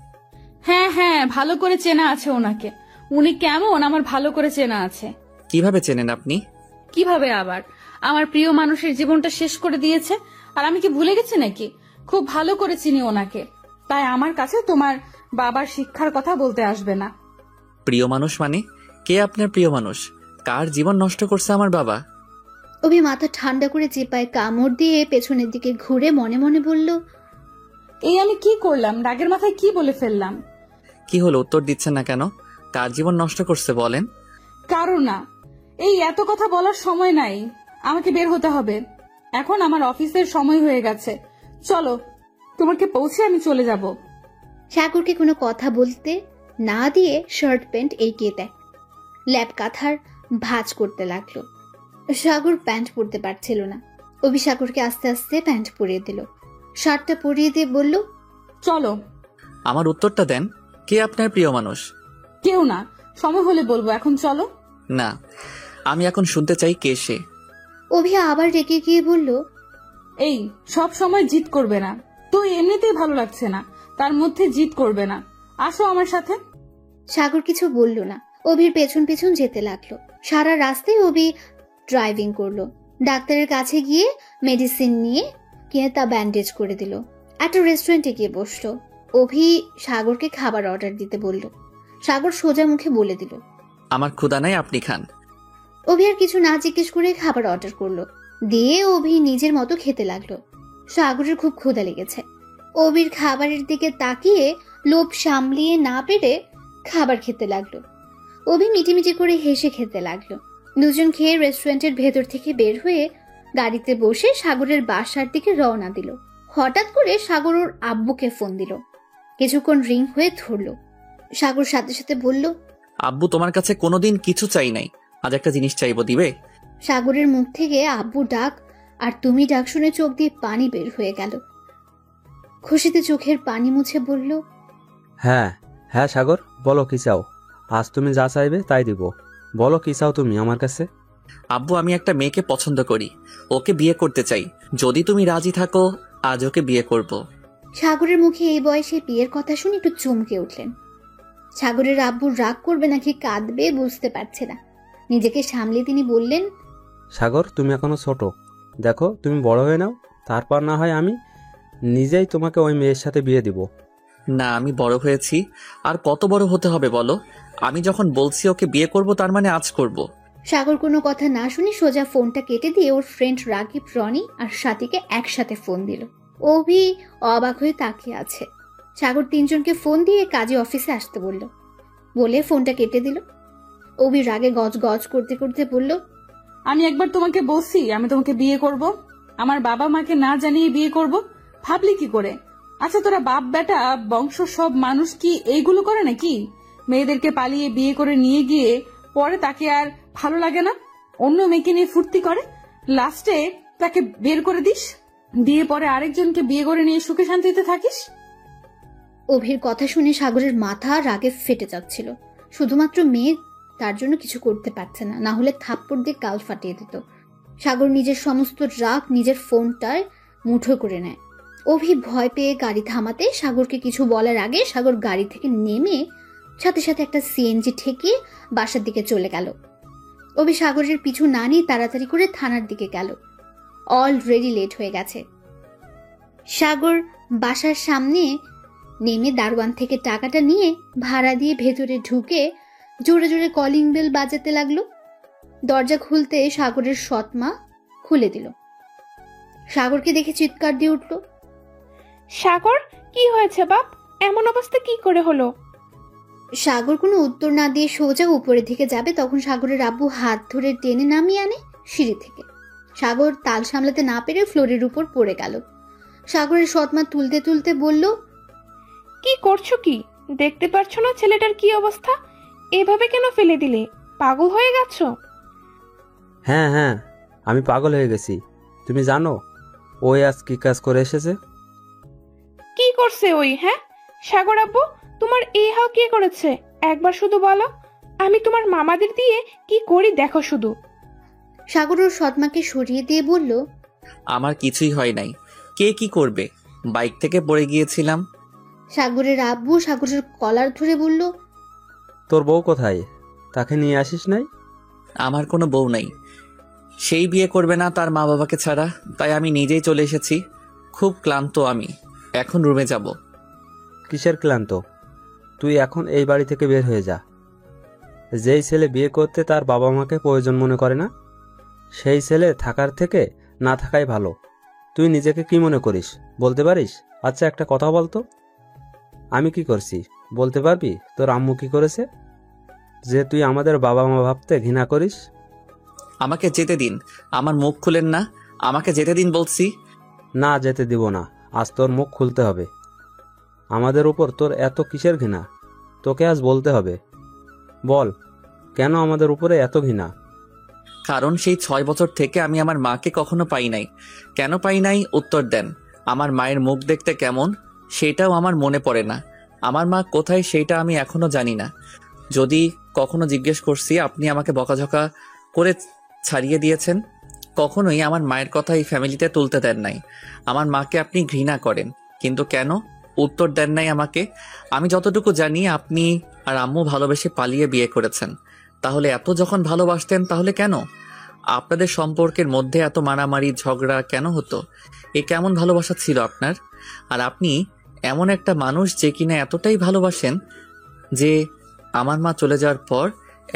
হ্যাঁ হ্যাঁ, ভালো করে চেনা আছে ওনাকে। উনি কেমন আমার ভালো করে চেনা আছে। কিভাবে চেনেন আপনি? কিভাবে আবার? আমার প্রিয় মানুষের জীবনটা শেষ করে দিয়েছে, আর আমি কি ভুলে গেছি নাকি? খুব ভালো করে চিনি ওনাকে, তাই আমার কাছে তোমার বাবার শিক্ষার কথা বলতে আসবে না। প্রিয় মানুষ মানে? কে আপনার প্রিয় মানুষ? কার জীবন নষ্ট করছে আমার বাবা? অভি মাথা ঠান্ডা করে চিপায় কামড় দিয়ে পেছনের দিকে ঘুরে মনে মনে বলল, এই আমি কি করলাম? রাগের মাথায় কি বলে ফেললাম? কি হলো, উত্তর দিচ্ছেন না কেন? কার জীবন নষ্ট করছে বলেন? কারণ না, এই এত কথা বলার সময় নাই, আমাকে বের হতে হবে। এখন আমার অফিসের সময় হয়ে গেছে, চলো, তোমাকে পৌঁছে আমি চলে যাব। সাগরকে কোনো কথা বলতে না দিয়ে শার্ট প্যান্ট এগিয়ে দেয়। ল্যাপ কাঁথার ভাঁজ করতে লাগলো। সাগর প্যান্ট পরতে পারছিল না। অভি সাগরকে আস্তে আস্তে প্যান্ট পরিয়ে দিল। শার্টটা পরিয়ে দিয়ে বলল, চলো। আমার উত্তরটা দেন, কে আপনার প্রিয় মানুষ? কেউ না, সময় হলে বলবো, এখন চলো। না, আমি এখন শুনতে চাই কে সে। অভি আবার রেগে গিয়ে বলল, এই সব সময় জিদ করবে না তো, এমনিতেই ভালো লাগছে না, তার মধ্যে জিদ করবে না। আসো আমার সাথে। সাগর কিছু বলল না। অভির পেছন পেছন যেতে লাগলো। সারা রাস্তায় অভি ড্রাইভিং করলো। ডাক্তারের কাছে গিয়ে মেডিসিন নিয়ে কিনে তা ব্যান্ডেজ করে দিল। একটা রেস্টুরেন্টে গিয়ে বসলো। অভি সাগরকে খাবার অর্ডার দিতে বলল। সাগর সোজা মুখে বলে দিল, আমার ক্ষুধা নাই, আপনি খান। অভি আর কিছু না জিজ্ঞেস করে খাবার অর্ডার করলো। দিয়ে অভি নিজের মতো খেতে লাগলো। সাগরের খুব ক্ষুধা লেগেছে। অভির খাবারের দিকে তাকিয়ে লোভ সামলিয়ে না পেরে খাবার খেতে লাগলো। অভি মিটিমিটি করে হেসে খেতে লাগলো। দুজন খেয়ে রেস্টুরেন্টের ভেতর থেকে বের হয়ে গাড়িতে বসে সাগরের বাসার দিকে রওনা দিল। হঠাৎ করে সাগর ওর আব্বুকে ফোন দিল। কিছুক্ষণ রিং হয়ে ধরলো। সাগর সাথে সাথে বলল, আব্বু, তোমার কাছে কোনোদিন কিছু চাই নাই, আজ একটা জিনিস চাইবো, দিবে? সাগরের মুখ থেকে আব্বু ডাক আর তুমি ডাক শুনে চোখ দিয়ে পানি বের হয়ে গেল। খুশিতে চোখের পানি মুছে বলল, হ্যাঁ হ্যাঁ সাগর, বলো কি চাও? আজ তুমি যা চাইবে তাই দিব। বলো কি চাও তুমি আমার কাছে? আব্বু, আমি একটা মেয়েকে পছন্দ করি, ওকে বিয়ে করতে চাই। যদি তুমি রাজি থাকো, আজ ওকে বিয়ে করব। সাগরের মুখে এই বয়সে বিয়ের কথা শুনে একটু চমকে উঠলেন। সাগরের আব্বুর রাগ করবে নাকি কাঁদবে বুঝতে পারছে না। নিজেকে সামলে তিনি বললেন, সাগর, তুমি এখনো ছোট, দেখো তুমি বড় হয়ে নাও, তারপর না হয় আমি নিজেই তোমাকে ওই মেয়ের সাথে বিয়ে দিব। না, আমি বড় হয়েছি, আর কত বড় হতে হবে বলো? আমি যখন বলছি ওকে বিয়ে করব, তার মানে আজ করব। সাগর কোনো কথা না শুনে সোজা ফোনটা কেটে দিয়ে ওর ফ্রেন্ড রাকিব, রনি আর সাথীকে একসাথে ফোন দিল। অভি অবাক হয়ে তাকিয়ে আছে। সাগর তিনজনকে ফোন দিয়ে কাজে অফিসে আসতে বলে ফোনটা কেটে দিল। অভি রাগে গজ গজ করতে করতে বলল, আমি একবার তোমাকে বলছি আমি তোমাকে বিয়ে করব, আমার বাবা মাকে না জানিয়ে বিয়ে করব, ভাবলি কি করে? আচ্ছা, তোরা বাপ বেটা বংশ সব মানুষ কি এইগুলো করে নাকি? মেয়েদেরকে পালিয়ে বিয়ে করে নিয়ে গিয়ে পরে তাকে আর ভালো লাগে না, অন্য মেয়েকে নিয়ে ফুর্তি করে, লাস্টে তাকে বের করে দিস, দিয়ে পরে আরেকজনকে বিয়ে করে নিয়ে সুখে শান্তিতে থাকিস। অভির কথা শুনে সাগরের মাথা রাগে ফেটে যাচ্ছিল। শুধুমাত্র মেয়ে, তার জন্য কিছু করতে পারছে না, না হলে থাপ্পড় দিয়ে গাল ফাটিয়ে দিত। সাগর নিজের সমস্ত রাগ নিজের ফোনটায় মুঠো করে নেয়। অভি ভয় পেয়ে গাড়ি থামাতে সাগরকে কিছু বলার আগে সাগর গাড়ি থেকে নেমে সাথে সাথে একটা সিএনজি ঠেকিয়ে বাসার দিকে চলে গেল। অভি সাগরের পিছু না নিয়ে তাড়াতাড়ি করে থানার দিকে গেল। অলরেডি লেট হয়ে গেছে। সাগর বাসার সামনে নেমে দারোয়ান থেকে টাকাটা নিয়ে ভাড়া দিয়ে ভেতরে ঢুকে জোরে জোরে কলিং বেল বাজাতে লাগলো। দরজা খুলতে সাগরের সৎমা খুলে দিল। সাগরকে দেখে চিৎকার দিয়ে উঠল, সাগর, কি হয়েছে বাপ? এমন অবস্থা কি করে হলো? সাগর কোনো উত্তর না দিয়ে সোজা উপরের দিকে যাবে, তখন সাগরের আব্বু হাত ধরে টেনে নামিয়ে আনে সিঁড়ি থেকে। সাগর তাল সামলাতে না পেরে ফ্লোরের উপর পড়ে গেল। সাগরের সৎমা তুলতে তুলতে বলল, কি করছো কি? দেখতে পারছো না ছেলেটার কি অবস্থা? এভাবে কেন ফেলে দিলে? পাগল হয়ে গেছো? হ্যাঁ হ্যাঁ, আমি পাগল হয়ে গেছি। তুমি জানো ওই আজ কি কাজ করে এসেছে? কি করছে ওই? হ্যাঁ সাগর আব্বু, তোমার এই হাও কে করেছে? একবার শুধু বলো, আমি তোমার মামাদের দিয়ে কি করি দেখো শুধু। সাগর ওর সৎমাকে সরিয়ে দিয়ে বলল, আমার কিছুই হয় নাই। কে কি করবে? বাইক থেকে পড়ে গিয়েছিলাম। সাগরের আব্বু সাগরের কলার ধরে বলল, তোর বউ কোথায়? তাকে নিয়ে আসিস নাই? আমার কোনো বউ নাই। সেই বিয়ে করবে না তার মা বাবাকে ছাড়া, তাই আমি নিজেই চলে এসেছি। খুব ক্লান্ত আমি, এখন রুমে যাব। কিসের ক্লান্ত? তুই এখন এই বাড়ি থেকে বের হয়ে যা। যেই ছেলে বিয়ে করতে তার বাবা মাকে প্রয়োজন মনে করে না, সেই ছেলে থাকার থেকে না থাকাই ভালো। তুই নিজেকে কি মনে করিস বলতে পারিস? আচ্ছা একটা কথা বলতো, আমি কি করছি বলতে পারবি? তোর আম্মু কি করেছে যে তুই আমাদের বাবা মা ভাবতে ঘৃণা করিস? আমাকে যেতে দিন। আমার মুখ খুলেন না, আমাকে যেতে দিন বলছি। না, যেতে দিব না। আজ তোর মুখ খুলতে হবে। আমাদের উপর তোর এত কিসের ঘৃণা? তোকে আজ বলতে হবে। বল, কেন আমাদের উপরে এত ঘৃণা? কারণ সেই 6 বছর থেকে আমি আমার মাকে কখনো পাই নাই। কেন পাই নাই উত্তর দেন। আমার মায়ের মুখ দেখতে কেমন সেটাও আমার মনে পড়ে না। আমার মা কোথায় সেইটা আমি এখনো জানি না। যদি কখনো জিজ্ঞেস করছি, আপনি আমাকে বকাঝকা করে ছাড়িয়ে দিয়েছেন। কখনোই আমার মায়ের কথা এই ফ্যামিলিতে তুলতে দেন নাই। আমার মাকে আপনি ঘৃণা করেন, কিন্তু কেন উত্তর দেন নাই আমাকে। আমি যতটুকু জানি আপনি আর আম্মু ভালোবেসে পালিয়ে বিয়ে করেছেন। তাহলে এত যখন ভালোবাসতেন তাহলে কেন আপনাদের সম্পর্কের মধ্যে এত মারামারি ঝগড়া কেন হতো? এ কেমন ভালোবাসা ছিল আপনার? আর আপনি এমন একটা মানুষ যে কিনা এতটাই ভালোবাসেন যে আমার মা চলে যাওয়ার পর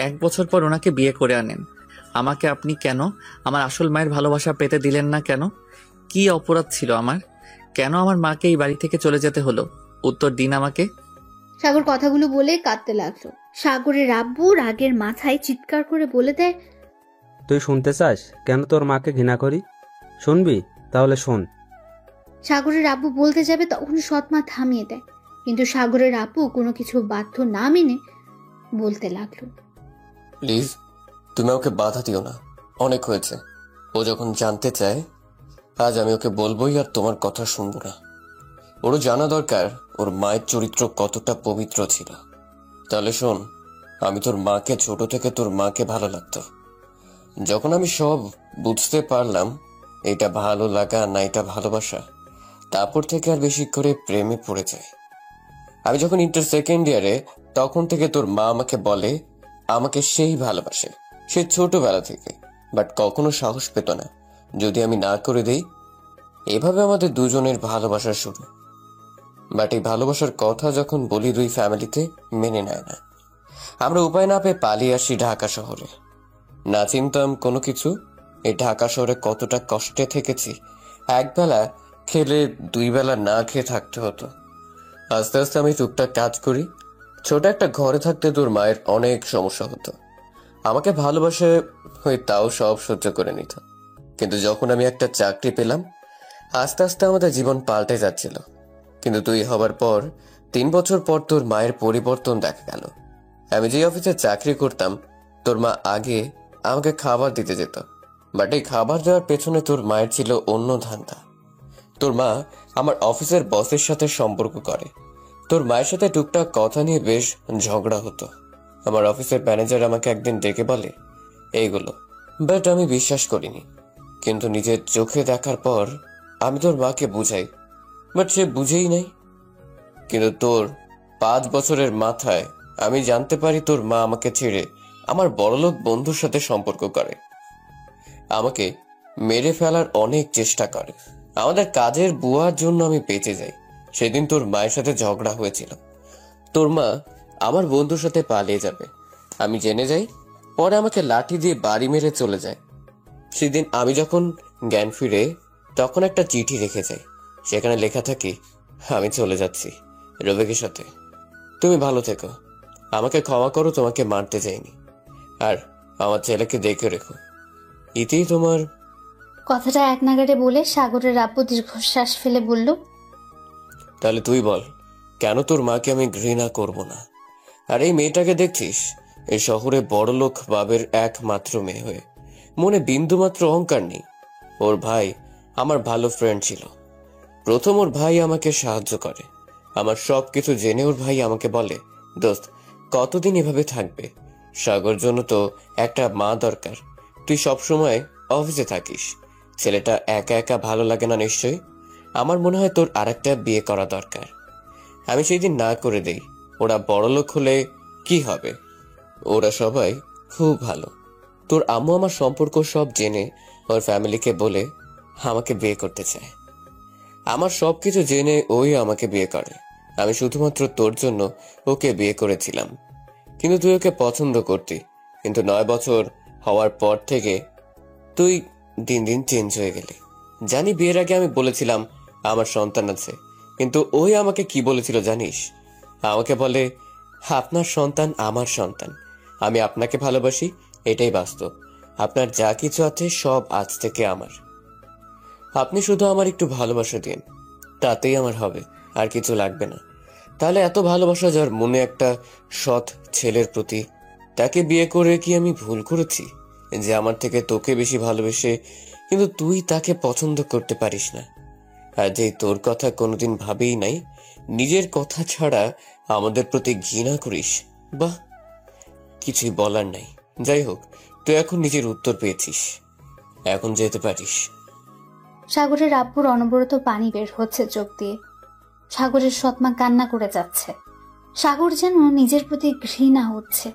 1 বছর পর ওনাকে বিয়ে করে আনেন। আমাকে আপনি কেন আমার আসল মায়ের ভালোবাসা পেতে দিলেন না? কেন? কি অপরাধ ছিল আমার? কেন আমার মাকে এই বাড়ি থেকে চলে যেতে হলো? উত্তর দিন আমাকে। সাগর কথাগুলো বলে কাঁদতে লাগলো। সাগরের আব্বু রাগের মাথায় চিৎকার করে বলে দেয়, তুই শুনতে চাস কেন তোর মাকে ঘৃণা করি? শুনবি? তাহলে শোন। সাগরের আব্বু বলতে যাবে তখন সৎমা থামিয়ে দেয়, কিন্তু সাগরের আব্বু কোনো কিছু বাধ্য না মেনে বলতে লাগলো, প্লিজ তুমি ওকে বাধা দিও না, অনেক হয়েছে। ও যখন জানতে চায় আজ আমি ওকে বলবোই, আর তোমার কথা শুনবো না। ওরও জানা দরকার ওর মায়ের চরিত্র কতটা পবিত্র ছিল। তাহলে শোন, আমি তোর মাকে ছোট থেকে তোর মাকে ভালো লাগতো। যখন আমি সব বুঝতে পারলাম এটা ভালো লাগা না এটা ভালোবাসা, তারপর থেকে আর বেশি করে প্রেমে পড়ে যায়। আমি যখন ইন্টার সেকেন্ড ইয়ারে, তখন থেকে তোর মা আমাকে বলে আমাকে সেই ভালোবাসে, সে ছোটবেলা থেকে। বাট কখনো সাহস পেত না যদি আমি না করে দেই। এভাবে আমাদের দুজনের ভালোবাসার শুরু। বাট এই ভালোবাসার কথা যখন বলি দুই ফ্যামিলিতে মেনে নেয় না। আমরা উপায় না পেয়ে পালিয়ে আসি ঢাকা শহরে। না চিনতাম কোনো কিছু। এই ঢাকা শহরে কতটা কষ্টে থেকেছি। একবেলা খেলে 2 বেলা না খেয়ে থাকতে হতো। আস্তে আস্তে আমি টুকটাক কাজ করি। ছোট একটা ঘরে থাকতে তোর মায়ের অনেক সমস্যা হতো। আমাকে ভালোবাসে হয়ে তাও সব সহ্য করে নিত। কিন্তু যখন আমি একটা চাকরি পেলাম, আস্তে আস্তে আমাদের জীবন পাল্টে যাচ্ছিল। কিন্তু তুই হবার পর 3 বছর পর তোর মায়ের পরিবর্তন দেখা গেল। আমি যে অফিসে চাকরি করতাম, তোর মা আগে আমাকে খাবার দিতে যেত। বাট এই খাবার দেওয়ার পেছনে তোর মায়ের ছিল অন্য ধান্দা। তোর মা আমার অফিসের বসের সাথে সম্পর্ক করে। তোর মায়ের সাথে টুকটাক কথা নিয়ে বেশ ঝগড়া হতো। আমার অফিসের ম্যানেজার আমাকে একদিন ডেকে বলে এইগুলো, বাট আমি বিশ্বাস করিনি। কিন্তু নিজের চোখে দেখার পর আমি তোর মাকে বুঝাই, বাট সে বুঝেই নাই। কিন্তু তোর 5 বছরের মাথায় আমি জানতে পারি তোর মা আমাকে ছেড়ে আমার বড়লোক বন্ধুর সাথে সম্পর্ক করে। আমাকে মেরে ফেলার অনেক চেষ্টা করে। আমাদের কাজের বুয়ার জন্য আমি বেঁচে যাই। সেদিন তোর মায়ের সাথে ঝগড়া হয়েছিল। তোর মা আমার বন্ধুর সাথে পালিয়ে যাবে আমি জেনে যাই। পরে আমাকে লাঠি দিয়ে বাড়ি মেরে চলে যায়। সেদিন আমি যখন জ্ঞান ফিরে, তখন একটা চিঠি রেখে যাই। সেখানে লেখা থাকে, আমি চলে যাচ্ছি রবিকের সাথে, তুমি ভালো থেকো, আমাকে ক্ষমা করো, তোমাকে মারতে চাইনি, আর আমার ছেলেকে দেখে রেখো। ইতেই তোমার। কথাটা এক নাগাড়ে বলে সাগরের আব্বু দীর্ঘশ্বাস ফেলে বলল, তাহলে তুই বল, কেন তোর মাকে আমি ঘৃণা করব না? আর এই মেয়েটাকে দেখছিস, এই শহরে বড়লোক বাবের একমাত্র মেয়ে হয়ে মনে বিন্দুমাত্র অহংকার নেই। ওর ভাই আমার ভালো ফ্রেন্ড ছিল। প্রথম ওর ভাই আমাকে সাহায্য করে, আমার সব কিছু জেনে ওর ভাই আমাকে বলে, দোস্ত কতদিন এভাবে থাকবে? সাগর জন্য তো একটা মা দরকার। তুই সবসময় অফিসে থাকিস, ছেলেটা একা একা ভালো লাগে না নিশ্চয়ই। আমার মনে হয় তোর আরেকটা বিয়ে করা দরকার। আমি সেই দিন না করে দেই। ওরা বড়লোক হলে কি হবে? ওরা সবাই খুব ভালো। তোর আম্মু আমার সম্পর্ক সব জেনে ওর ফ্যামিলিকে বলে আমাকে বিয়ে করতে চায়। আমার সবকিছু জেনে ওই আমাকে বিয়ে করে। আমি শুধুমাত্র তোর জন্য ওকে বিয়ে করেছিলাম, কিন্তু তুই ওকে পছন্দ করতি। কিন্তু 9 বছর হওয়ার পর থেকে তুই দিন দিন চেঞ্জ হয়ে গেলি। জানি বিয়ের আগে আমি বলেছিলাম আমার সন্তান আছে, কিন্তু ওই আমাকে কি বলেছিল জানিস? আমাকে বলে, আপনার সন্তান আমার সন্তান, আমি আপনাকে ভালোবাসি, এটাই বাস্তব। আপনার যা কিছু আছে সব আজ থেকে আমার। আপনি শুধু আমার একটু ভালোবাসা দিন, তাতেই আমার হবে, আর কিছু লাগবে না। তাহলে এত ভালোবাসা যার মনে একটা সৎ ছেলের প্রতি, তাকে বিয়ে করে কি আমি ভুল করেছি যে আমার থেকে তোকে বেশি ভালোবেসে কিন্তু তুই তাকে পছন্দ করতে পারিস না? আর যে তোর কথা কোনোদিন ভাবেই নাই, নিজের কথা ছাড়া আমাদের প্রতি ঘৃণা করিস, বাহ, কিছুই বলার নাই। যাই হোক, তুই এখন নিজের উত্তর পেয়েছিস, এখন যেতে পারিস। সাগরের আব্বুর অনবরত পানি বের হচ্ছে চোখ দিয়ে। সাগরের সৎমা কান্না করে যাচ্ছে। সাগর যেন নিজের প্রতি ঘৃণা হচ্ছে।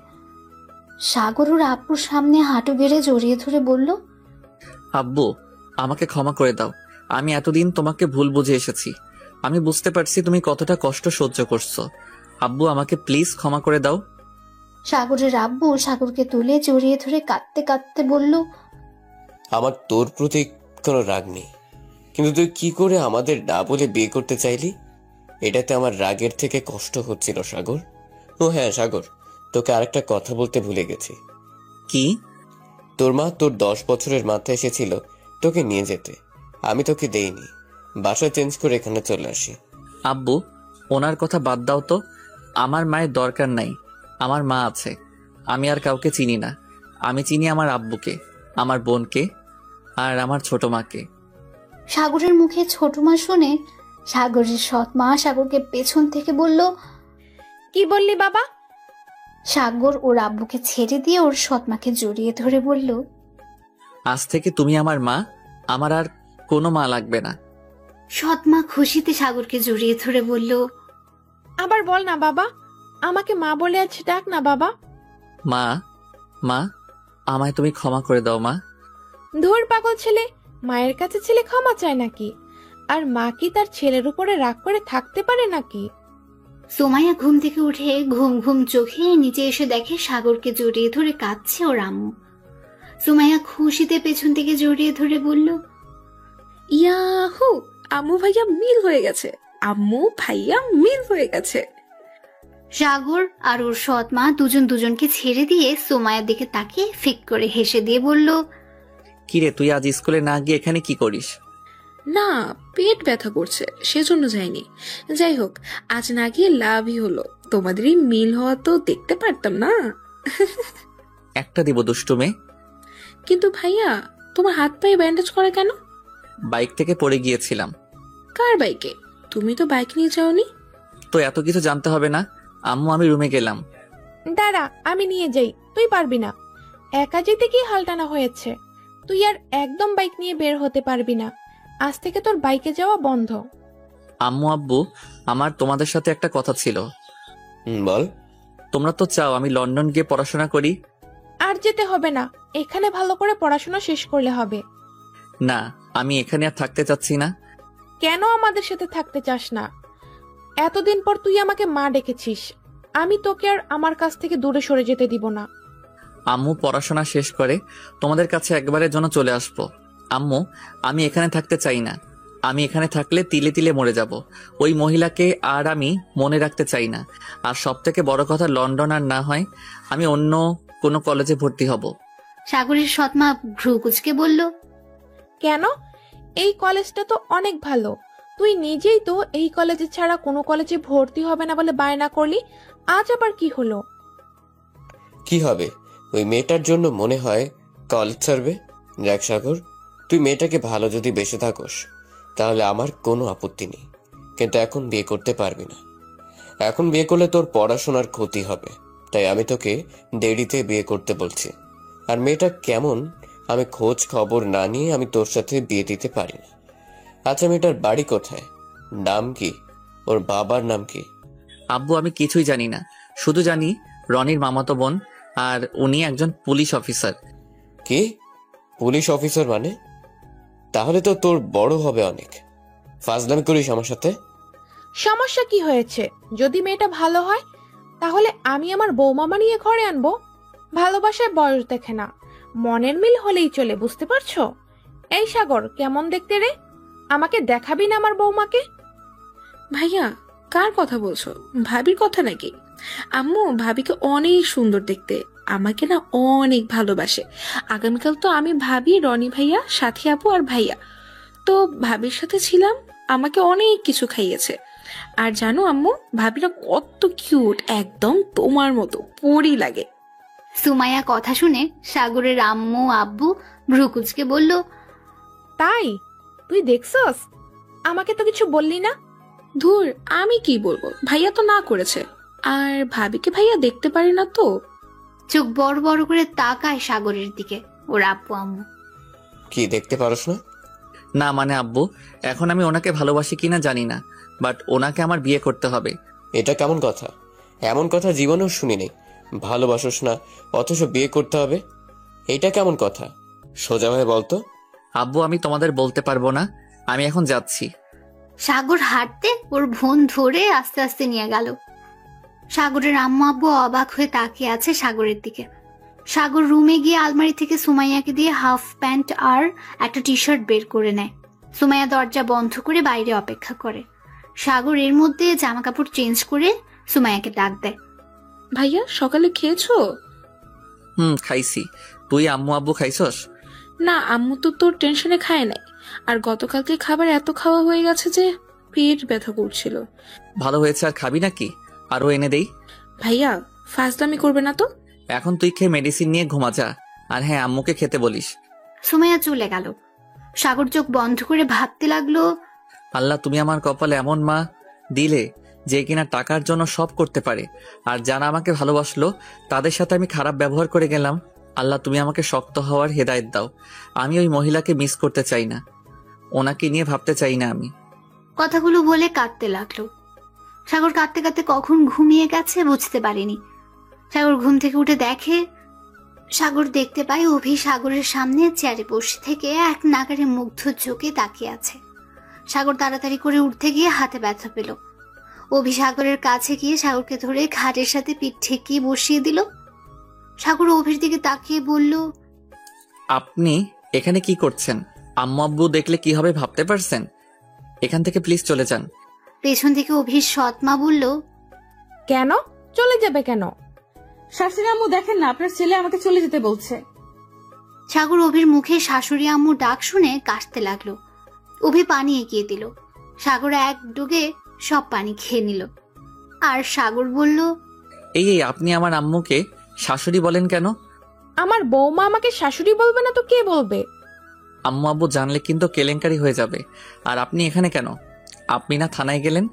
সাগর ওর আব্বুর সামনে হাঁটু গেড়ে জড়িয়ে ধরে বলল, আব্বু, আমাকে ক্ষমা করে দাও। আমি এতদিন তোমাকে ভুল বুঝে এসেছি। আমি বুঝতে পারছি তুমি কতটা কষ্ট সহ্য করছো। আব্বু, আমাকে প্লিজ ক্ষমা করে দাও। সাগরের আব্বু সাগরকে তুলে জড়িয়ে ধরে কাঁদতে কাঁদতে বলল, আমার তোর প্রতি কোনো রাগ নেই, কিন্তু তুই কি করে আমাদের না বলে বিয়ে করতে চাইলি? এটাতে আমার রাগের থেকে কষ্ট হচ্ছিল সাগর। ও হ্যাঁ সাগর, তোকে আরেকটা কথা বলতে ভুলে গেছি। কি? তোর মা তোর 10 বছরের মাথায় এসেছিল তোকে নিয়ে যেতে, আমি তোকে দেইনি। বাসা চেঞ্জ করে এখানে চলে আসি। আব্বু, ওনার কথা বাদ দাও তো। আমার মায়ের দরকার নাই, আমার মা আছে। আমি আর কাউকে চিনি না। আমি চিনি আমার আব্বুকে, আমার বোনকে, আর আমার ছোট মাকে। সাগরের মুখে ছোট মা শুনে সাগরের সৎ মা সাগরকে পেছন থেকে বলল, কি বললি বাবা? সাগর ওর আব্বুকে ছেড়ে দিয়ে ওর সৎ মাকে জড়িয়ে ধরে বলল, আজ থেকে তুমি আমার মা, আমার আর কোনো মা লাগবে না। সৎ মা খুশিতে সাগরকে জড়িয়ে ধরে বলল, আবার বল না বাবা, আমাকে মা বলে আজ ডাক না বাবা। মা, মা, আমায় তুমি ক্ষমা করে দাও মা। ধুর পাগল ছেলে, মায়ের কাছে ছেলে ক্ষমা চায় নাকি? আর মা কি তার ছেলের উপরে রাগ করে থাকতে পারে নাকি? সোমাইয়া ঘুম থেকে উঠে ঘুম ঘুম চোখে নিচে এসে দেখে সাগরকে জড়িয়ে ধরে কাঁদছে ওর আম্মু। সোমাইয়া খুশিতে পেছন থেকে জড়িয়ে ধরে বলল, ইয়াহু, আম্মু ভাইয়া মিল হয়ে গেছে, আম্মু ভাইয়া মিল হয়ে গেছে। সাগর আর ওর সৎ মা দুজন দুজনকে ছেড়ে দিয়ে সোমাইয়ার দিকে তাকিয়ে ফিক করে হেসে দিয়ে বলল, কিরে, তুই আজ স্কুলে না গিয়ে এখানে কি করিস? না, পেট ব্যথা করছে, সেজন্য যাইনি। যাই হোক, আজ না গিয়ে লাভই হলো, তোমাদের এই মিল হওয়া তো দেখতে পারতাম না। একটা দিব দুষ্টু মেয়ে। কিন্তু ভাইয়া, তোমার হাত পায়ে ব্যান্ডেজ করা কেন? বাইক থেকে পড়ে গিয়েছিলাম। কার বাইকে? তুমি তো বাইক নিয়ে যাওনি। তো এত কিছু জানতে হবে না আম্মু, আমি রুমে গেলাম। দাঁড়া, আমি নিয়ে যাই, তুই পারবি না। একা যেতে কি হালটানা হয়েছে? তুই আর একদম বাইক নিয়ে বের হতে পারবি না। আজ থেকে তোর বাইকে যাওয়া বন্ধ। আম্মু, আব্বু, আমার তোমাদের সাথে একটা কথা ছিল। বল। তোমরা তো চাও আমি লন্ডন গিয়ে পড়াশোনা করি। আর যেতে হবে না, এখানে ভালো করে পড়াশোনা শেষ করলে হবে। না, আমি এখানে আর থাকতে চাচ্ছি না। কেন আমাদের সাথে থাকতে চাস না? এতদিন পর তুই আমাকে মা ডেকেছিস, আমি তোকে আর আমার কাছ থেকে দূরে সরে যেতে দিব না। আম্মু পড়াশোনা শেষ করে তোমাদের কাছে একবারের জন্য চলে আসবো। আম্মু, আমি এখানে থাকতে চাই না। আমি এখানে থাকলে তিলে তিলে মরে যাব। ওই মহিলাকে আর আমি মনে রাখতে চাই না। আর সব থেকে বড় কথা, লন্ডন আর না হয় আমি অন্য কোনো কলেজে ভর্তি হব। সাগরের সৎ মা ভ্রু কুচকে বলল, কেন? এই কলেজটা তো অনেক ভালো। তুই নিজেই তো এই কলেজে ছাড়া কোনো কলেজে ভর্তি হবে না বলে বায়না করলি, আজ আবার কি হলো? কি হবে? ওই মেয়েটার জন্য মনে হয় কলেজ ছাড়বে। দেখ সাগর, তুই মেয়েটাকে ভালো যদি বেসে থাকোস তাহলে আমার কোনো আপত্তি নেই, কিন্তু এখন বিয়ে করতে পারবি না। এখন বিয়ে করলে তোর পড়াশোনার ক্ষতি হবে, তাই আমি তোকে দেরিতে বিয়ে করতে বলছি। আর মেয়েটা কেমন আমি খোঁজ খবর না নিয়ে আমি তোর সাথে বিয়ে দিতে পারি না। আচ্ছা, মেয়েটার বাড়ি কোথায়? নাম কি? ওর বাবার নাম কি? আব্বু আমি কিছুই জানি না, শুধু জানি রনির মামাতো বোন, আর উনি একজন পুলিশ অফিসার। কি পুলিশ অফিসার মানে? তাহলে তো তোর বড় হবে অনেক। ফাজলামি করিস আমার সাথে? সমস্যা কি হয়েছে? যদি মেয়েটা ভালো হয় তাহলে আমি আমার বৌমা বানিয়ে ঘরে আনবো। ভালোবাসায় বয়স দেখে না, মনের মিল হলেই চলে, বুঝতে পারছো? এই সাগর, কেমন দেখতে রে? আমাকে দেখাবি না আমার বৌমাকে? ভাইয়া, কার কথা বলছো? ভাবির কথা নাকি? আম্মু ভাবিকে অনেক সুন্দর দেখতে, আমাকে না অনেক ভালোবাসে। আগামীকাল তো আমি ভাবি, রনি ভাইয়া, সাথী আপু আর ভাইয়া তো ভাবির সাথে ছিলাম, আমাকে অনেক কিছু খাইয়েছে। আর জানো আম্মু, ভাবিরা কত কিউট, একদম তোমার মতো পরি লাগে। সুমাইয়া কথা শুনে সাগরের আম্মু আব্বু ভ্রুকুচকে বলল, তাই? তুই দেখছস? আমাকে তো কিছু বললি না। ধুর, আমি কি বলবো, ভাইয়া তো না করেছে। আর ভাবিকে ভাইয়া দেখতে পারে না তো। চোখ বড় বড় করে তাকায় সাগরের দিকে ওর আব্বু আম্মু। কি দেখতে পারস না? না মানে আব্বু, এখন আমি ওনাকে ভালোবাসি কিনা জানি না, বাট ওনাকে আমার বিয়ে করতে হবে। এটা কেমন কথা? এমন কথা জীবনেও শুনিনি। ভালোবাসোস না অথচ বিয়ে করতে হবে, এটা কেমন কথা? সোজা ভাবে বলতো। আব্বু আমি তোমাদের বলতে পারবো না, আমি এখন যাচ্ছি। সাগর হাঁটতে ওর বোন ধরে আস্তে আস্তে নিয়ে গেল। সাগরের আম্মু আব্বু অবাক হয়ে তাকিয়ে আছে সাগরের দিকে। সাগর রুমে গিয়ে আলমারি থেকে সুমাইয়াকে দিয়ে হাফ প্যান্ট আর একটা টি শার্ট বের করে নেয়। সুমাইয়া দরজা বন্ধ করে বাইরে অপেক্ষা করে। সাগর এর মধ্যে জামা কাপড় চেঞ্জ করে সুমাইয়াকে ডাক দেয়। ভাইয়া, সকালে খেয়েছো? খাইছি। তুই আম্মু আব্বু খাইছস? না, আম্মু তো তোর টেনশনে খায় নাই। আর গতকালকে খাবার এত খাওয়া হয়ে গেছে যে পেট ব্যথা করছিল। ভালো হয়েছে, আর খাবি নাকি? আরো এনে দেই? ভাইয়া, ফাজলামি করবে না তো। এখন তুই খেয়ে মেডিসিন নিয়ে ঘুমা যা। আর হ্যাঁ, আম্মুকে খেতে বলিস। সুমাইয়া চলে গেল। সাগর চোখ বন্ধ করে ভাবতে লাগলো, আল্লাহ তুমি আমার কপালে এমন মা দিলে যে কিনা টাকার জন্য সব করতে পারে, আর যারা আমাকে ভালোবাসলো তাদের সাথে আমি খারাপ ব্যবহার করে গেলাম। আল্লাহ তুমি আমাকে শক্ত হওয়ার হেদায়েত দাও। আমি ওই মহিলাকে মিস করতে চাই না, ওনাকে নিয়ে ভাবতে চাই না আমি। কথাগুলো বলে কাঁদতে লাগলো। সাগর কাঁদতে কাঁদতে কখন ঘুমিয়ে গেছে বুঝতে পারেনি। সাগর ঘুম থেকে উঠে দেখে, সাগর দেখতে পায় অভি সাগরের সামনে চেয়ারে বসে থেকে এক নাগারে মুগ্ধ চোখে তাকিয়ে আছে। সাগর তাড়াতাড়ি করে উঠতে গিয়ে হাতে ব্যথা পেল। অভি সাগরের কাছে গিয়ে সাগরকে ধরে খাটের সাথে পিঠ ঠেকিয়ে বসিয়ে দিল। সাগর অভির দিকে তাকিয়ে বলল, আপনি এখানে কি করছেন? আম্মু আব্বু দেখলে কি হবে ভাবতে পারছেন? এখান থেকে প্লিজ চলে যান। পেছন থেকে অভির সৎমা বলল, কেন চলে যাবে কেন? শাশুড়ি আম্মু দেখেন না, আপনার ছেলে আমাকে চলে যেতে বলছে। সাগর অভির মুখে শাশুড়ি আম্মু ডাক শুনে কাশতে লাগলো। অভি পানি এগিয়ে দিল। সাগর এক ডুগে সব পানি খেয়ে নিল। আর সাগর বলল, এই আপনি আমার আম্মুকে শাশুড়ি বলেন কেন? আমার বৌমা আমাকে শাশুড়ি বলবে না তো কে বলবে? আম্মু আব্বু জানলে কিন্তু কেলেঙ্কারি হয়ে যাবে। আর আপনি এখানে কেন? আপনি না থানায় গেলেন?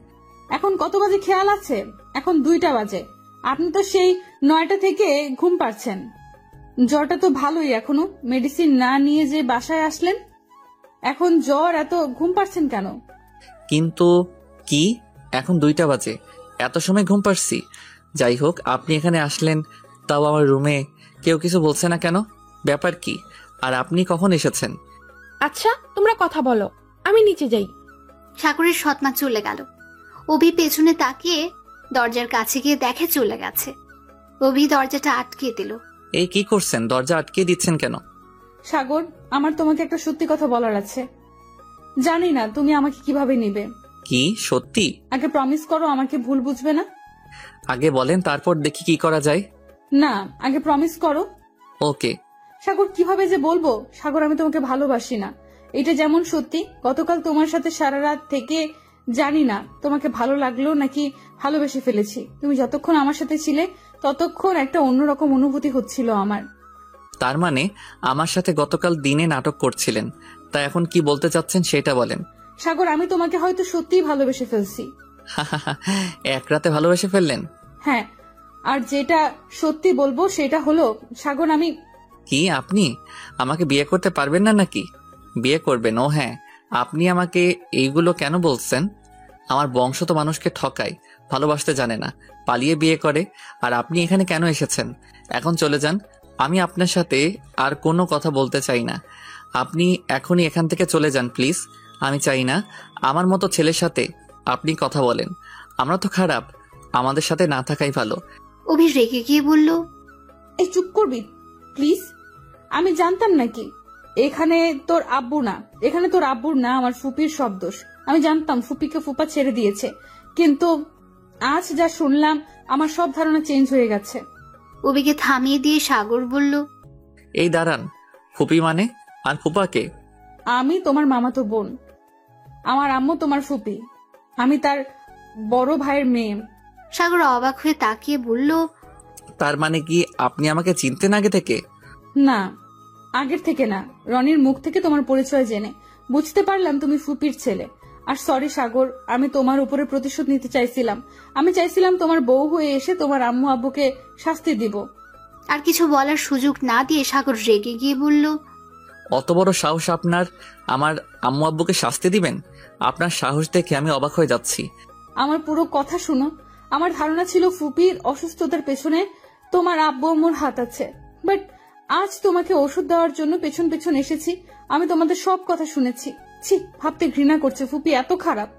এখন কত বাজে খেয়াল আছে? এখন 2টা বাজে। আপনি তো সেই 9টা থেকে ঘুম পাচ্ছেন। জ্বরটা তো ভালোই, এখনো মেডিসিন না নিয়ে যে বাসায় আসলেন। এখন জ্বর, এত ঘুম পাচ্ছেন কেন? কিন্তু কি, এখন 2টা বাজে, এত সময় ঘুম পাচ্ছি? যাই হোক, আপনি এখানে আসলেন, তাও আমার রুমে কেউ কিছু বলছে না কেন? ব্যাপার কি? আর আপনি কখন এসেছেন? আচ্ছা তোমরা কথা বলো, আমি নিচে যাই। সাগরের সৎমা চলে গেল। অভি পেছনে তাকিয়ে দরজার কাছে গিয়ে দেখে চলে গেছে। অভি দরজাটা আটকে দিল। এই কি করছেন? দরজা আটকে দিচ্ছেন কেন? সাগর, আমার তোমাকে একটা সত্যি কথা বলার আছে। জানি না তুমি আমাকে কিভাবে নিবে। কি সত্যি? আগে প্রমিস করো আমাকে ভুল বুঝবে না। আগে বলেন, তারপর দেখি কি করা যায়। না, আগে প্রমিস করো। ওকে। সাগর, কিভাবে যে বলবো, সাগর আমি তোমাকে ভালোবাসি না, এটা যেমন সত্যি, গতকাল তোমার সাথে সারা রাত থেকে জানি না তোমাকে ভালো লাগলো নাকি ভালোবেসে ফেলেছি। তুমি যতক্ষণ আমার সাথে ছিলে ততক্ষণ একটা অন্যরকম অনুভূতি হচ্ছিল আমার। তার মানে আমার সাথে গতকাল দিনে নাটক করছিলেন, তা এখন কি বলতে চাচ্ছেন সেটা বলেন। সাগর, আমি তোমাকে হয়তো সত্যিই ভালোবেসে ফেলছি। এক রাতে ভালোবেসে ফেললেন? হ্যাঁ, আর যেটা সত্যি বলবো সেটা হলো সাগর, আমি কি আপনি আমাকে বিয়ে করতে পারবেন না নাকি? বিয়ে করবেন? ও হ্যাঁ, আপনি আমাকে এইগুলো কেন বলছেন? আমার বংশ তো মানুষকে ঠকায়, ভালোবাসতে জানে না, পালিয়ে বিয়ে করে। আর আপনি এখানে কেন এসেছেন? এখন চলে যান, আমি আপনার সাথে আর কোনো কথা বলতে চাই না। আপনি এখনই এখান থেকে চলে যান প্লিজ। আমি চাই না আমার মতো ছেলের সাথে আপনি কথা বলেন। আমরা তো খারাপ, আমাদের সাথে না থাকাই ভালো। অভি রেগে গিয়ে বলল, এই চুপ করবি প্লিজ। আমি জানতাম নাকি এখানে তোর আব্বু না, এখানে তোর আব্বুর না, আমার ফুপির সব দোষ। আমি জানতাম ফুপিকে ফুপা ছেড়ে দিয়েছে, কিন্তু আজ যা শুনলাম আমার সব ধারণা চেঞ্জ হয়ে গেছে। অভিকে থামিয়ে দিয়ে সাগর বলল, এই দাঁড়ান, ফুপি মানে? আর ফুপাকে? আমি তোমার মামাতো বোন, আমার আম্মু তোমার ফুপি, আমি তার বড় ভাইয়ের মেয়ে। সাগর অবাক হয়ে তাকিয়ে বলল, তার মানে কি আপনি আমাকে চিনতেন আগে থেকে? না, আগের থেকে না, রনির মুখ থেকে তোমার পরিচয় জেনে বুঝতে পারলাম তুমি ফুপির ছেলে। আর সরি সাগর, আমি তোমার উপরে প্রতিশোধ নিতে চাইছিলাম। আমি চাইছিলাম তোমার বউ হয়ে এসে তোমার আম্মু আব্বুকে শাস্তি দিব। আর কিছু বলার সুযোগ না দিয়ে সাগর রেগে গিয়ে বলল, অত বড় সাহস আপনার, আমার আম্মু আব্বুকে শাস্তি দিবেন? আপনার সাহস দেখে আমি অবাক হয়ে যাচ্ছি। আমার পুরো কথা শুনো। আমার ধারণা ছিল ফুপির অসুস্থতার পেছনে তোমার আব্বু আম্মুর হাত আছে, বাট আজ তোমাকে ওষুধ দেওয়ার জন্য পেছন পেছন এসেছি। আমি তোমাদের সব কথা শুনেছি। ছি, ভাবতে ঘৃণা করছে, ফুপি এত খারাপ।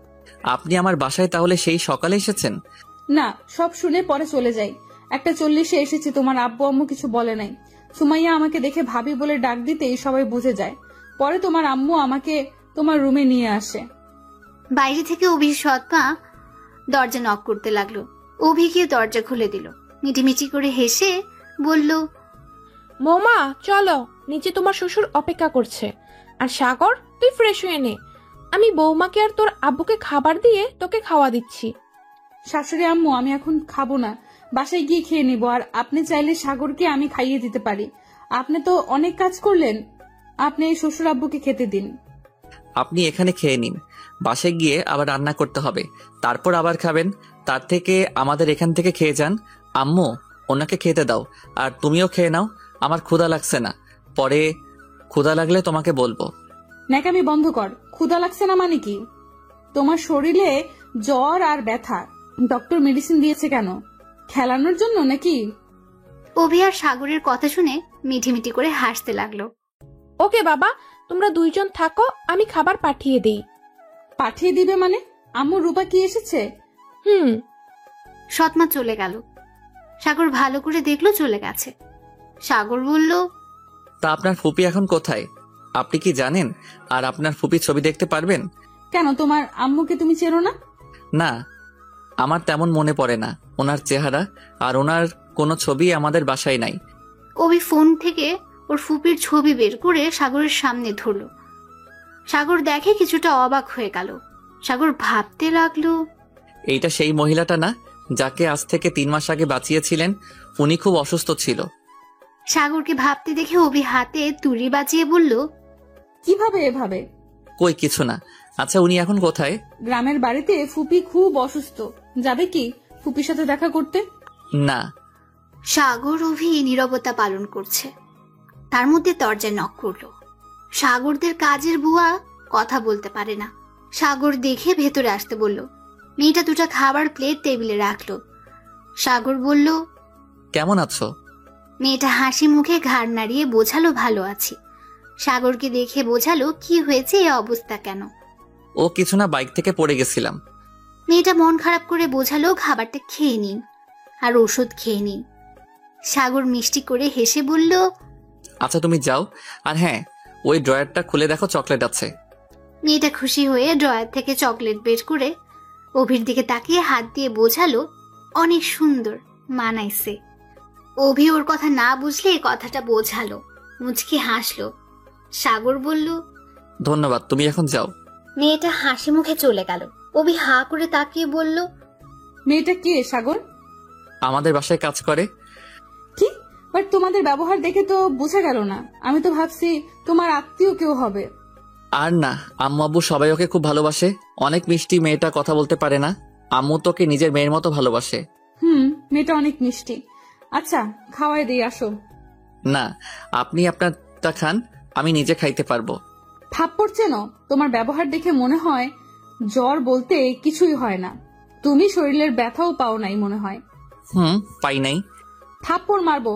আপনি আমার বাসায় তাহলে সেই সকালে এসেছেন? না, সব শুনে পরে চলে যাই। 1:40 এসেছি, তোমার আব্বু আম্মু কিছু বলে নাই। সুমাইয়া আমাকে দেখে ভাবি বলে ডাক দিতেই সবাই বুঝে যায়। পরে তোমার আম্মু আমাকে তোমার রুমে নিয়ে আসে। বাইরে থেকে অভির সৎমা দরজা নক করতে লাগলো। অভি গিয়ে দরজা খুলে দিল। মিটিমিটি করে হেসে বলল, মোমা চলো, নিচে তোমার শ্বশুর অপেক্ষা করছে। আর সাগর, তুই ফ্রেশ হয়ে নে, আমি বৌমাকে আর তোর আব্বুকে খাবার দিয়ে তোকে খাওয়া দিচ্ছি। শাশুড়ি আম্মু, আমি এখন খাবো না, বাসায় গিয়ে খেয়ে নিবো। আর আপনি চাইলে সাগরকে আমি খাইয়ে দিতে পারি। আপনি তো অনেক কাজ করলেন, আপনি এই শ্বশুর আব্বুকে খেতে দিন। আপনি এখানে খেয়ে নিন, বাসায় গিয়ে আবার রান্না করতে হবে, তারপর আবার খাবেন। তার থেকে আমাদের এখান থেকে খেয়ে যান। আম্মু, ওনাকে খেতে দাও, আর তুমিও খেয়ে নাও। আমার ক্ষুধা লাগছে না, পরে ক্ষুধা লাগলে তোমাকে বলবো। ন্যাকামি বন্ধ কর। ক্ষুধা লাগছে না মানে কি? তোমার শরীরে জ্বর আর ব্যথা, ডক্টর মেডিসিন দিয়েছে কেন? খেলানোর জন্য নাকি? অভি আর সাগরের কথা শুনে মিটিমিটি করে হাসতে লাগলো। ওকে বাবা, তোমরা দুইজন থাকো, আমি খাবার পাঠিয়ে দেই। পাঠিয়ে দিবে মানে? আম্মু রূপা কি এসেছে? সৎমা চলে গেল। সাগর ভালো করে দেখলো চলে গেছে। সাগর বলল, তা আপনার ফুপি এখন কোথায় আপনি কি জানেন? আর আপনার ফুপি ছবি দেখতে পারবেন? কেন, তোমার আম্মুকে তুমি চেনো না? না, আমার তেমন মনে পড়ে না ওনার চেহারা, আর ওনার কোনো ছবি আমাদের বাসায় নাই। অভি ফোন থেকে ওর ফুপির ছবি বের করে সাগরের সামনে ধরলো। সাগর দেখে কিছুটা অবাক হয়ে গেল। সাগর ভাবতে লাগলো, এইটা সেই মহিলাটা না যাকে আজ থেকে 3 মাস আগে বাঁচিয়েছিলেন? উনি খুব অসুস্থ ছিল। সাগরকে ভাবতে দেখে অভি হাতে তুড়ি বাজিয়ে বলল, কিভাবে এভাবে? কই কিছু না। আচ্ছা, উনি এখন কোথায়? গ্রামের বাড়িতে ফুপি খুব অসুস্থ, যাবে কি ফুপির সাথে দেখা করতে? না। সাগর অভি নীরবতা পালন করছে। তার মধ্যে দরজায় নক করলো। সাগরদের কাজের বুয়া কথা বলতে পারে না। সাগর দেখে ভেতরে আসতে বলল। মেয়েটা দুটা খাবার প্লেট টেবিলে রাখলো। সাগর বলল, কেমন আছো? মেয়েটা হাসি মুখে ঘাড় নাড়িয়ে বোঝালো, ভালো আছি। সাগরকে দেখে বোঝালো কি হয়েছে, এ অবস্থা কেন। ও কিছু না, বাইক থেকে পড়ে গেছিলাম। মেয়েটা মন খারাপ করে বোঝালো, খাবারটা খেয়ে নিন আর ওষুধ খেয়ে নিন। সাগর মিষ্টি করে হেসে বলল, আচ্ছা তুমি যাও, আর হ্যাঁ, ওই ড্রয়ারটা খুলে দেখো, চকলেট আছে। মেয়েটা খুশি হয়ে ড্রয়ার থেকে চকলেট বের করে অভির দিকে তাকিয়ে হাত দিয়ে বোঝালো, অনেক সুন্দর মানাইছে। অভি ওর কথা না বুঝলে কথাটা বোঝালো, মুচকি হাসলো। সাগর বলল, ধন্যবাদ, তুমি এখন যাও। মেয়েটা হাসি মুখে চলে গেল। অভি হা করে তাকিয়ে বলল, মেয়েটা কে সাগর? আমাদের বাসায় কাজ করে। কি? বাট তোমাদের ব্যবহার দেখে তো বোঝা গেল না। আমি তো ভাবছি তোমার আত্মীয় কেউ হবে। আর না, আম্মু আব্বু সবাই ওকে খুব ভালোবাসে। অনেক মিষ্টি মেয়েটা, কথা বলতে পারে না। আম্মু তোকে নিজের মেয়ের মতো ভালোবাসে। মেয়েটা অনেক মিষ্টি। আচ্ছা, খাওয়াই দিই, আসো। না, আপনি আপনারটা খান, আমি নিজে খাইতে পারবো। থাপ্পড় চেনো? তোমার ব্যবহার দেখে মনে হয় জ্বর বলতে কিছুই হয় না। তুমি শরীরের ব্যথাও পাও নাই মনে হয়। পাই নাই। থাপ্পড় মারবো।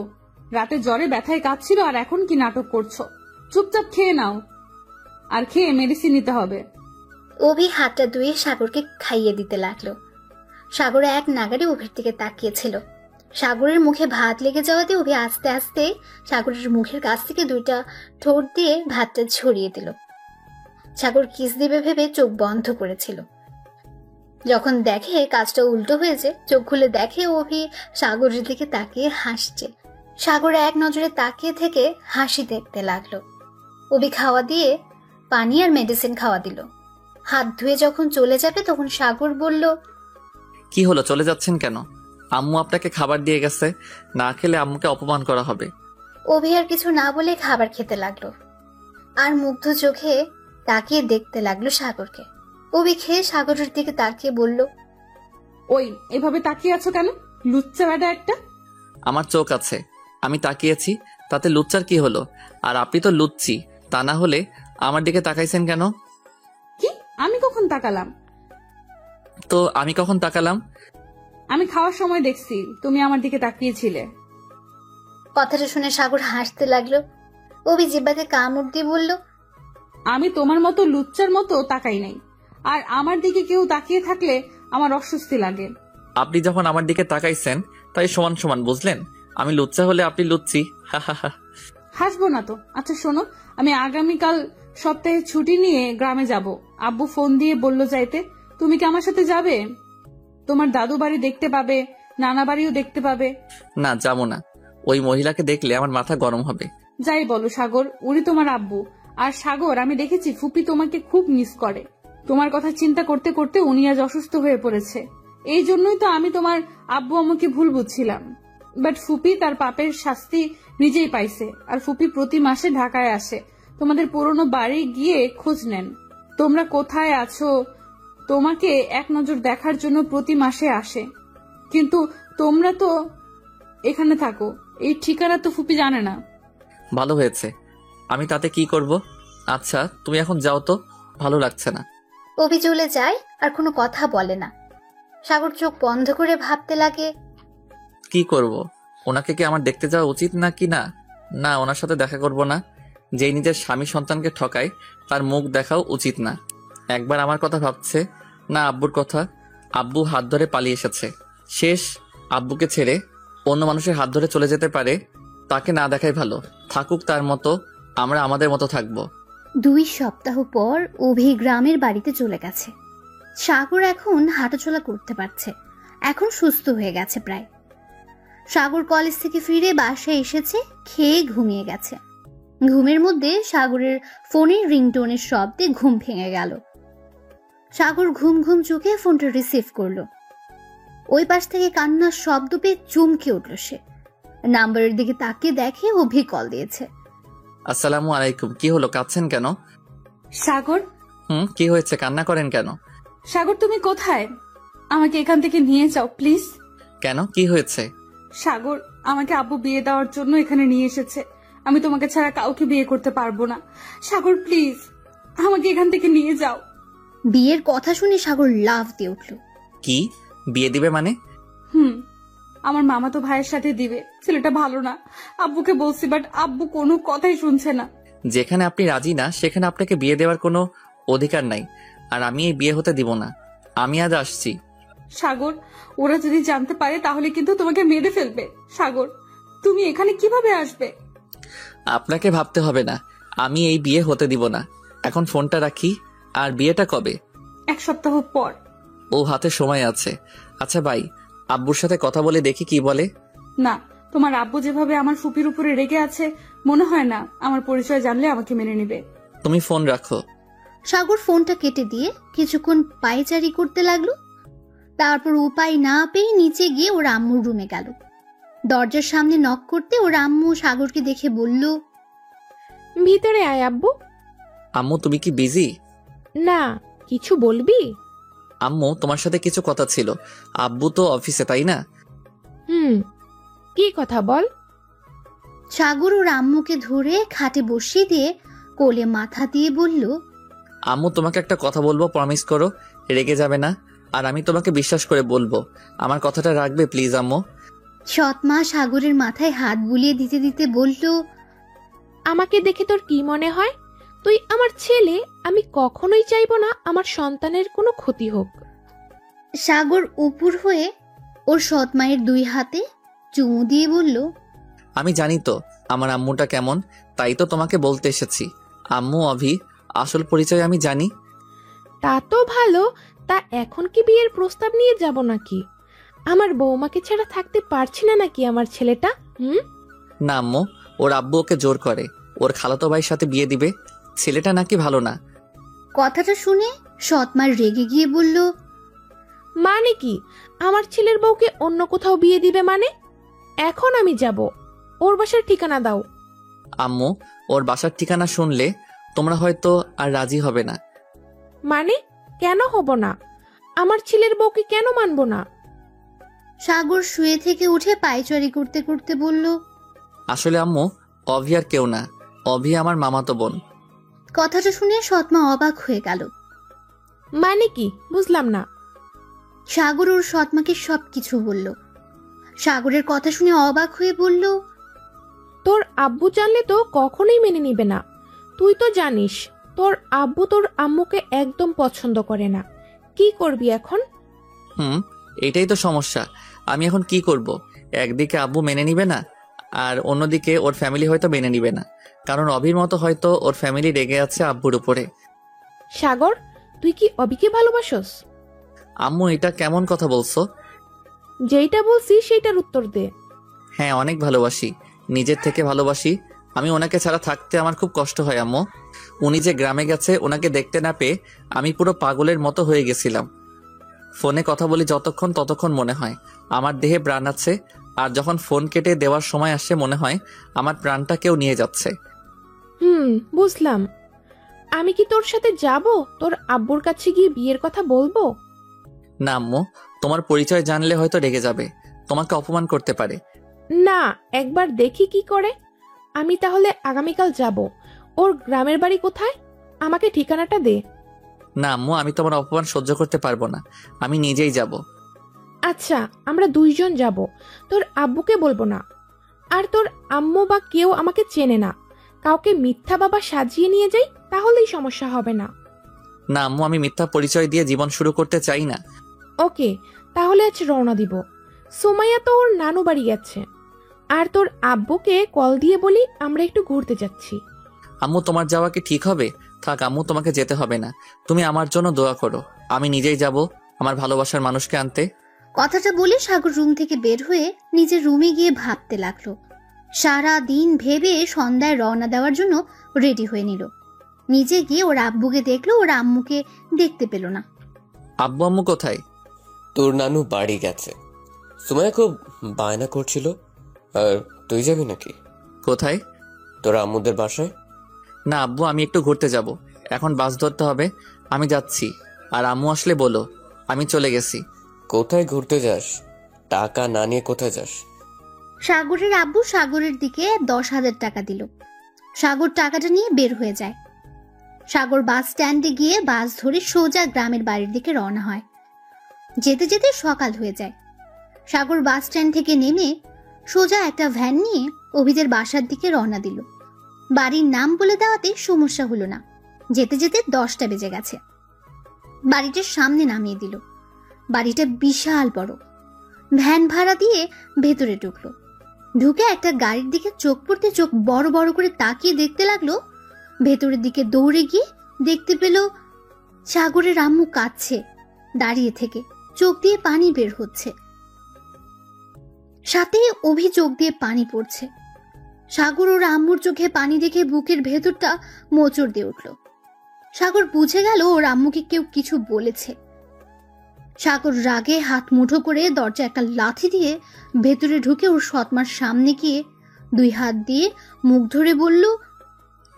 রাতে জ্বরে ব্যথায় কাঁদছিল আর এখন কি নাটক করছো? চুপচাপ খেয়ে নাও, আর খেয়ে মেডিসিন নিতে হবে। অভি হাতটা ধুয়ে সাগরকে খাইয়ে দিতে লাগলো। সাগর এক নাগারে অভির দিকে তাকিয়েছিল। সাগরের মুখে ভাত লেগে যাওয়াতে অভি আস্তে আস্তে সাগরের মুখের কাছ থেকে 2টা ঠোঁট দিয়ে ভাতটা ছড়িয়ে দিল। সাগর কিস দিবে ভেবে চোখ বন্ধ করেছিল। যখন দেখে কাজটা উল্টো হয়েছে, চোখ খুলে দেখে অভি সাগরের দিকে তাকিয়ে হাসছে। সাগর এক নজরে তাকিয়ে থেকে হাসি দেখতে লাগলো। অভি খাওয়া দিয়ে পানি আর মেডিসিন খাওয়া দিল। হাত ধুয়ে যখন চলে যাবে তখন সাগর বলল, কি হলো, চলে যাচ্ছেন কেন? আম্মু আপনাকে খাবার দিয়ে গেছে, না খেলে আম্মুকে অপমান করা হবে। অভি আর কিছু না বলে খাবার খেতে লাগলো আর মুগ্ধ চোখে তাকিয়ে দেখতে লাগলো সাগরকে। অভি খেয়ে সাগরের দিকে তাকিয়ে বলল, ওই এভাবে তাকিয়ে আছো কেন? লুচ্চা বেটা একটা। আমার চোখ আছে, আমি তাকিয়েছি, তাতে লুচ্চার কি হলো? আর আপনি তো লুচ্চি, তা না হলে আমার দিকে তাকাইছেন কেন? কি? আমি কখন তাকালাম? তো আমি কখন তাকালাম? আমি খাওয়ার সময় দেখছি তুমি আমার দিকে তাকিয়েছিলে। কথাটা শুনে সাগর হাসতে লাগলো। অভি জিব্বাতে কামড় দিয়ে বলল, আমি তোমার মতো লুচ্চার মতো তাকাই নাই, আর আমার দিকে কেউ তাকিয়ে থাকলে আমার অস্বস্তি লাগে। আপনি যখন আমার দিকে তাকাইছেন তাই সমান সমান বুঝলেন। আমি লুচ্চা হলে আপনি লুচ্চি। হাসবো না তো। আচ্ছা শোনো, আমি আগামীকাল সপ্তাহে ছুটি নিয়ে গ্রামে যাব। আব্বু ফোন দিয়ে বলল যাইতে। তুমি কি আমার সাথে যাবে? তোমার দাদু বাড়ি দেখতে পাবে, নানা বাড়িও দেখতে পাবে। না, যাবো না। ওই মহিলাকে দেখলে আমার মাথা গরম হবে। যাই বলো সাগর, উনি তোমার আব্বু। আর সাগর, আমি দেখেছি ফুপি তোমাকে খুব মিস করে। তোমার কথা চিন্তা করতে করতে উনি আজ অসুস্থ হয়ে পড়েছে। এই জন্যই তো আমি তোমার আব্বু আম্মুকে ভুল বুঝছিলাম। বাট ফুপি তার পাপের শাস্তি নিজেই পাইছে। আর ফুপি প্রতি মাসে ঢাকায় আসে, তোমাদের পুরনো বাড়ি গিয়ে খোঁজ নেন তোমরা কোথায় আছো। তোমাকে এক নজর দেখার জন্য প্রতি মাসে আসে। কিন্তু তোমরা তো এখানে থাকো, এই ঠিকানা তো ফুপি জানে না। ভালো হয়েছে, আমি তাতে কি করব? আচ্ছা তুমি এখন যাও তো, ভালো লাগছে না। অভি চলে যায় আর কোনো কথা বলে না। সাগর চোখ বন্ধ করে ভাবতে লাগে, কি করব? ওনাকে কি আমার দেখতে যাওয়া উচিত না কি? না না, ওনার সাথে দেখা করব না। যেই নিজের স্বামী সন্তানকে ঠকায় তার মুখ দেখাও উচিত না। একবার আমার কথা ভাবছে না আব্বুর কথা। আব্বু হাত ধরে পালিয়ে এসেছে, শেষ। আব্বুকে ছেড়ে অন্য মানুষের হাত ধরে চলে যেতে পারে, তাকে না দেখাই ভালো। থাকুক তার মতো, আমরা আমাদের মতো থাকবো। 2 সপ্তাহ পর অভি গ্রামের বাড়িতে চলে গেছে। সাগর এখন হাঁটাচলা করতে পারছে, এখন সুস্থ হয়ে গেছে প্রায়। সাগর কলেজ থেকে ফিরে বাসায় এসেছে, খেয়ে ঘুমিয়ে গেছে। ঘুমের মধ্যে সাগরের ফোনের রিংটোনের শব্দে ঘুম ভেঙে গেল। সাগর ঘুম ঘুম চোখে ফোনটা রিসিভ করলো। ওই পাশ থেকে কান্নার শব্দ পেয়ে চমকে উঠল সে। নাম্বারের দিকে তাকিয়ে দেখে অভি কল দিয়েছে। আসসালামু আলাইকুম। কি হলো, কাঁদছেন কেন? সাগর। কি হয়েছে, কান্না করেন কেন? সাগর তুমি কোথায়? আমাকে এখান থেকে নিয়ে যাও প্লিজ। কেন, কি হয়েছে? সাগর, আমাকে আব্বু বিয়ে দেওয়ার জন্য এখানে নিয়ে এসেছে। আমি তোমাকে ছাড়া কাউকে বিয়ে করতে পারবো না। সাগর প্লিজ, আমাকে এখান থেকে নিয়ে যাও। বিয়ের কথা শুনে সাগর লাফ দিয়ে উঠল। কি বিয়ে দিবে মানে? আমার মামা তো ভাইয়ের সাথে দিবে। ছেলেটা ভালো না, আব্বুকে বলছি, বাট আব্বু কোনো কথাই শুনছে না। যেখানে আপনি রাজি না সেখানে আপনাকে বিয়ে দেওয়ার কোনো অধিকার নাই, আর আমি এই বিয়ে হতে দিব না। আমি আজ আসছি। সাগর, ওরা যদি জানতে পারে তাহলে কিন্তু তোমাকে মেরে ফেলবে। সাগর, তুমি এখানে কিভাবে আসবে? আপনাকে ভাবতে হবে না, আমি এই বিয়ে হতে দিব না। এখন ফোনটা রাখি। আর বিয়েটা কবে? 1 সপ্তাহ পর। ও, হাতে সময় আছে। আচ্ছা ভাই, আব্বুর সাথে কথা বলে দেখি কি বলে। না, তোমার আব্বু যেভাবে আমার ফুপির উপরে রেগে আছে, মনে হয় না আমার পরিচয় জানলে আমাকে মেনে নিবে। তুমি ফোন রাখো। সাগর ফোনটা কেটে দিয়ে কিছুক্ষণ পায়চারি করতে লাগলো। তারপর উপায় না পেয়ে নিচে গিয়ে ওর আম্মুর রুমে গেল। দরজার সামনে নক করতে ওর আম্মু সাগরকে দেখে বলল, ভিতরে আয় আব্বু। আম্মু তুমি কি বিজি? না, কিছু বলবি? আম্মু তোমার সাথে কিছু কথা ছিল। আব্বু তো অফিসে, তাই না? কি কথা বল। সাগর ওর আম্মুকে ধরে খাটে বসিয়ে দিয়ে কোলে মাথা দিয়ে বলল, আম্মু তোমাকে একটা কথা বলবো, প্রমিস করো, রেগে যাবে না। আর আমি তোমাকে বিশ্বাস করে বলবো, আমার কথাটা রাখবে প্লিজ আম্মু। সৎমা সাগরের মাথায় হাত বুলিয়ে দিতে দিতে বলল, আমাকে দেখে তোর কি মনে হয়? তুই আমার ছেলে, আমি কখনোই চাইবো না আমার সন্তানের কোনো ক্ষতি হোক। সাগর উপুর হয়ে ওর সৎমায়ের 2 হাতে চুমু দিয়ে বলল, আমি জানি তো আমার আম্মুটা কেমন, তাই তো তোমাকে বলতে এসেছি। আম্মু অভি, আসল পরিচয় আমি জানি। তা তো ভালো, তা এখন কি বিয়ের প্রস্তাব নিয়ে যাব নাকি? আমার বৌমাকে ছাড়া থাকতে পারছি না নাকি আমার ছেলেটা? না আম্মু, ওর আব্বু ওকে জোর করে ওর খালাতো ভাইয়ের সাথে বিয়ে দিবে। ছেলেটা নাকি ভালো না। কথাটা শুনে সৎমার রেগে গিয়ে বলল, মানে কি আমার ছেলের বউকে অন্য কোথাও বিয়ে দিবে মানে? এখন আমি যাব, ওর বাসার ঠিকানা দাও। আম্মু, ওর বাসার ঠিকানা শুনলে তোমরা হয়তো আর রাজি হবে না। মানে কেন হব না? আমার ছেলের বউকে কেন মানবো না? সাগর শুয়ে থেকে উঠে পায়চারি করতে করতে বলল, আসলে আম্মু, অভি আর কেউ না, অভি আমার মামাতো বোন। কথাটা শুনে সৎমা অবাক হয়ে গেল। মানে কি বুঝলাম না। সাগর ওর সৎমাকে সবকিছু বলল। সাগরের কথা শুনে অবাক হয়ে বলল, তোর আব্বু জানলে তো কখনোই মেনে নিবে না। তুই তো জানিস তোর আব্বু তোর আম্মুকে একদম পছন্দ করে না। কি করবি এখন? এটাই তো সমস্যা। আমি এখন কি করব? একদিকে আব্বু মেনে নিবে না, আর অন্যদিকে ওর ফ্যামিলি হয়তো মেনে নিবে না, কারণ অভির মতো হয়তো ওর ফ্যামিলি রেগে আছে আব্বুর উপরে। সাগর, তুই কি অভিকে ভালোবাসোস? আম্মু, এটা কেমন কথা বলছো? যেইটা বলছি সেইটার উত্তর দে। হ্যাঁ, অনেক ভালোবাসি, নিজের থেকে ভালোবাসি। আমি ওনাকে ছাড়া থাকতে আমার খুব কষ্ট হয় আম্মু। উনি যে গ্রামে গেছে ওনাকে দেখতে না পেয়ে আমি পুরো পাগলের মতো হয়ে গেছিলাম। ফোনে কথা বলি যতক্ষণ ততক্ষণ মনে হয় আমার দেহে প্রাণ আছে, আর যখন ফোন কেটে দেওয়ার সময় আসে মনে হয় আমার প্রাণটা কেউ নিয়ে যাচ্ছে। বুঝলাম। আমি কি তোর সাথে যাব তোর আব্বুর কাছে গিয়ে বিয়ের কথা বলবো? না আম্মু, তোমার পরিচয় জানলে হয়তো রেগে যাবে, তোমাকে অপমান করতে পারে। না, একবার দেখি কি করে। আমি তাহলে আগামীকাল যাব। ওর গ্রামের বাড়ি কোথায়? আমাকে ঠিকানাটা দে। না আম্মু, আমি তোমার অপমান সহ্য করতে পারবো না, আমি নিজেই যাব। আচ্ছা, আমরা 2 জন যাব, তোর আব্বুকে বলবো না। আর তোর আম্মু বা কেউ আমাকে চেনে না, কাউকে মিথ্যা বাবা সাজিয়ে নিয়ে যাই, তাহলেই সমস্যা হবে না। না আম্মু, আমি মিথ্যা পরিচয় দিয়ে জীবন শুরু করতে চাই না। ওকে, তাহলে আজ রওনা দিব। সুমাইয়া তো ওর নানু বাড়ি গেছে। আর তোর আব্বুকে কল দিয়ে বলি আমরা একটু ঘুরতে যাচ্ছি। আম্মু, তোমার যাওয়া কি ঠিক হবে? থাক আম্মু, তোমাকে যেতে হবে না, তুমি আমার জন্য দোয়া করো, আমি নিজেই যাব আমার ভালোবাসার মানুষকে আনতে। কথাটা বলে সাগর রুম থেকে বের হয়ে নিজের রুমে গিয়ে ভাবতে লাগলো। সারা দিন ভেবে সন্ধ্যায় রওনা দেওয়ার জন্য রেডি হয়ে নিল। নিজে গিয়ে ওর আব্বুকে দেখলো, ওর আম্মুকে দেখতে পেল না। আব্বু আম্মু কোথায়? তোর নানু বাড়ি গেছে। সুমাইয়া খুব বায়না করছিল। আর তুই যাবি নাকি? কোথায়? তোর আম্মুদের বাসায়। না আব্বু, আমি একটু ঘুরতে যাব, এখন বাস ধরতে হবে, আমি যাচ্ছি। আর আম্মু আসলে বলো আমি চলে গেছি। কোথায় ঘুরতে যাস? টাকা না নিয়ে কোথায় যাস? সাগরের আব্বু সাগরের দিকে 10,000 টাকা দিল। সাগর টাকাটা নিয়ে বের হয়ে যায়। সাগর বাস স্ট্যান্ডে গিয়ে বাস ধরে সোজা গ্রামের বাড়ির দিকে রওনা হয়। যেতে যেতে সকাল হয়ে যায়। সাগর বাস স্ট্যান্ড থেকে নেমে সোজা একটা ভ্যান নিয়ে অভিদের বাসার দিকে রওনা দিল। বাড়ির নাম বলে দেওয়াতে সমস্যা হলো না। যেতে যেতে 10টা বেজে গেছে। বাড়িটার সামনে নামিয়ে দিল। বাড়িটা বিশাল বড়। ভ্যান ভাড়া দিয়ে ভেতরে ঢুকলো। ঢুকে একটা গাড়ির দিকে চোখ পড়তে চোখ বড় বড় করে তাকিয়ে দেখতে লাগলো। ভেতরের দিকে দৌড়ে গিয়ে দেখতে পেল সাগরের আম্মু কাঁদছে দাঁড়িয়ে থেকে, চোখ দিয়ে পানি বের হচ্ছে, সাথে অভি চোখ দিয়ে পানি পড়ছে। সাগর ওর আম্মুর চোখে পানি দেখে বুকের ভেতরটা মোচড় দিয়ে উঠল। সাগর বুঝে গেল ওর আম্মুকে কেউ কিছু বলেছে। সাগর রাগে হাত মুঠো করে দরজা একটা লাথি দিয়ে ভেতরে ঢুকে ওর সৎমার সামনে গিয়ে 2 হাত দিয়ে মুখ ধরে বলল,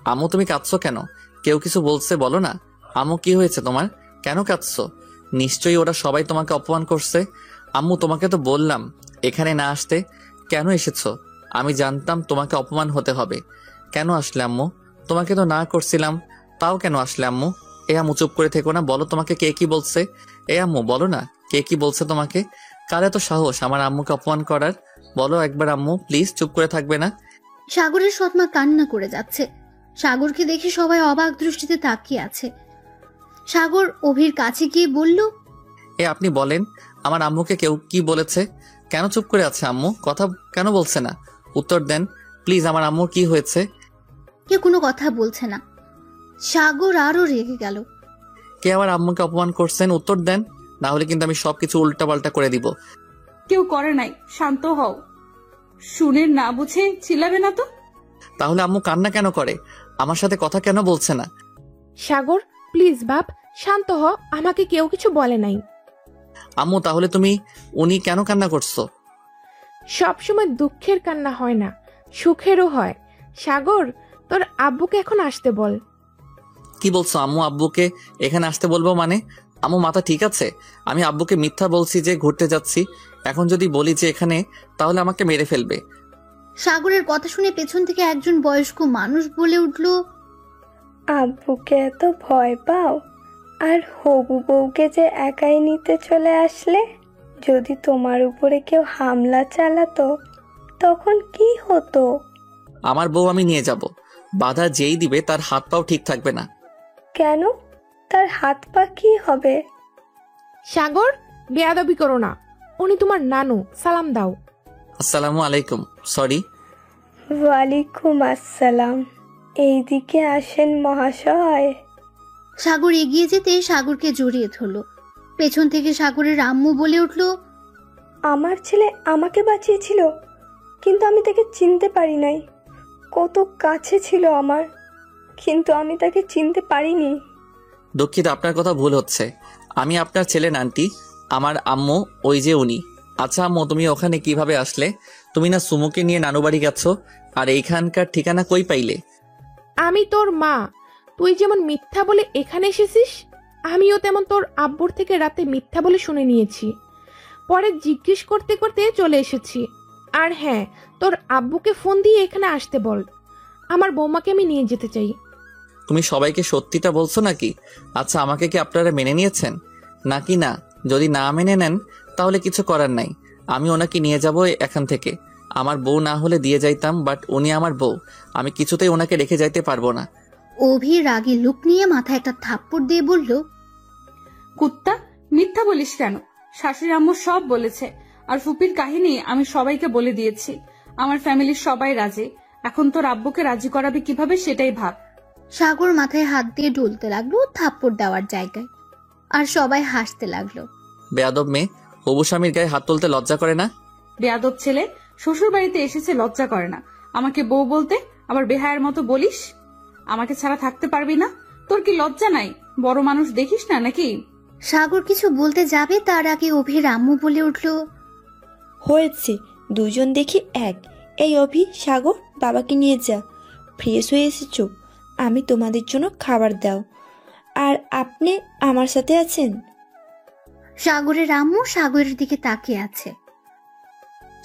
আম্মু তুমি কাঁদছো কেন? কেউ কিছু বলছে বলো না। আম্মু কি হয়েছে তোমার? কেন কাঁদছো? নিশ্চয়ই ওরা সবাই তোমাকে অপমান করছে। আম্মু তোমাকে তো বললাম এখানে না আসতে, কেন এসেছো? আমি জানতাম তোমাকে অপমান হতে হবে। কেন আসলে আম্মু? তোমাকে তো না করছিলাম, তাও কেন আসলে আম্মু? এ আম্মু চুপ করে থেকো না, বলো তোমাকে কে কি বলছে। এ আম্মু বলো না কে কি বলছে তোমাকে। কার এত সাহস আমার আম্মুকে অপমান করার? বলো একবার আম্মু, প্লিজ, চুপ করে থাকবে না। সাগরের সৎমা কান্না করে যাচ্ছে। সাগরকে দেখে সবাই অবাক দৃষ্টিতে তাকিয়ে আছে। সাগর অভির কাছে গিয়ে বলল, এ আপনি বলেন আমার আম্মুকে কেউ কি বলেছে? কেন চুপ করে আছে আম্মু? কথা কেন বলছে না? উত্তর দেন প্লিজ, আমার আম্মুর কি হয়েছে? কেউ কোনো কথা বলছে না। সাগর আরো রেগে গেল। কে আমার আম্মুকে অপমান করছেন? উত্তর দেন, না হলে কিন্তু আমি সবকিছু উল্টাপাল্টা করে দিব। কেউ করে নাই, শান্ত হও। শুনে না বুঝে চিল্লাবে না তো। তাহলে আম্মু কান্না কেন করে? আমার সাথে কথা কেন বলছে না? সাগর প্লিজ বাপ, শান্ত হ, আমাকে কেউ কিছু বলে নাই। আম্মু তাহলে উনি কেন কান্না করছো? সবসময় দুঃখের কান্না হয় না, সুখেরও হয়। সাগর, তোর আব্বুকে এখন আসতে বল। কি বলছো আম্মু? আব্বুকে এখানে আসতে বলবো মানে? আম্মু মাথা ঠিক আছে? আমি আব্বুকে মিথ্যা বলছি যে ঘুরতে যাচ্ছি। এখন যদি বলি যে এখানে, তাহলে আমাকে মেরে ফেলবে। সাগরের কথা শুনে পেছন থেকে একজন বয়স্ক মানুষ বলে উঠল, আব্বুকে এত ভয় পাও? আর হবু বউকে যে একাই নিতে চলে আসলে, যদি তোমার উপরে কেউ হামলা চালাতো তখন কি হতো? আমার বউ আমি নিয়ে যাব, বাধা যেই দিবে তার হাত পাও ঠিক থাকবে না। কেন? তার হাত পা কি হবে? সাগর, বেয়াদবি করো না, উনি তোমার নানু, সালাম দাও। আসসালামু আলাইকুম। সরি। ওয়ালাইকুম আসসালাম। এইদিকে আসেন মহাশয়। সাগর এগিয়ে যেতে সাগরকে জড়িয়ে ধরল। পেছন থেকে সাগরের আম্মু বলে উঠল, আমার ছেলে আমাকে বাঁচিয়েছিল, কিন্তু আমি তাকে চিনতে পারি নাই। কত কাছে ছিল আমার, কিন্তু আমি তাকে চিনতে পারিনি। দুঃখিত, আপনার কথা ভুল হচ্ছে। আমি আপনার ছেলে আন্টি, আমার আম্মু ওই যে উনি। আচ্ছা আম্মু, তুমি ওখানে কিভাবে আসলে? তুমি না সুমুকে নিয়ে নানু বাড়ি গেছো, আর এইখানকার ঠিকানা কই পাইলে? আমি তোর মা, তুই যেমন মিথ্যা বলে এখানে এসেছিস, আমিও তেমন তোর আব্বুর থেকে রাতে মিথ্যা বলে শুনে নিয়েছি। পরে জিজ্ঞেস করতে করতে চলে এসেছি। আর হ্যাঁ, তোর আব্বুকে ফোন দিয়ে এখানে আসতে বল, আমার বৌমাকে আমি নিয়ে যেতে চাই। তুমি সবাইকে সত্যিটা বলছো নাকি? আচ্ছা, আমাকে কি আপনারা মেনে নিয়েছেন নাকি না? যদি না মেনে নেন তাহলে কিছু করার নাই, আমি ওনাকে নিয়ে যাব এখান থেকে। আমার বউ না হলে দিয়ে যাইতাম, বাট উনি আমার বউ, আমি কিছুতেই ওনাকে রেখে যাইতে পারবো না। অভি রাগী লুক নিয়ে মাথায় একটা থাপ্পড় দিয়ে বলল, কুত্তা, মিথ্যা বলিস কেন? শাশুড়ি আম্মু সব বলেছে, আর ফুপির কাহিনী আমি সবাইকে বলে দিয়েছি। আমার ফ্যামিলির সবাই রাজি। এখন তোর আব্বুকে রাজি করাবি কিভাবে সেটাই ভাব। সাগর মাথায় হাত দিয়ে ডুলতে লাগলো থাপ্পড় দেওয়ার জায়গায়, আর সবাই হাসতে লাগলো। বেয়াদব মেয়ে, হবু স্বামীর গায়ে হাত তুলতে লজ্জা করে না? বেয়াদব ছেলে, শ্বশুর বাড়িতে এসেছে লজ্জা করে না? আমাকে বউ বলতে আবার বেহায়ের মতো বলিস? আমাকে ছাড়া থাকতে পারবি না? তোর কি লজ্জা নাই? বড় মানুষ দেখিস না নাকি? সাগর কিছু বলতে যাবে তার আগে অভির আম্মু বলে উঠল, হয়েছে, দুজন দেখি এক। এই অভি, সাগর, বাবাকে নিয়ে যা। ফ্রেশ হয়ে এসেছো, আমি তোমাদের জন্য খাবার দাও। আর আপনি আমার সাথে আছেন? সাগরের আম্মু সাগরের দিকে তাকিয়ে আছে।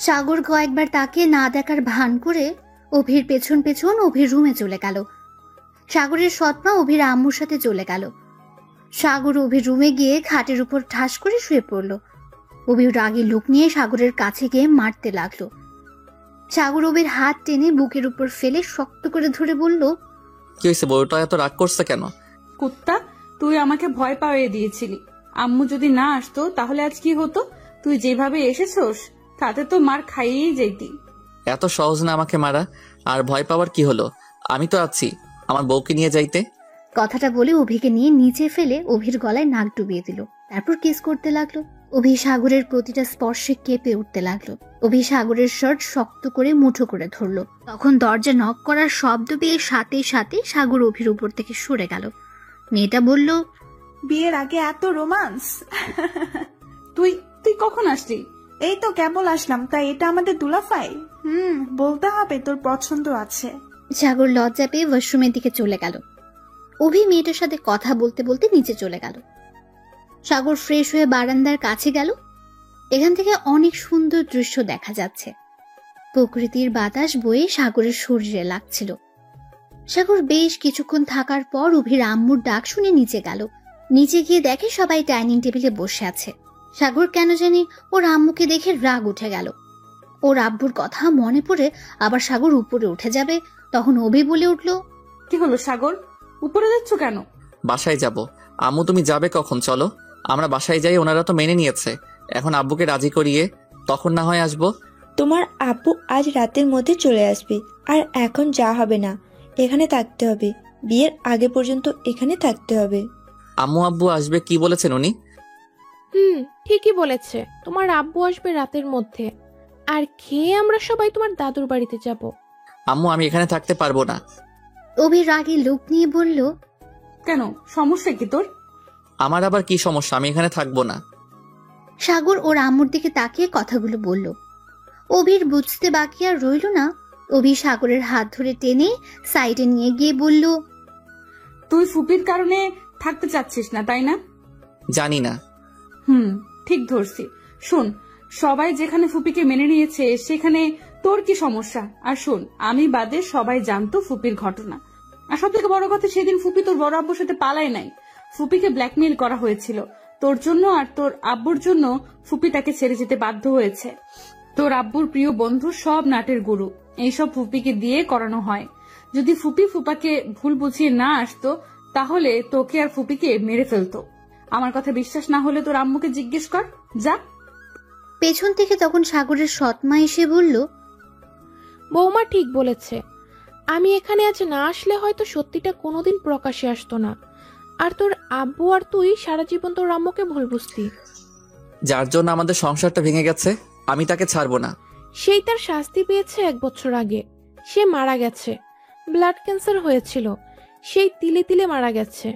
সাগর কয়েকবার তাকিয়ে না দেখার ভান করে অভির পেছন পেছন অভির রুমে চলে গেল। সাগরের সৎমা অভির আম্মুর সাথে চলে গেল। সাগর অভির রুমে গিয়ে খাটের উপর ঠাস করে শুয়ে পড়ল। অভির রাগী লুক নিয়ে সাগরের কাছে গিয়ে মারতে লাগলো। সাগর অভির হাত টেনে বুকের উপর ফেলে শক্ত করে ধরে বলল, কি হয়েছে? বউটা এত রাগ করছে কেন? কুত্তা, তুই আমাকে ভয় পাইয়ে দিয়েছিলি। আম্মু যদি না আসতো তাহলে আজ কি হতো? তুই যেভাবে এসেছোস তাতে তো মার খাইয়েই যেতি। এত সহজ না আমাকে মারা, আর ভয় পাওয়ার কি হলো? আমি তো আছি আমার বউকে নিয়ে যাইতে। কথাটা বলে অভিকে নিয়ে নিচে ফেলে অভির গলায় নাক ডুবিয়ে দিল, তারপর কিস করতে লাগলো। অভি সাগরের প্রতিটা স্পর্শে কেঁপে উঠতে লাগলো। অভি সাগরের শার্ট শক্ত করে মুঠো করে ধরলো। তখন দরজা নক করার শব্দ পেয়ে সাথে সাথে সাগর অভির উপর থেকে সরে গেল। মেয়েটা বলল, বিয়ের আগে এত রোমান্স। তুই তুই কখন আসলি? এই তো কেবল আসলাম। তাই এটা আমাদের দুলাফাই? বলতে হবে তোর পছন্দ আছে। সাগর লজ্জা পেয়ে ওয়াশরুমের দিকে চলে গেল। অভি মেয়েটার সাথে কথা বলতে বলতে নিচে চলে গেল। সাগর ফ্রেশ হয়ে বারান্দার কাছে গেল। এখান থেকে অনেক সুন্দর দৃশ্য দেখা যাচ্ছে। প্রকৃতির বাতাস বয়ে সাগরের শরীরে লাগছিল। সাগর বেশ কিছুক্ষণ থাকার পর অভির আম্মুর ডাক শুনে নিচে গেল। নিচে গিয়ে দেখে সবাই ডাইনিং টেবিলে বসে আছে। সাগর কেন জানি ওর আম্মুকে দেখে রাগ উঠে গেল। ওর আব্বুর কথা মনে পড়ে আবার সাগর উপরে উঠে যাবে, তখন অভি বলে উঠল, কি হলো সাগর, উপরে যাচ্ছ কেন? বাসায় যাব। আম্মু তুমি যাবে কখন? চলো আমরা বাসায় যাই, ওনারা তো মেনে নিয়েছে। এখন আব্বুকে রাজি করিয়ে তখন না হয় আসবো। তোমার আব্বু আজ রাতের মধ্যে চলে আসবে, আর এখন যা হবে না, এখানে থাকতে হবে। বিয়ের আগে পর্যন্ত এখানে থাকতে হবে। আম্মু আব্বু আসবে কি বলেছেন উনি? ঠিকই বলেছে, তোমার আব্বু আসবে রাতের মধ্যে, আর খেয়ে আমরা সবাই তোমার দাদুর বাড়িতে যাব। আম্মু আমি এখানে থাকতে পারবো না। অভি রাগে লোক নিয়ে বলল, কেন, সমস্যা কি তোর? আমার আবার কি সমস্যা? আমি এখানে থাকবো না। সাগর ওর আম্মুর দিকে তাকিয়ে কথাগুলো বলল। অভির বুঝতে বাকি আর রইল না। অভি সাগরের হাত ধরে টেনে সাইডে নিয়ে গিয়ে বলল, তুই ফুপির কারণে থাকতে চাচ্ছিস না, তাই না? জানি না। ঠিক ধরছি। শোন, সবাই যেখানে ফুপিকে মেনে নিয়েছে সেখানে তোর কি সমস্যা? আর শোন, আমি বাদে সবাই জানতো ফুপির ঘটনা। আর সব থেকে বড় কথা, সেদিন ফুপি তোর বড় আব্বুর সাথে পালাই নাই। ফুপিকে ব্ল্যাকমেইল করা হয়েছিল তোর জন্য, আর তোর আব্বুর জন্য ফুপি তাকে ছেড়ে যেতে বাধ্য হয়েছে। তোর আব্বুর প্রিয় বন্ধু সব নাটের গুরু, এইসব ফুপিকে দিয়ে করানো হয়। যদি ফুপি ফুপাকে ভুল বুঝিয়ে না আসতো তাহলে তোকে আর ফুপিকে মেরে ফেলতো। আমার কথা বিশ্বাস না হলে তোর আম্মুকে জিজ্ঞেস কর, যা। পেছন থেকে তখন সাগরের সৎমা এসে বলল, বৌমা ঠিক বলেছে, আমি এখানে আজ না আসলে হয়তো সত্যিটা কোনোদিন প্রকাশে আসতো না, আর তোর আব্বু আর তুই সারা জীবন তোর আম্মুকে ভুল বুঝতি। যার জন্য আমাদের সংসারটা ভেঙে গেছে, আমি তাকে ছাড়বো না। সেই তার শাস্তি পেয়েছে 1 বছর আগে। সে মারা গেছে, ব্লাড ক্যান্সার হয়েছিল, সেই তিলে তিলে মারা গেছে।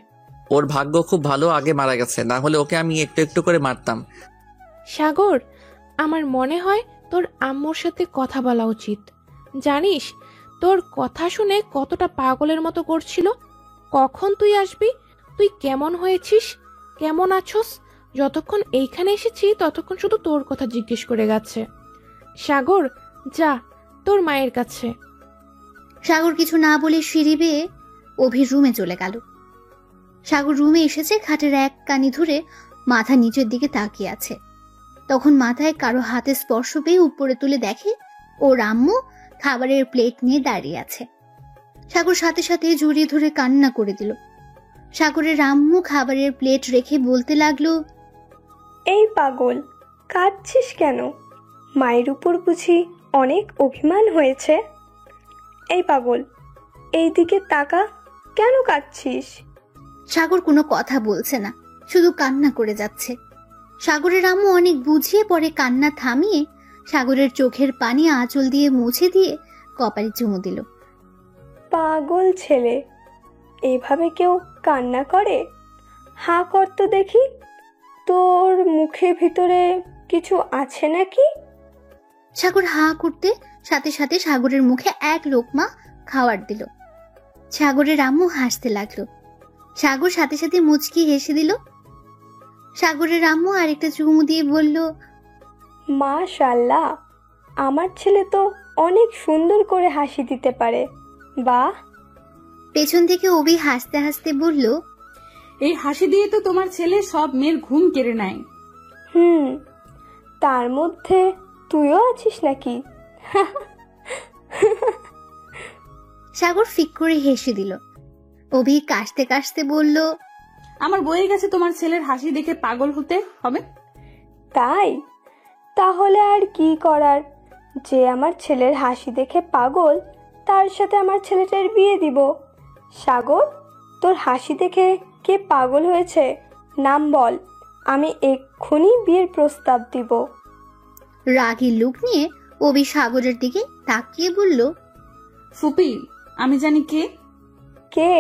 ওর ভাগ্য খুব ভালো, আগে মারা গেছে, না হলে ওকে আমি একটু একটু করে মারতাম। সাগর, আমার মনে হয় তোর আম্মুর সাথে কথা বলা উচিত। জানিস তোর কথা শুনে কতটা পাগলের মতো করছিল। কখন তুই আসবি, তুই কেমন হয়েছিস, কেমন আছোস, যতক্ষণ এইখানে এসেছি ততক্ষণ শুধু তোর কথা জিজ্ঞেস করে গেছে। সাগর, যা তোর মায়ের কাছে। সাগর কিছু না বলে সিঁড়ি বেয়ে অভির রুমে চলে গেল। সাগর রুমে এসেছে, খাটের এক কানি ধরে মাথা নিচের দিকে তাকিয়ে আছে। তখন মাথায় কারো হাতে স্পর্শ পেয়ে উপরে তুলে দেখে ওর আম্মু খাবারের প্লেট নিয়ে দাঁড়িয়ে আছে। সাগর সাথে সাথে জড়িয়ে ধরে কান্না করে দিল। সাগরের আম্মু খাবারের প্লেট রেখে বলতে লাগলো, এই পাগল, কাঁদছিস কেন? মায়ের উপর বুঝি অনেক অভিমান হয়েছে? এই পাগল, এই দিকে তাকা, কেন কাঁদছিস? সাগর কোনো কথা বলছে না, শুধু কান্না করে যাচ্ছে। সাগরের আম্মু অনেক বুঝিয়ে পরে কান্না থামিয়ে সাগরের চোখের পানি আঁচল দিয়ে মুছে দিয়ে কপালে চুমু দিল। পাগল ছেলে, এভাবে কেউ কান্না করে? হাঁ কর তো দেখি, তোর মুখের ভিতরে কিছু আছে নাকি? সাগর হাঁ করতে সাথে সাথে সাগরের মুখে এক লোকমা খাবার দিল। সাগরের আম্মু হাসতে লাগলো। সাগর সাথে সাথে মুচকি হেসে দিল। সাগরের আম্মু আরেকটা চুমু দিয়ে বলল, মাশাআল্লাহ, আমার ছেলে তো অনেক সুন্দর করে হাসি দিতে পারে, বাহ। পেছন থেকে অভি হাসতে হাসতে বলল, এই হাসি দিয়ে তো তোমার ছেলে সব মেয়ের ঘুম কেড়ে নেয়। তার মধ্যে তুইও আছিস নাকি? সাগর ফিক করে হেসে দিল। অভি কাশতে কাশতে বলল, আমার বইয়ে গেছে তোমার ছেলের হাসি দেখে পাগল হতে হবে। তাই? তাহলে আর কি করার, যে আমার ছেলের হাসি দেখে পাগল তার সাথে আমার ছেলেটার বিয়ে দিব। সাগর, তোর হাসি দেখে কে পাগল হয়েছে নাম বল, আমি এক্ষুনি বিয়ের প্রস্তাব দিব। রাগী লুক নিয়ে অভি সাগরের দিকে তাকিয়ে বলল, ফুপি, আমি জানি কে কে?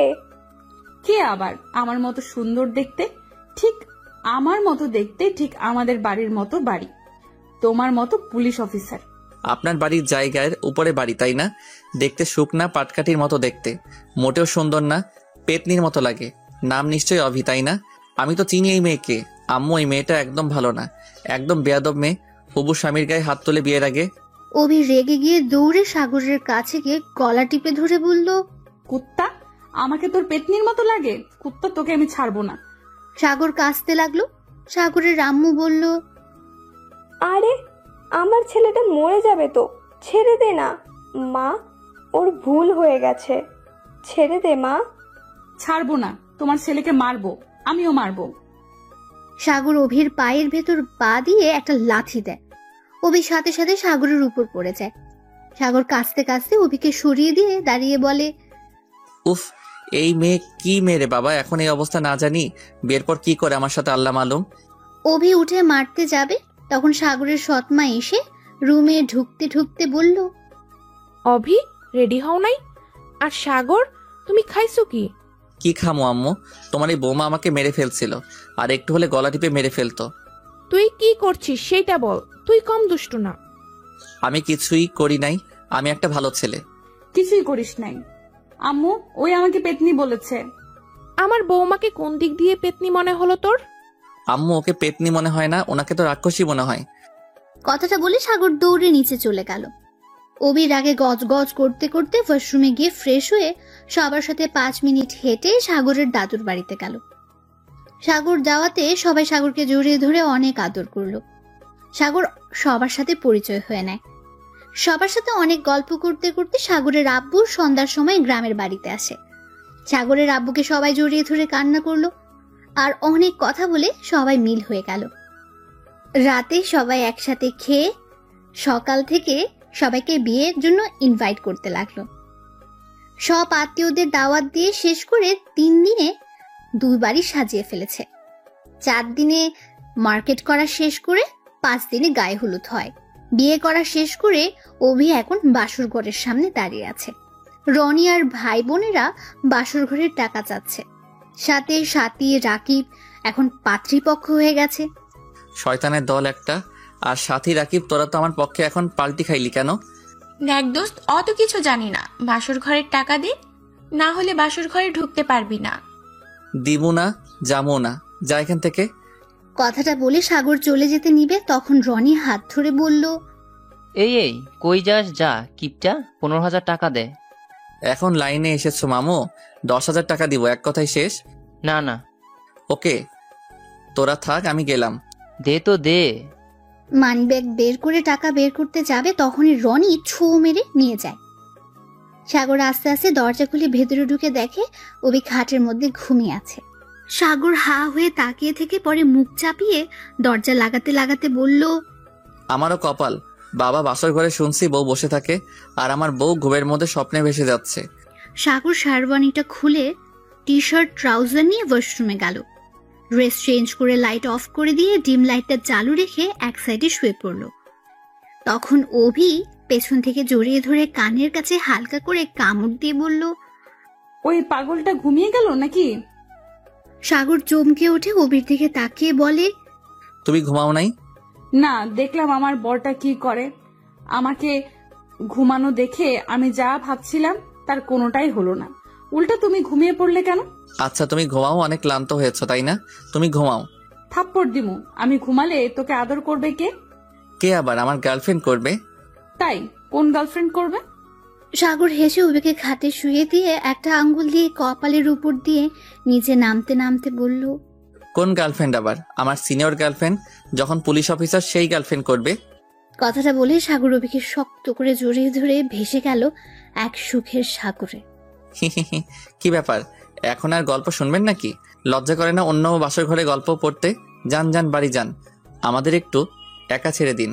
কে আবার? আমার মতো সুন্দর দেখতে, ঠিক আমার মতো দেখতে, ঠিক আমাদের বাড়ির মতো বাড়ি, তোমার মতো পুলিশ অফিসার। আপনার বাড়ির জায়গার উপরে বাড়ি, তাই না? দেখতে শুকনা পাটকাঠির মতো দেখতে, মোটেও সুন্দর না, পেতনির মতো লাগে। নাম নিশ্চয়ই অভি, তাই না? আমি তো চিনি এই মেয়েকে। আম্মু, এই মেয়েটা একদম ভালো না, একদম বেয়াদব মেয়ে। হবু স্বামীর গায়ে হাত তোলে বিয়ের আগে। অভি রেগে গিয়ে দৌড়ে সাগরের কাছে গিয়ে গলা টিপে ধরে বলল, কুত্তা, আমাকে তোর পেতনির মতো লাগে? কুত্তা, তোকে আমি ছাড়বো না। সাগর কাঁদতে লাগলো। সাগরের আম্মু বলল, আরে আমার ছেলেটা মরে যাবে তো, ছেড়ে দে না মা, ওর ভুল হয়ে গেছে, ছেড়ে দে মা। ছাড়বো না, তোমার ছেলেকে মারবো, আমিও মারবো। সাগর অভির পায়ের ভেতর পা দিয়ে একটা লাথি দেয়। অভি সাথে সাথে সাগরের উপর পড়ে যায়। সাগর কাঁদতে কাঁদতে অভিকে সরিয়ে দিয়ে দাঁড়িয়ে বলে, উফ, এই মেয়ে কি মেয়ে রে বাবা! এখন এই অবস্থা না জানি বিয়ের পর কি করে আমার সাথে, আল্লাহ মালুম। অভি উঠে মারতে যাবে, তখন সাগরের সৎমা এসে রুমে ঢুকতে ঢুকতে বলল, অভি, রেডি হও নাই? আর সাগর, তুমি খাইছো কি? কি খামো আম্মু? তোমার এই বৌমা আমাকে মেরে ফেলছিল, আর একটু হলে গলা টিপে মেরে ফেলতো। তুই কি করছিস সেইটা বল, তুই কম দুষ্টু না। আমি কিছুই করি নাই, আমি একটা ভালো ছেলে। কিছুই করিস নাই আম্মু, ওই আমাকে পেতনি বলেছে। আমার বৌমাকে কোন দিক দিয়ে পেতনি মনে হলো তোর? আম্মু, ওকে পেতনি মনে হয় না, ওনাকে তো রাক্ষসী মনে হয়। কথাটা বলে সাগর দৌড়ে নিচে চলে গেল। অভির আগে গজ গজ করতে করতে ওয়াশরুমে গিয়ে ফ্রেশ হয়ে সবার সাথে 5 মিনিট হেঁটে সাগরের দাদুর বাড়িতে গেল। সাগর যাওয়াতে সবাই সাগরকে জড়িয়ে ধরে অনেক আদর করলো। সাগর সবার সাথে পরিচয় হয়ে নেয়। সবার সাথে অনেক গল্প করতে করতে সাগরের আব্বু সন্ধ্যার সময় গ্রামের বাড়িতে আসে। সাগরের আব্বুকে সবাই জড়িয়ে ধরে কান্না করলো, আর অনেক কথা বলে সবাই মিল হয়ে গেল। রাতে সবাই একসাথে খেয়ে সকাল থেকে সবাইকে বিয়ের জন্য ইনভাইট করতে লাগলো। সব আত্মীয়দের দাওয়াত দিয়ে শেষ করে 3 দিনে 2 বাড়ি সাজিয়ে ফেলেছে। 4 দিনে মার্কেট করা শেষ করে 5 দিনে গায়ে হলুদ হয়। বিয়ে করা শেষ করে অভি এখন বাসর ঘরের সামনে দাঁড়িয়ে আছে। রনি আর ভাই বোনেরা বাসর ঘরের টাকা চাচ্ছে। সাথে সাথী রাকিব এখন পাত্রীপক্ষ হয়ে গেছে। শয়তানের দল একটা। আর সাথী রাকিব, তোরা তো আমার পক্ষে এখন পাল্টি খাইলি কেন? দেখ দোস্ত, অত কিছু জানি না, বাসর ঘরের টাকা দে, না হলে বাসর ঘরে ঢুকতে পারবি না। দিবো না, যাবো না, যা এখান থেকে। কথাটা বলে সাগর চলে যেতে নিবে, তখন রনি হাত ধরে বলল, এই কই যাস? যা, কিপটা, 15,000 টাকা দে। এখন লাইনে এসেছো মামু, 10,000 টাকা দিব, এক কথাই শেষ। না না, ওকে, তোরা থাক, আমি গেলাম। দে তো দে। মানিব্যাগ বের করে টাকা বের করতে যাবে, তখনই রনি ছো মেরে নিয়ে যায়। সাগর আস্তে আস্তে দরজা খুলে ভেতরে ঢুকে দেখে অভি খাটের মধ্যে ঘুমিয়ে আছে। সাগর হা হয়ে তাকিয়ে থেকে পরে মুখ চাপিয়ে দরজা লাগাতে লাগাতে বলল, আমারও কপাল, বাবা বাসর ঘরে শুনছি বউ বসে থাকে, আর আমার বউ ঘুমের মধ্যে স্বপ্নে ভেসে যাচ্ছে। সাগর শারবানিটা খুলে টি শার্ট ট্রাউজার নিয়ে ওয়াশরুমে গেল। ড্রেস চেঞ্জ করে লাইট অফ করে দিয়ে ডিম লাইটটা চালু রেখে এক সাইডে শুয়ে পড়ল। তখন অভি পেছন থেকে জড়িয়ে ধরে কানের কাছে হালকা করে কামড় দিয়ে বলল, ওই পাগলটা ঘুমিয়ে গেল নাকি? সাগর চমকে ওঠে অভির দিকে তাকিয়ে বলে, তুমি ঘুমাও নাই? না, দেখলাম আমার বরটা কি করে। আমাকে ঘুমানো দেখে আমি যা ভাবছিলাম তার কোনোটাই হলো না, উল্টা তুমি ঘুমিয়ে পড়লে কেন? আচ্ছা, তুমি ঘুমাও, অনেক ক্লান্ত হয়েছ তাই না? তুমি ঘুমাও। থাপ্পড় দিমু। আমি ঘুমালে তোকে আদর করবে কে? কে আবার? আমার গার্লফ্রেন্ড করবে। তাই? কোন গার্লফ্রেন্ড করবে? সাগর হেসে অভিকে খাটে শুয়ে দিয়ে একটা আঙ্গুল দিয়ে কপালের উপর দিয়ে নিচে নামতে নামতে বলল, কোন গার্লফ্রেন্ড আবার? আমার সিনিয়র গার্লফ্রেন্ড, যখন পুলিশ অফিসার সেই গার্লফ্রেন্ড করবে। কথাটা বলে সাগর অভিকে শক্ত করে জড়িয়ে ধরে ভেসে গেল এক সুখের সাগরে। কি ব্যাপার, এখন আর গল্প শুনবেন নাকি? লজ্জা করে না অন্য বাসর ঘরে গল্প পড়তে? যান যান, বাড়ি যান, আমাদের একটু একা ছেড়ে দিন।